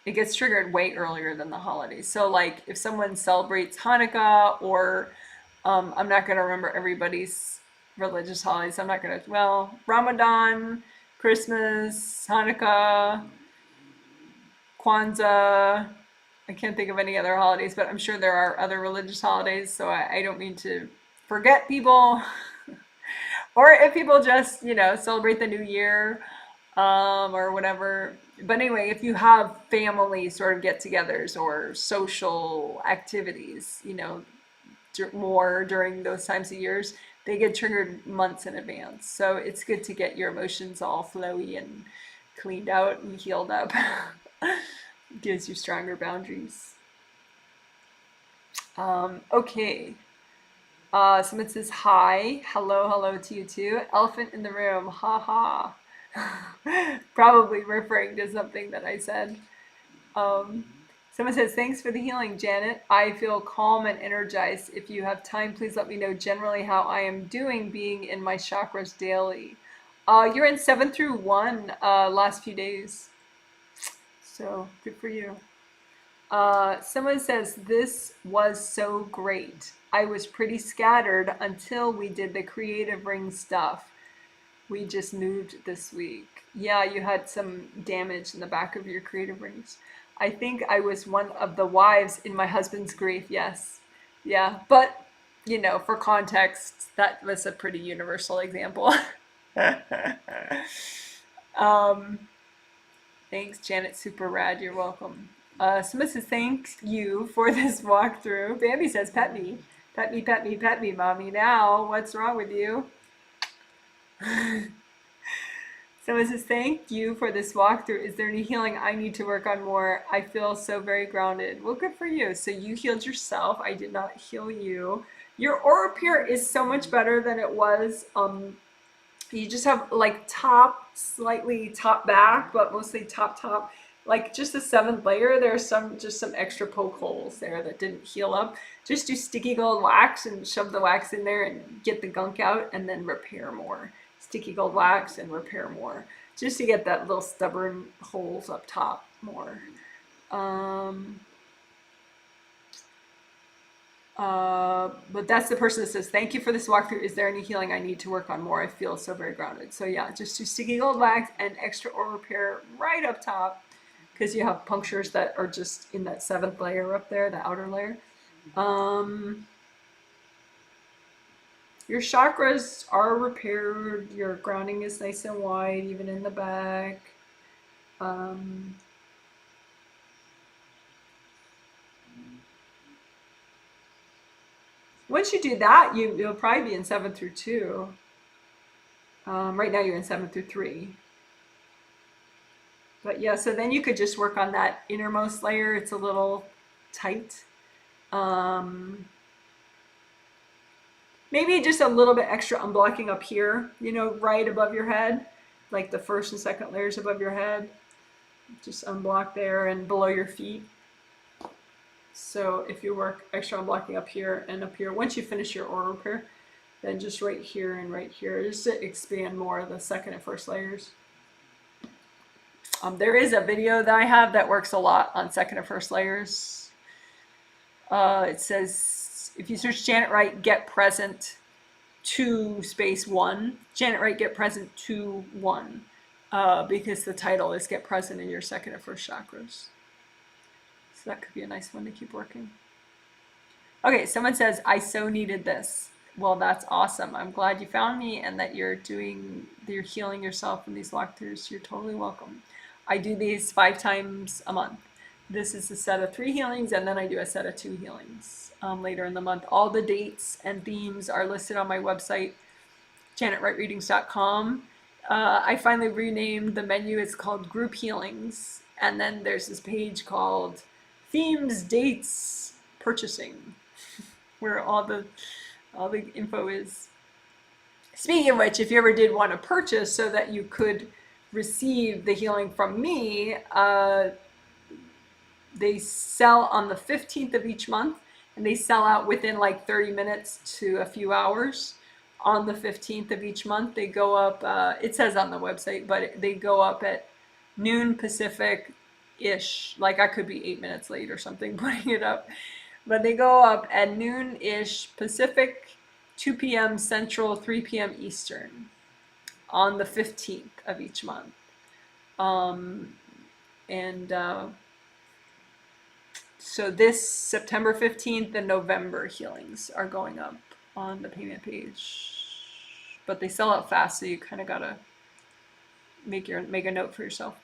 It gets triggered way earlier than the holidays. So like if someone celebrates Hanukkah or I'm not going to remember everybody's religious holidays. I'm not going to, well, Ramadan, Christmas, Hanukkah, Kwanzaa. I can't think of any other holidays, but I'm sure there are other religious holidays. So I don't mean to forget people. Or if people just, you know, celebrate the new year or whatever. But anyway, if you have family sort of get-togethers or social activities, you know, more during those times of years, they get triggered months in advance. So it's good to get your emotions all flowy and cleaned out and healed up. Gives you stronger boundaries. Okay. Someone says hi. Hello, hello to you too. Elephant in the room. Ha ha. Probably referring to something that I said. Someone says, thanks for the healing, Janet. I feel calm and energized. If you have time, please let me know generally how I am doing being in my chakras daily. You're in 7 through 1 last few days. So good for you. Someone says, this was so great. I was pretty scattered until we did the creative ring stuff. We just moved this week. Yeah, you had some damage in the back of your creative rings. I think I was one of the wives in my husband's grief. Yes. Yeah. But, you know, for context, that was a pretty universal example. Thanks, Janet. Super rad. You're welcome. Someone says, thank you for this walkthrough. Bambi says, pet me. Pet me, pet me, pet me, mommy. Now, what's wrong with you? Someone says, thank you for this walkthrough. Is there any healing I need to work on more? I feel so very grounded. Well, good for you. So you healed yourself. I did not heal you. Your aura pure is so much better than it was. You just have like top, slightly top back, but mostly top. Like just the 7th layer, there's just some extra poke holes there that didn't heal up. Just do sticky gold wax and shove the wax in there and get the gunk out, and then repair more. Sticky gold wax and repair more, just to get that little stubborn holes up top more. But that's the person that says, thank you for this walkthrough. Is there any healing I need to work on more? I feel so very grounded. So yeah, just do sticky gold wax and extra aura repair right up top, because you have punctures that are just in that 7th layer up there, the outer layer. Your chakras are repaired. Your grounding is nice and wide, even in the back. Once you do that, you'll probably be in 7 through 2. Right now you're in 7 through 3. But yeah, so then you could just work on that innermost layer. It's a little tight. Maybe just a little bit extra unblocking up here, right above your head, like the 1st and 2nd layers above your head. Just unblock there and below your feet. So if you work extra unblocking up here and up here, once you finish your aura repair, then just right here and right here, just to expand more of the 2nd and 1st layers. There is a video that I have that works a lot on 2nd and 1st layers. It says, if you search Janet Wright, get present to space 1, Janet Wright, get present to 1, because the title is get present in your 2nd and 1st chakras. So that could be a nice one to keep working. Okay, someone says, I so needed this. Well, that's awesome. I'm glad you found me and that you're healing yourself in these walkthroughs. You're totally welcome. I do these 5 times a month. This is a set of 3 healings, and then I do a set of 2 healings later in the month. All the dates and themes are listed on my website, janetwrightreadings.com. I finally renamed the menu. It's called Group Healings. And then there's this page called Themes, Dates, Purchasing, where all the info is. Speaking of which, if you ever did want to purchase so that you could receive the healing from me, they sell on the 15th of each month, and they sell out within like 30 minutes to a few hours. On the 15th of each month, they go up, it says on the website, but they go up at noon Pacific-ish, like I could be 8 minutes late or something putting it up, but they go up at noon-ish Pacific, 2 p.m. Central, 3 p.m. Eastern on the 15th of each month. So this September 15th and November healings are going up on the payment page, but they sell out fast, so you kind of gotta make a note for yourself.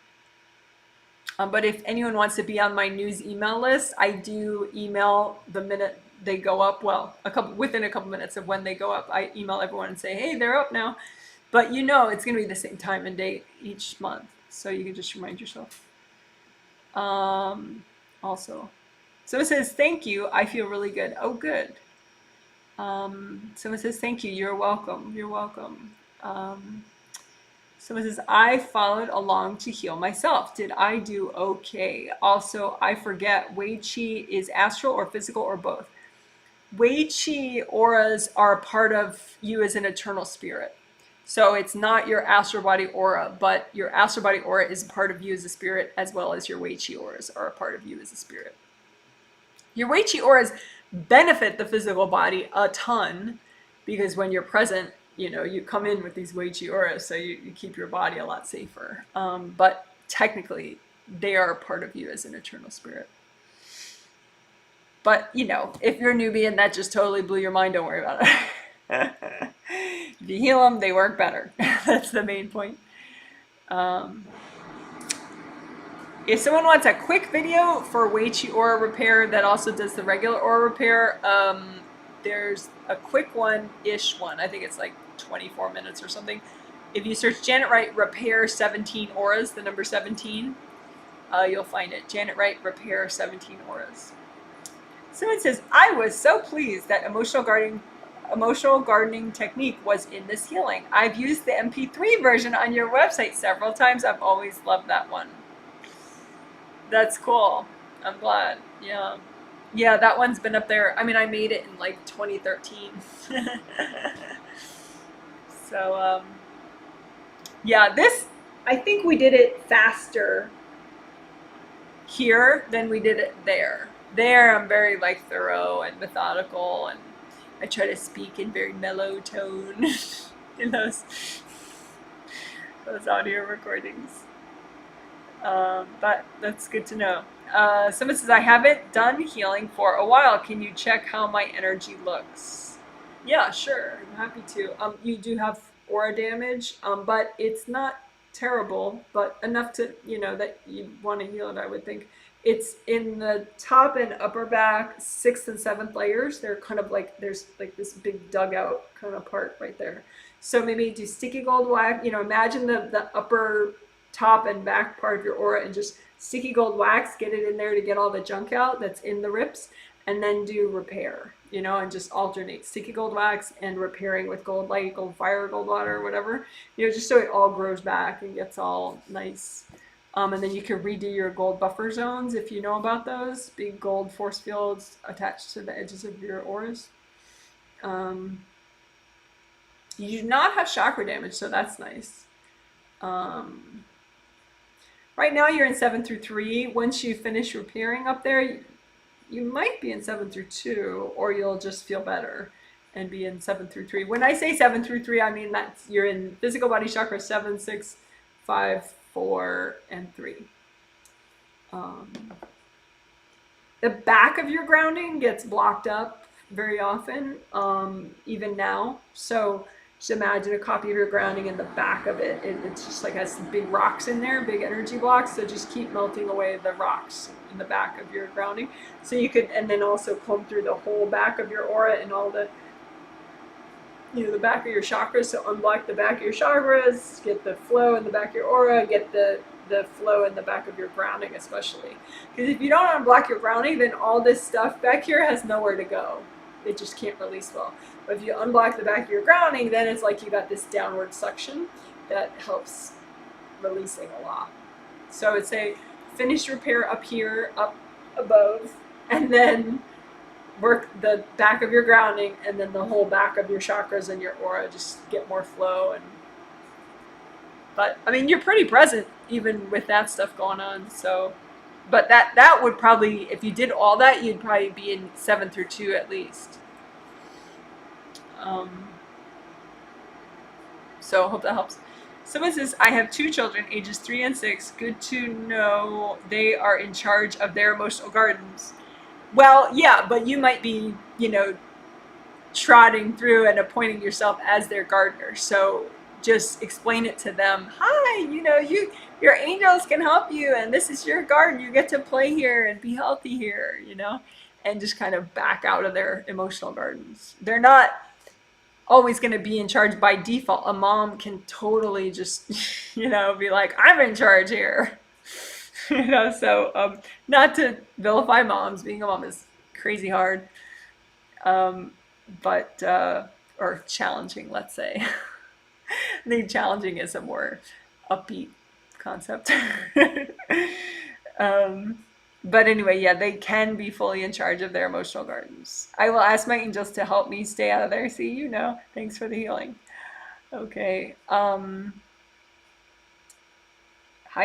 But if anyone wants to be on my news email list, I do email the minute they go up. Well, within a couple minutes of when they go up, I email everyone and say, hey, they're up now. But it's going to be the same time and date each month, so you can just remind yourself. Also, so it says, thank you. I feel really good. Oh, good. Someone says, thank you. You're welcome. You're welcome. Someone says, I followed along to heal myself. Did I do okay? Also, I forget, Weichi is astral or physical or both? Weichi auras are a part of you as an eternal spirit. So it's not your astral body aura, but your astral body aura is part of you as a spirit, as well as your Weichi auras are a part of you as a spirit. Your Weichi auras benefit the physical body a ton, because when you're present, you come in with these Weichi auras, so you keep your body a lot safer. But technically, they are a part of you as an eternal spirit. But, if you're a newbie and that just totally blew your mind, don't worry about it. If you heal them, they work better. That's the main point. If someone wants a quick video for Weichi aura repair that also does the regular aura repair, there's a quick one-ish one. I think it's like 24 minutes or something. If you search Janet Wright repair 17 auras, the number 17, you'll find it. Janet Wright repair 17 auras. Someone says, I was so pleased that emotional gardening technique was in this healing. I've used the MP3 version on your website several times. I've always loved that one. That's cool. I'm glad. Yeah. Yeah, that one's been up there. I mean, I made it in like 2013. So, yeah, this, I think we did it faster here than we did it there. There, I'm very like thorough and methodical, and I try to speak in very mellow tone in those audio recordings. But that's good to know. Someone says, I haven't done healing for a while. Can you check how my energy looks? Yeah, sure. I'm happy to. You do have aura damage, but it's not terrible, but enough to, that you want to heal it, I would think. It's in the top and upper back, 6th and 7th layers. They're kind of like, there's like this big dugout kind of part right there. So maybe do sticky gold wax, imagine the upper top and back part of your aura and just sticky gold wax, get it in there to get all the junk out that's in the rips, and then do repair, and just alternate sticky gold wax and repairing with gold light, gold fire, gold water, or whatever, just so it all grows back and gets all nice. And then you can redo your gold buffer zones if you know about those big gold force fields attached to the edges of your auras. You do not have chakra damage, so that's nice. Right now you're in 7 through 3. Once you finish repairing up there, you might be in 7 through 2, or you'll just feel better and be in 7 through 3. When I say 7 through 3, I mean that's you're in physical body chakra 7, 6, 5, 4, and 3. The back of your grounding gets blocked up very often, even now. So just imagine a copy of your grounding in the back of it. It's just like has some big rocks in there, big energy blocks. So just keep melting away the rocks in the back of your grounding. So you could, and then also comb through the whole back of your aura and all the, the back of your chakras. So unblock the back of your chakras, get the flow in the back of your aura, get the flow in the back of your grounding especially. Because if you don't unblock your grounding, then all this stuff back here has nowhere to go. It just can't release well. But if you unblock the back of your grounding, then it's like you got this downward suction that helps releasing a lot. So it's a finish repair up here, up above, and then work the back of your grounding, and then the whole back of your chakras and your aura, just get more flow. But I mean, you're pretty present even with that stuff going on. So, but that would probably, if you did all that, you'd probably be in 7 through 2 at least. So I hope that helps. Someone says, I have 2 children, ages 3 and 6. Good to know they are in charge of their emotional gardens. Well, yeah, but you might be, trotting through and appointing yourself as their gardener. So just explain it to them. Hi, your angels can help you, and this is your garden. You get to play here and be healthy here, and just kind of back out of their emotional gardens. They're not always going to be in charge by default. A mom can totally just, be like, I'm in charge here. So not to vilify moms. Being a mom is crazy hard, but or challenging, let's say. I think challenging is a more upbeat concept. But anyway, yeah, they can be fully in charge of their emotional gardens. I will ask my angels to help me stay out of there. See, thanks for the healing. Okay. Hi,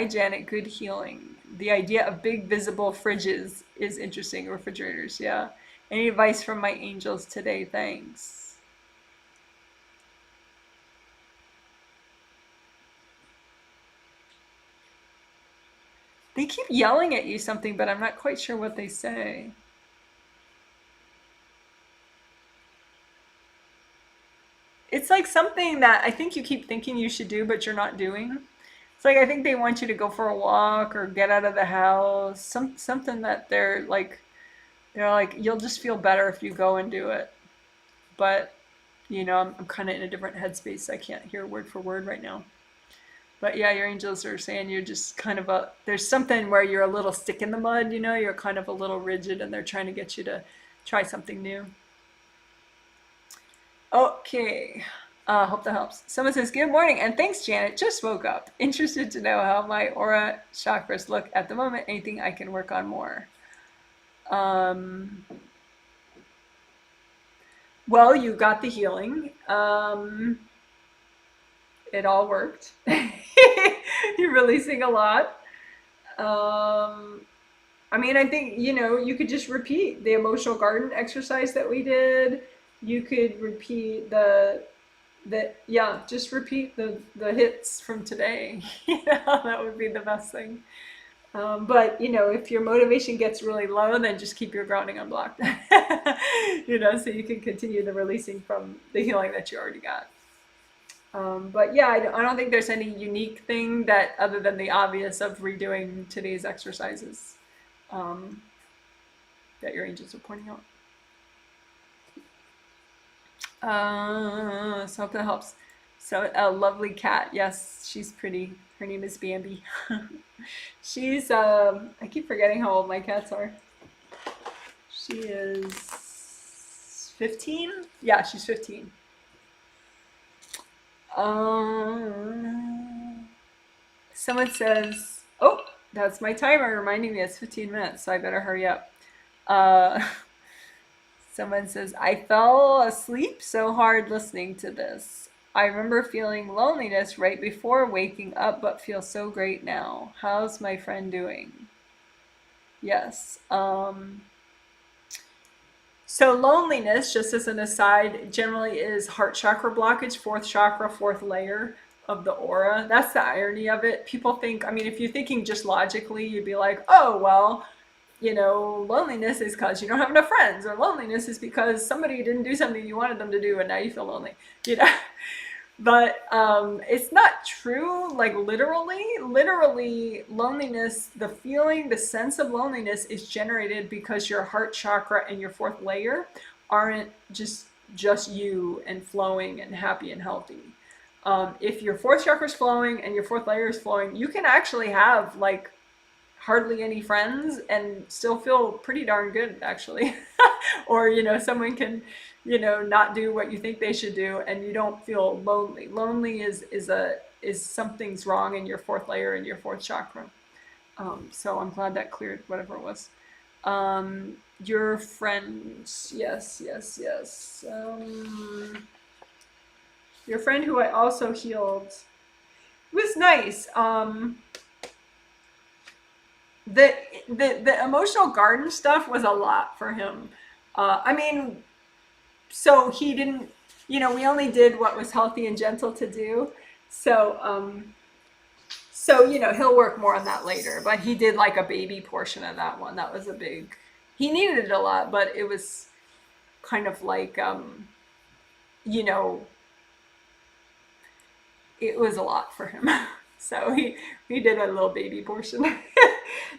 Janet. Good healing. The idea of big visible fridges is interesting. Refrigerators, yeah. Any advice from my angels today? Thanks. They keep yelling at you something, but I'm not quite sure what they say. It's like something that I think you keep thinking you should do, but you're not doing. It's like I think they want you to go for a walk or get out of the house. Something that they're like you'll just feel better if you go and do it. But I'm kind of in a different headspace. I can't hear word for word right now. But yeah, your angels are saying you're just kind of there's something where you're a little stick in the mud, you're kind of a little rigid and they're trying to get you to try something new. Okay. Hope that helps. Someone says, good morning and thanks, Janet. Just woke up. Interested to know how my aura chakras look at the moment. Anything I can work on more? Well, you got the healing. It all worked. You're releasing a lot. I think, you could just repeat the emotional garden exercise that we did. You could repeat just repeat the hits from today. That would be the best thing. But if your motivation gets really low, then just keep your grounding unblocked. So you can continue the releasing from the healing that you already got. But yeah, I don't think there's any unique thing that other than the obvious of redoing today's exercises that your angels are pointing out. So hope that helps. So a lovely cat. Yes, she's pretty. Her name is Bambi. She's, I keep forgetting how old my cats are. She is 15? Yeah, she's 15. Someone says, oh, that's my timer reminding me it's 15 minutes, so I better hurry up. Someone says, I fell asleep so hard listening to this. I remember feeling loneliness right before waking up, but feel so great now. How's my friend doing? Yes. So loneliness, just as an aside, generally is heart chakra blockage, fourth chakra, fourth layer of the aura. That's the irony of it. People think, if you're thinking just logically, you'd be like, oh, well, loneliness is because you don't have enough friends, or loneliness is because somebody didn't do something you wanted them to do and now you feel lonely, But it's not true, like literally, loneliness, the feeling, the sense of loneliness is generated because your heart chakra and your fourth layer aren't just you and flowing and happy and healthy. If your fourth chakra is flowing and your fourth layer is flowing, you can actually have like hardly any friends and still feel pretty darn good, actually. Or, someone can, not do what you think they should do and you don't feel lonely. Lonely is something's wrong in your fourth layer and your fourth chakra. So I'm glad that cleared whatever it was. Your friends, yes. Your friend who I also healed was nice. The emotional garden stuff was a lot for him. So he didn't, we only did what was healthy and gentle to do. So he'll work more on that later, but he did like a baby portion of that one. That was he needed it a lot, but it was kind of like, it was a lot for him. So he did a little baby portion.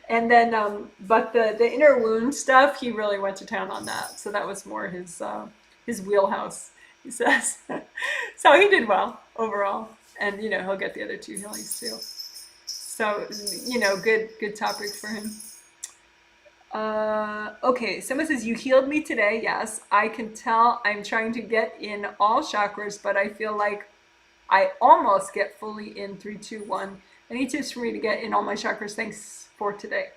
And then, but the inner wound stuff, he really went to town on that. So that was more his wheelhouse, he says. So he did well overall. And, he'll get the other two healings too. So, good topic for him. Okay, someone says, you healed me today. Yes, I can tell I'm trying to get in all chakras, but I feel like I almost get fully in 3, 2, 1. Any tips for me to get in all my chakras? Thanks for today.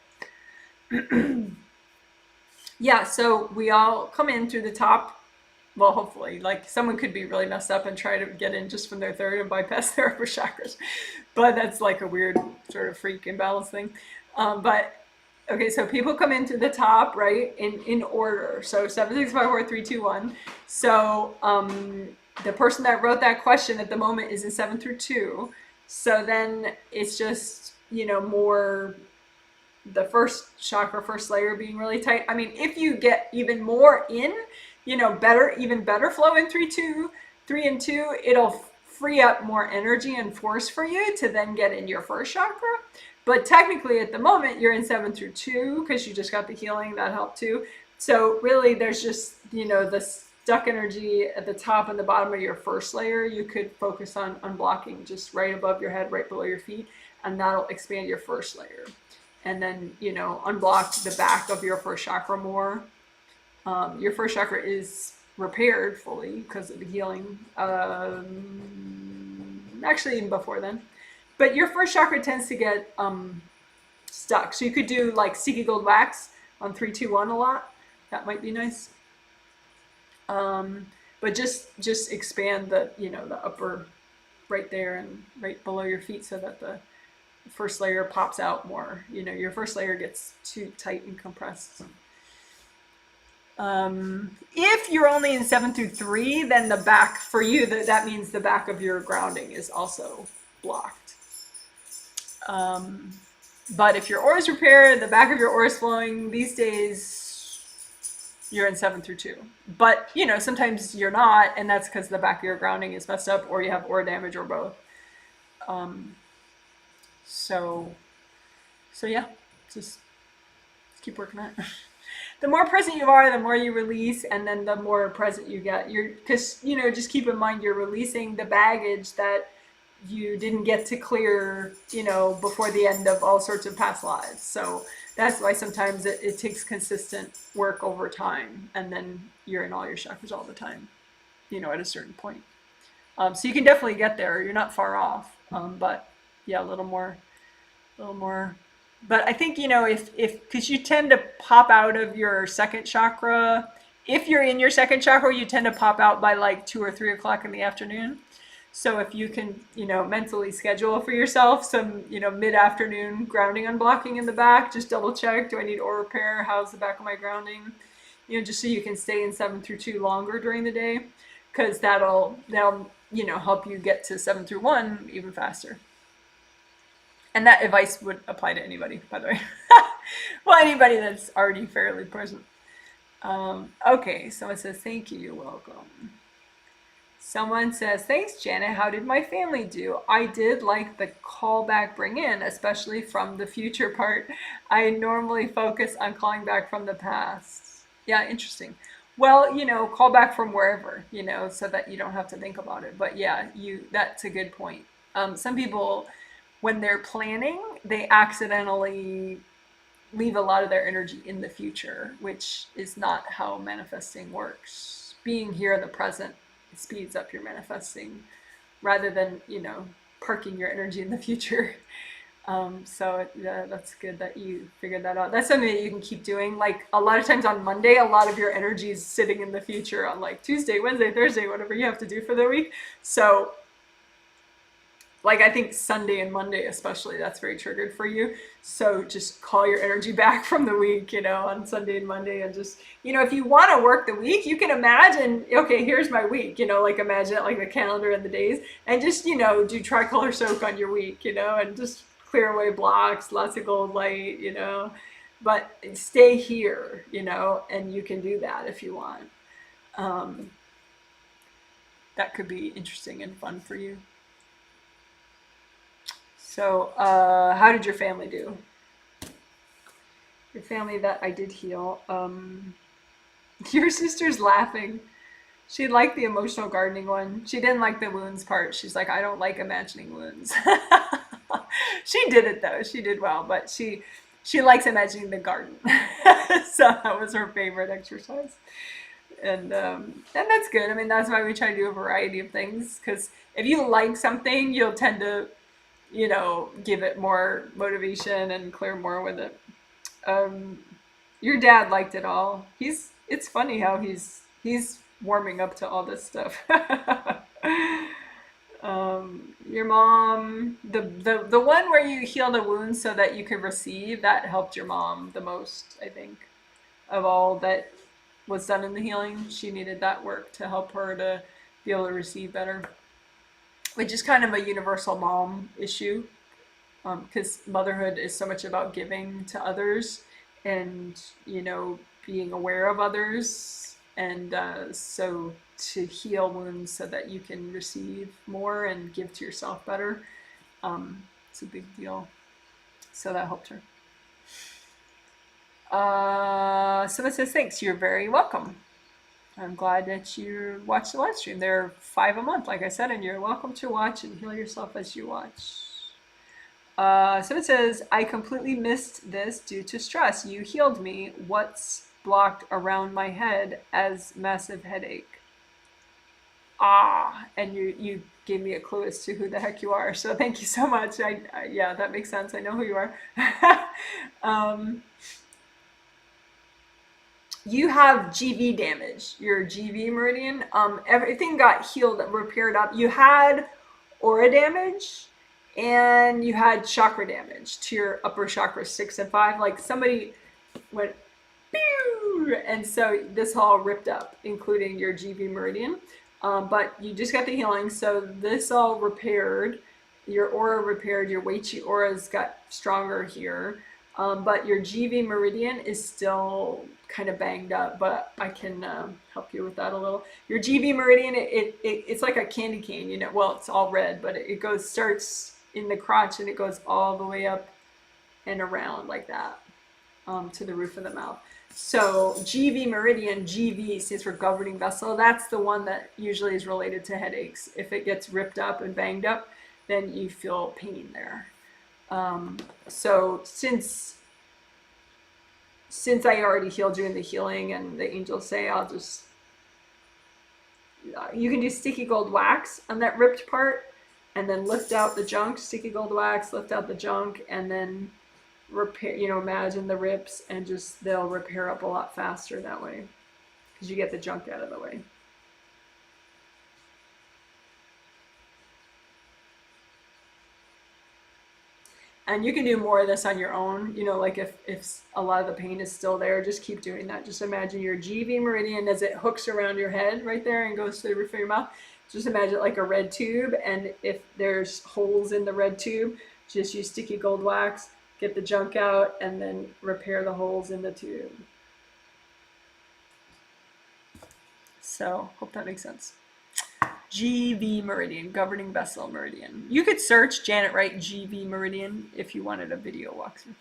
Yeah, so we all come in through the top. Well, hopefully, like someone could be really messed up and try to get in just from their third and bypass their upper chakras. But that's like a weird sort of freak imbalance thing. But okay, so people come in through the top, right, in order. So 7, 6, 5, 4, 3, 2, 1. So the person that wrote that question at the moment is in 7 through 2. So then it's just, more the first chakra, first layer being really tight. If you get even more in, even better flow in 3 and 2, it'll free up more energy and force for you to then get in your first chakra. But technically at the moment you're in 7 through 2 because you just got the healing that helped too. So really there's just, you know, the stuck energy at the top and the bottom of your first layer. You could focus on unblocking just right above your head, right below your feet, and that'll expand your first layer. And then, you know, unblock the back of your first chakra more. Your first chakra is repaired fully because of the healing. Actually, even before then. But your first chakra tends to get stuck. So you could do like sticky gold wax on 3, 2, 1 a lot. That might be nice. But just expand the, you know, the upper right there and right below your feet so that the first layer pops out more. You know, your first layer gets too tight and compressed. If you're only in 7 through 3, then the back for you, that means the back of your grounding is also blocked. But if your aura is repaired, the back of your aura is flowing, these days you're in 7 through 2. But, you know, sometimes you're not, and that's because the back of your grounding is messed up, or you have aura damage, or both. So yeah, just keep working on it. The more present you are, the more you release, and then the more present you get. Because, you know, just keep in mind you're releasing the baggage that you didn't get to clear, you know, before the end of all sorts of past lives. So that's why sometimes it takes consistent work over time, and then you're in all your chakras all the time, you know, at a certain point. So you can definitely get there. You're not far off. But yeah, a little more. But I think, you know, if because you tend to pop out of your second chakra, if you're in your second chakra, you tend to pop out by like 2 or 3 o'clock in the afternoon. So if you can, you know, mentally schedule for yourself some, you know, mid-afternoon grounding unblocking in the back, just double check, do I need aura repair? How's the back of my grounding? You know, just so you can stay in 7 through 2 longer during the day, because that'll, you know, help you get to 7 through 1 even faster. And that advice would apply to anybody, by the way. Well, anybody that's already fairly present. Okay, someone says, thank you, you're welcome. Someone says, thanks, Janet. How did my family do? I did like the callback bring in, especially from the future part. I normally focus on calling back from the past. Yeah, interesting. Well, you know, call back from wherever, you know, so that you don't have to think about it. But yeah, that's a good point. Some people, when they're planning, they accidentally leave a lot of their energy in the future, which is not how manifesting works. Being here in the present speeds up your manifesting rather than, you know, parking your energy in the future. So yeah, that's good that you figured that out. That's something that you can keep doing. Like a lot of times on Monday, a lot of your energy is sitting in the future on like Tuesday, Wednesday, Thursday, whatever you have to do for the week. So like I think Sunday and Monday especially, that's very triggered for you. So just call your energy back from the week, you know, on Sunday and Monday, and just, you know, if you want to work the week, you can imagine, okay, here's my week, you know, like imagine it like the calendar and the days, and just, you know, do tricolor soak on your week, you know, and just clear away blocks, lots of gold light, you know, but stay here, you know, and you can do that if you want. That could be interesting and fun for you. So, how did your family do? Your family that I did heal. Your sister's laughing. She liked the emotional gardening one. She didn't like the wounds part. She's like, I don't like imagining wounds. She did it though. She did well, but she likes imagining the garden. So that was her favorite exercise. And that's good. I mean, that's why we try to do a variety of things, because if you like something, you'll tend to, you know, give it more motivation and clear more with it. Your dad liked it all. It's funny how he's warming up to all this stuff. Your mom, the one where you heal the wounds so that you could receive, that helped your mom the most, I think, of all that was done in the healing. She needed that work to help her to be able to receive better, which is kind of a universal mom issue, because motherhood is so much about giving to others and, you know, being aware of others And so to heal wounds so that you can receive more and give to yourself better, it's a big deal. So that helped her. Someone says, thanks, you're very welcome. I'm glad that you watched the live stream. They're 5 a month, like I said, and you're welcome to watch and heal yourself as you watch. Someone says, I completely missed this due to stress. You healed me. What's blocked around my head as massive headache? And you gave me a clue as to who the heck you are. So thank you so much. Yeah, that makes sense. I know who you are. You have GV damage, your GV meridian. Everything got healed, repaired up. You had aura damage and you had chakra damage to your upper chakra 6 and 5. Like somebody went, pew, and so this all ripped up, including your GV meridian. But you just got the healing, so this all repaired. Your aura repaired, your Weichi auras got stronger here. But your GV meridian is still kind of banged up, but I can help you with that a little. Your GV meridian, it's like a candy cane, you know. Well, it's all red, but it starts in the crotch and it goes all the way up and around like that to the roof of the mouth. So GV meridian, GV stands for governing vessel. That's the one that usually is related to headaches. If it gets ripped up and banged up, then you feel pain there. So since I already healed you in the healing and the angels say, you can do sticky gold wax on that ripped part and then lift out the junk, sticky gold wax, lift out the junk, and then repair, imagine the rips, and they'll repair up a lot faster that way because you get the junk out of the way. And you can do more of this on your own, like if a lot of the pain is still there, just keep doing that. Just imagine your GV meridian as it hooks around your head right there and goes to the roof of your mouth. Just imagine it like a red tube, and if there's holes in the red tube, just use sticky gold wax, get the junk out, and then repair the holes in the tube. So, hope that makes sense. GV meridian, governing vessel meridian. You could search Janet Wright GV meridian if you wanted a video walkthrough.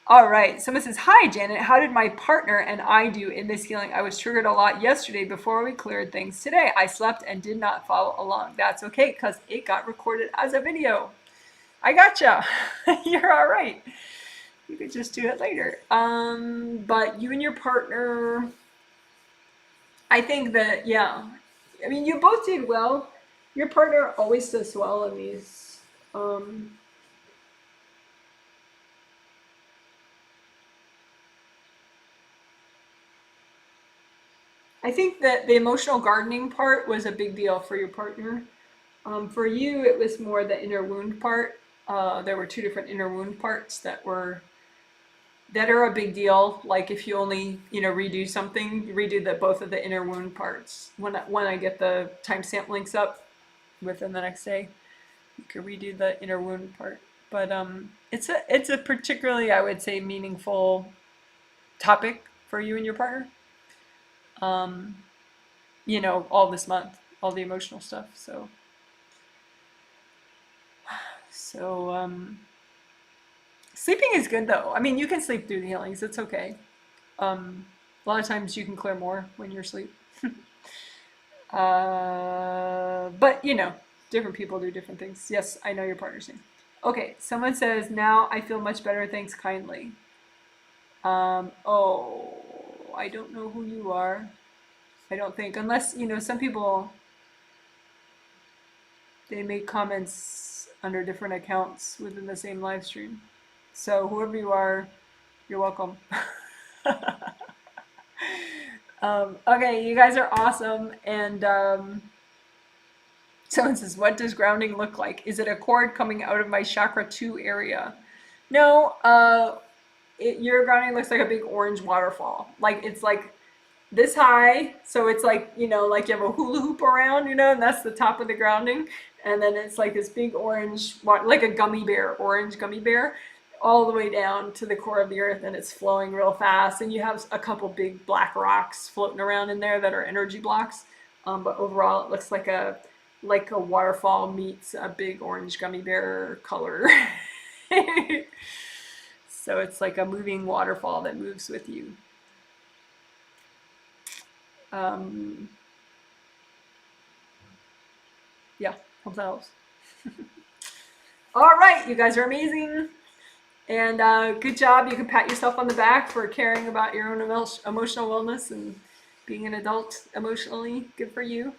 All right, someone says, hi Janet, how did my partner and I do in this healing? I was triggered a lot yesterday before we cleared things today. I slept and did not follow along. That's okay, because it got recorded as a video. I gotcha. You're all right. You could just do it later. But you and your partner, I think that, yeah. I mean, you both did well. Your partner always does well in these. I think that the emotional gardening part was a big deal for your partner. For you, it was more the inner wound part. There were 2 different inner wound parts that are a big deal. Like if you only, redo something, redo both of the inner wound parts. When I get the timestamp links up within the next day, you can redo the inner wound part. But it's a particularly, I would say, meaningful topic for you and your partner. All this month, all the emotional stuff. So sleeping is good though. I mean, you can sleep through the healings. It's okay. A lot of times you can clear more when you're asleep. But different people do different things. Yes, I know your partner's name. Okay, someone says, now I feel much better, thanks kindly. Oh, I don't know who you are. I don't think, unless, some people, they make comments under different accounts within the same live stream. So whoever you are, you're welcome. Okay, you guys are awesome. And someone says, what does grounding look like? Is it a cord coming out of my chakra 2 area? No, your grounding looks like a big orange waterfall. Like it's like this high, so it's like, like you have a hula hoop around, and that's the top of the grounding. And then it's like this big orange, like a gummy bear, orange gummy bear, all the way down to the core of the earth, and it's flowing real fast. And you have a couple big black rocks floating around in there that are energy blocks. But overall, it looks like a waterfall meets a big orange gummy bear color. So it's like a moving waterfall that moves with you. Yeah, hope that helps. All right, you guys are amazing. And good job. You can pat yourself on the back for caring about your own emotional wellness and being an adult emotionally. Good for you.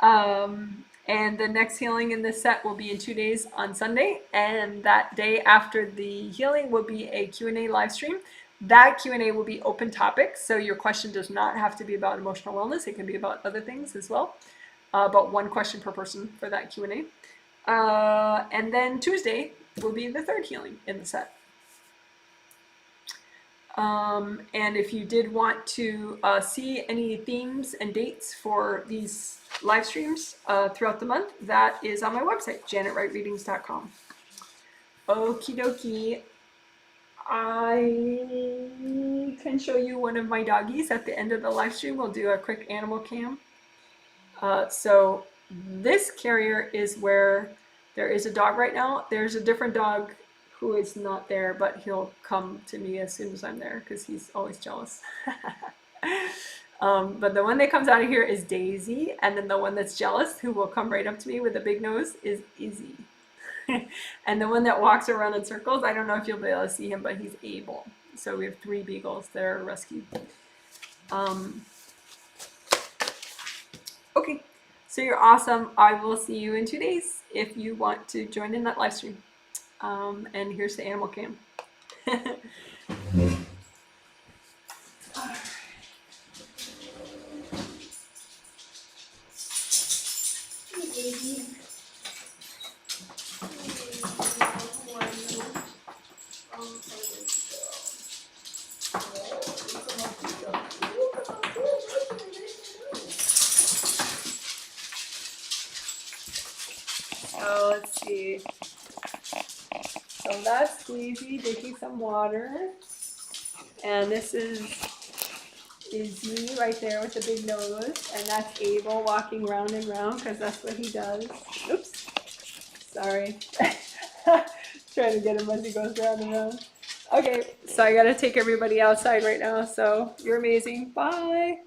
And the next healing in this set will be in 2 days on Sunday. And that day after the healing will be a Q&A live stream. That Q&A will be open topic. So your question does not have to be about emotional wellness. It can be about other things as well. About one question per person for that Q&A. And then Tuesday will be the third healing in the set. And if you did want to see any themes and dates for these live streams throughout the month, that is on my website, janetwrightreadings.com. Okie dokie. I can show you one of my doggies at the end of the live stream. We'll do a quick animal cam. So this carrier is where there is a dog right now. There's a different dog who is not there, but he'll come to me as soon as I'm there because he's always jealous. But the one that comes out of here is Daisy, and then the one that's jealous, who will come right up to me with a big nose, is Izzy. And the one that walks around in circles, I don't know if you'll be able to see him, but he's Abel. So we have 3 beagles that are rescued. Okay, so you're awesome. I will see you in 2 days if you want to join in that live stream. And here's the animal cam. So let's see. So that's Daisy drinking some water. And this is Izzy right there with the big nose. And that's Abel walking round and round because that's what he does. Oops. Sorry. Trying to get him as he goes round and round. Okay, so I gotta take everybody outside right now. So you're amazing. Bye.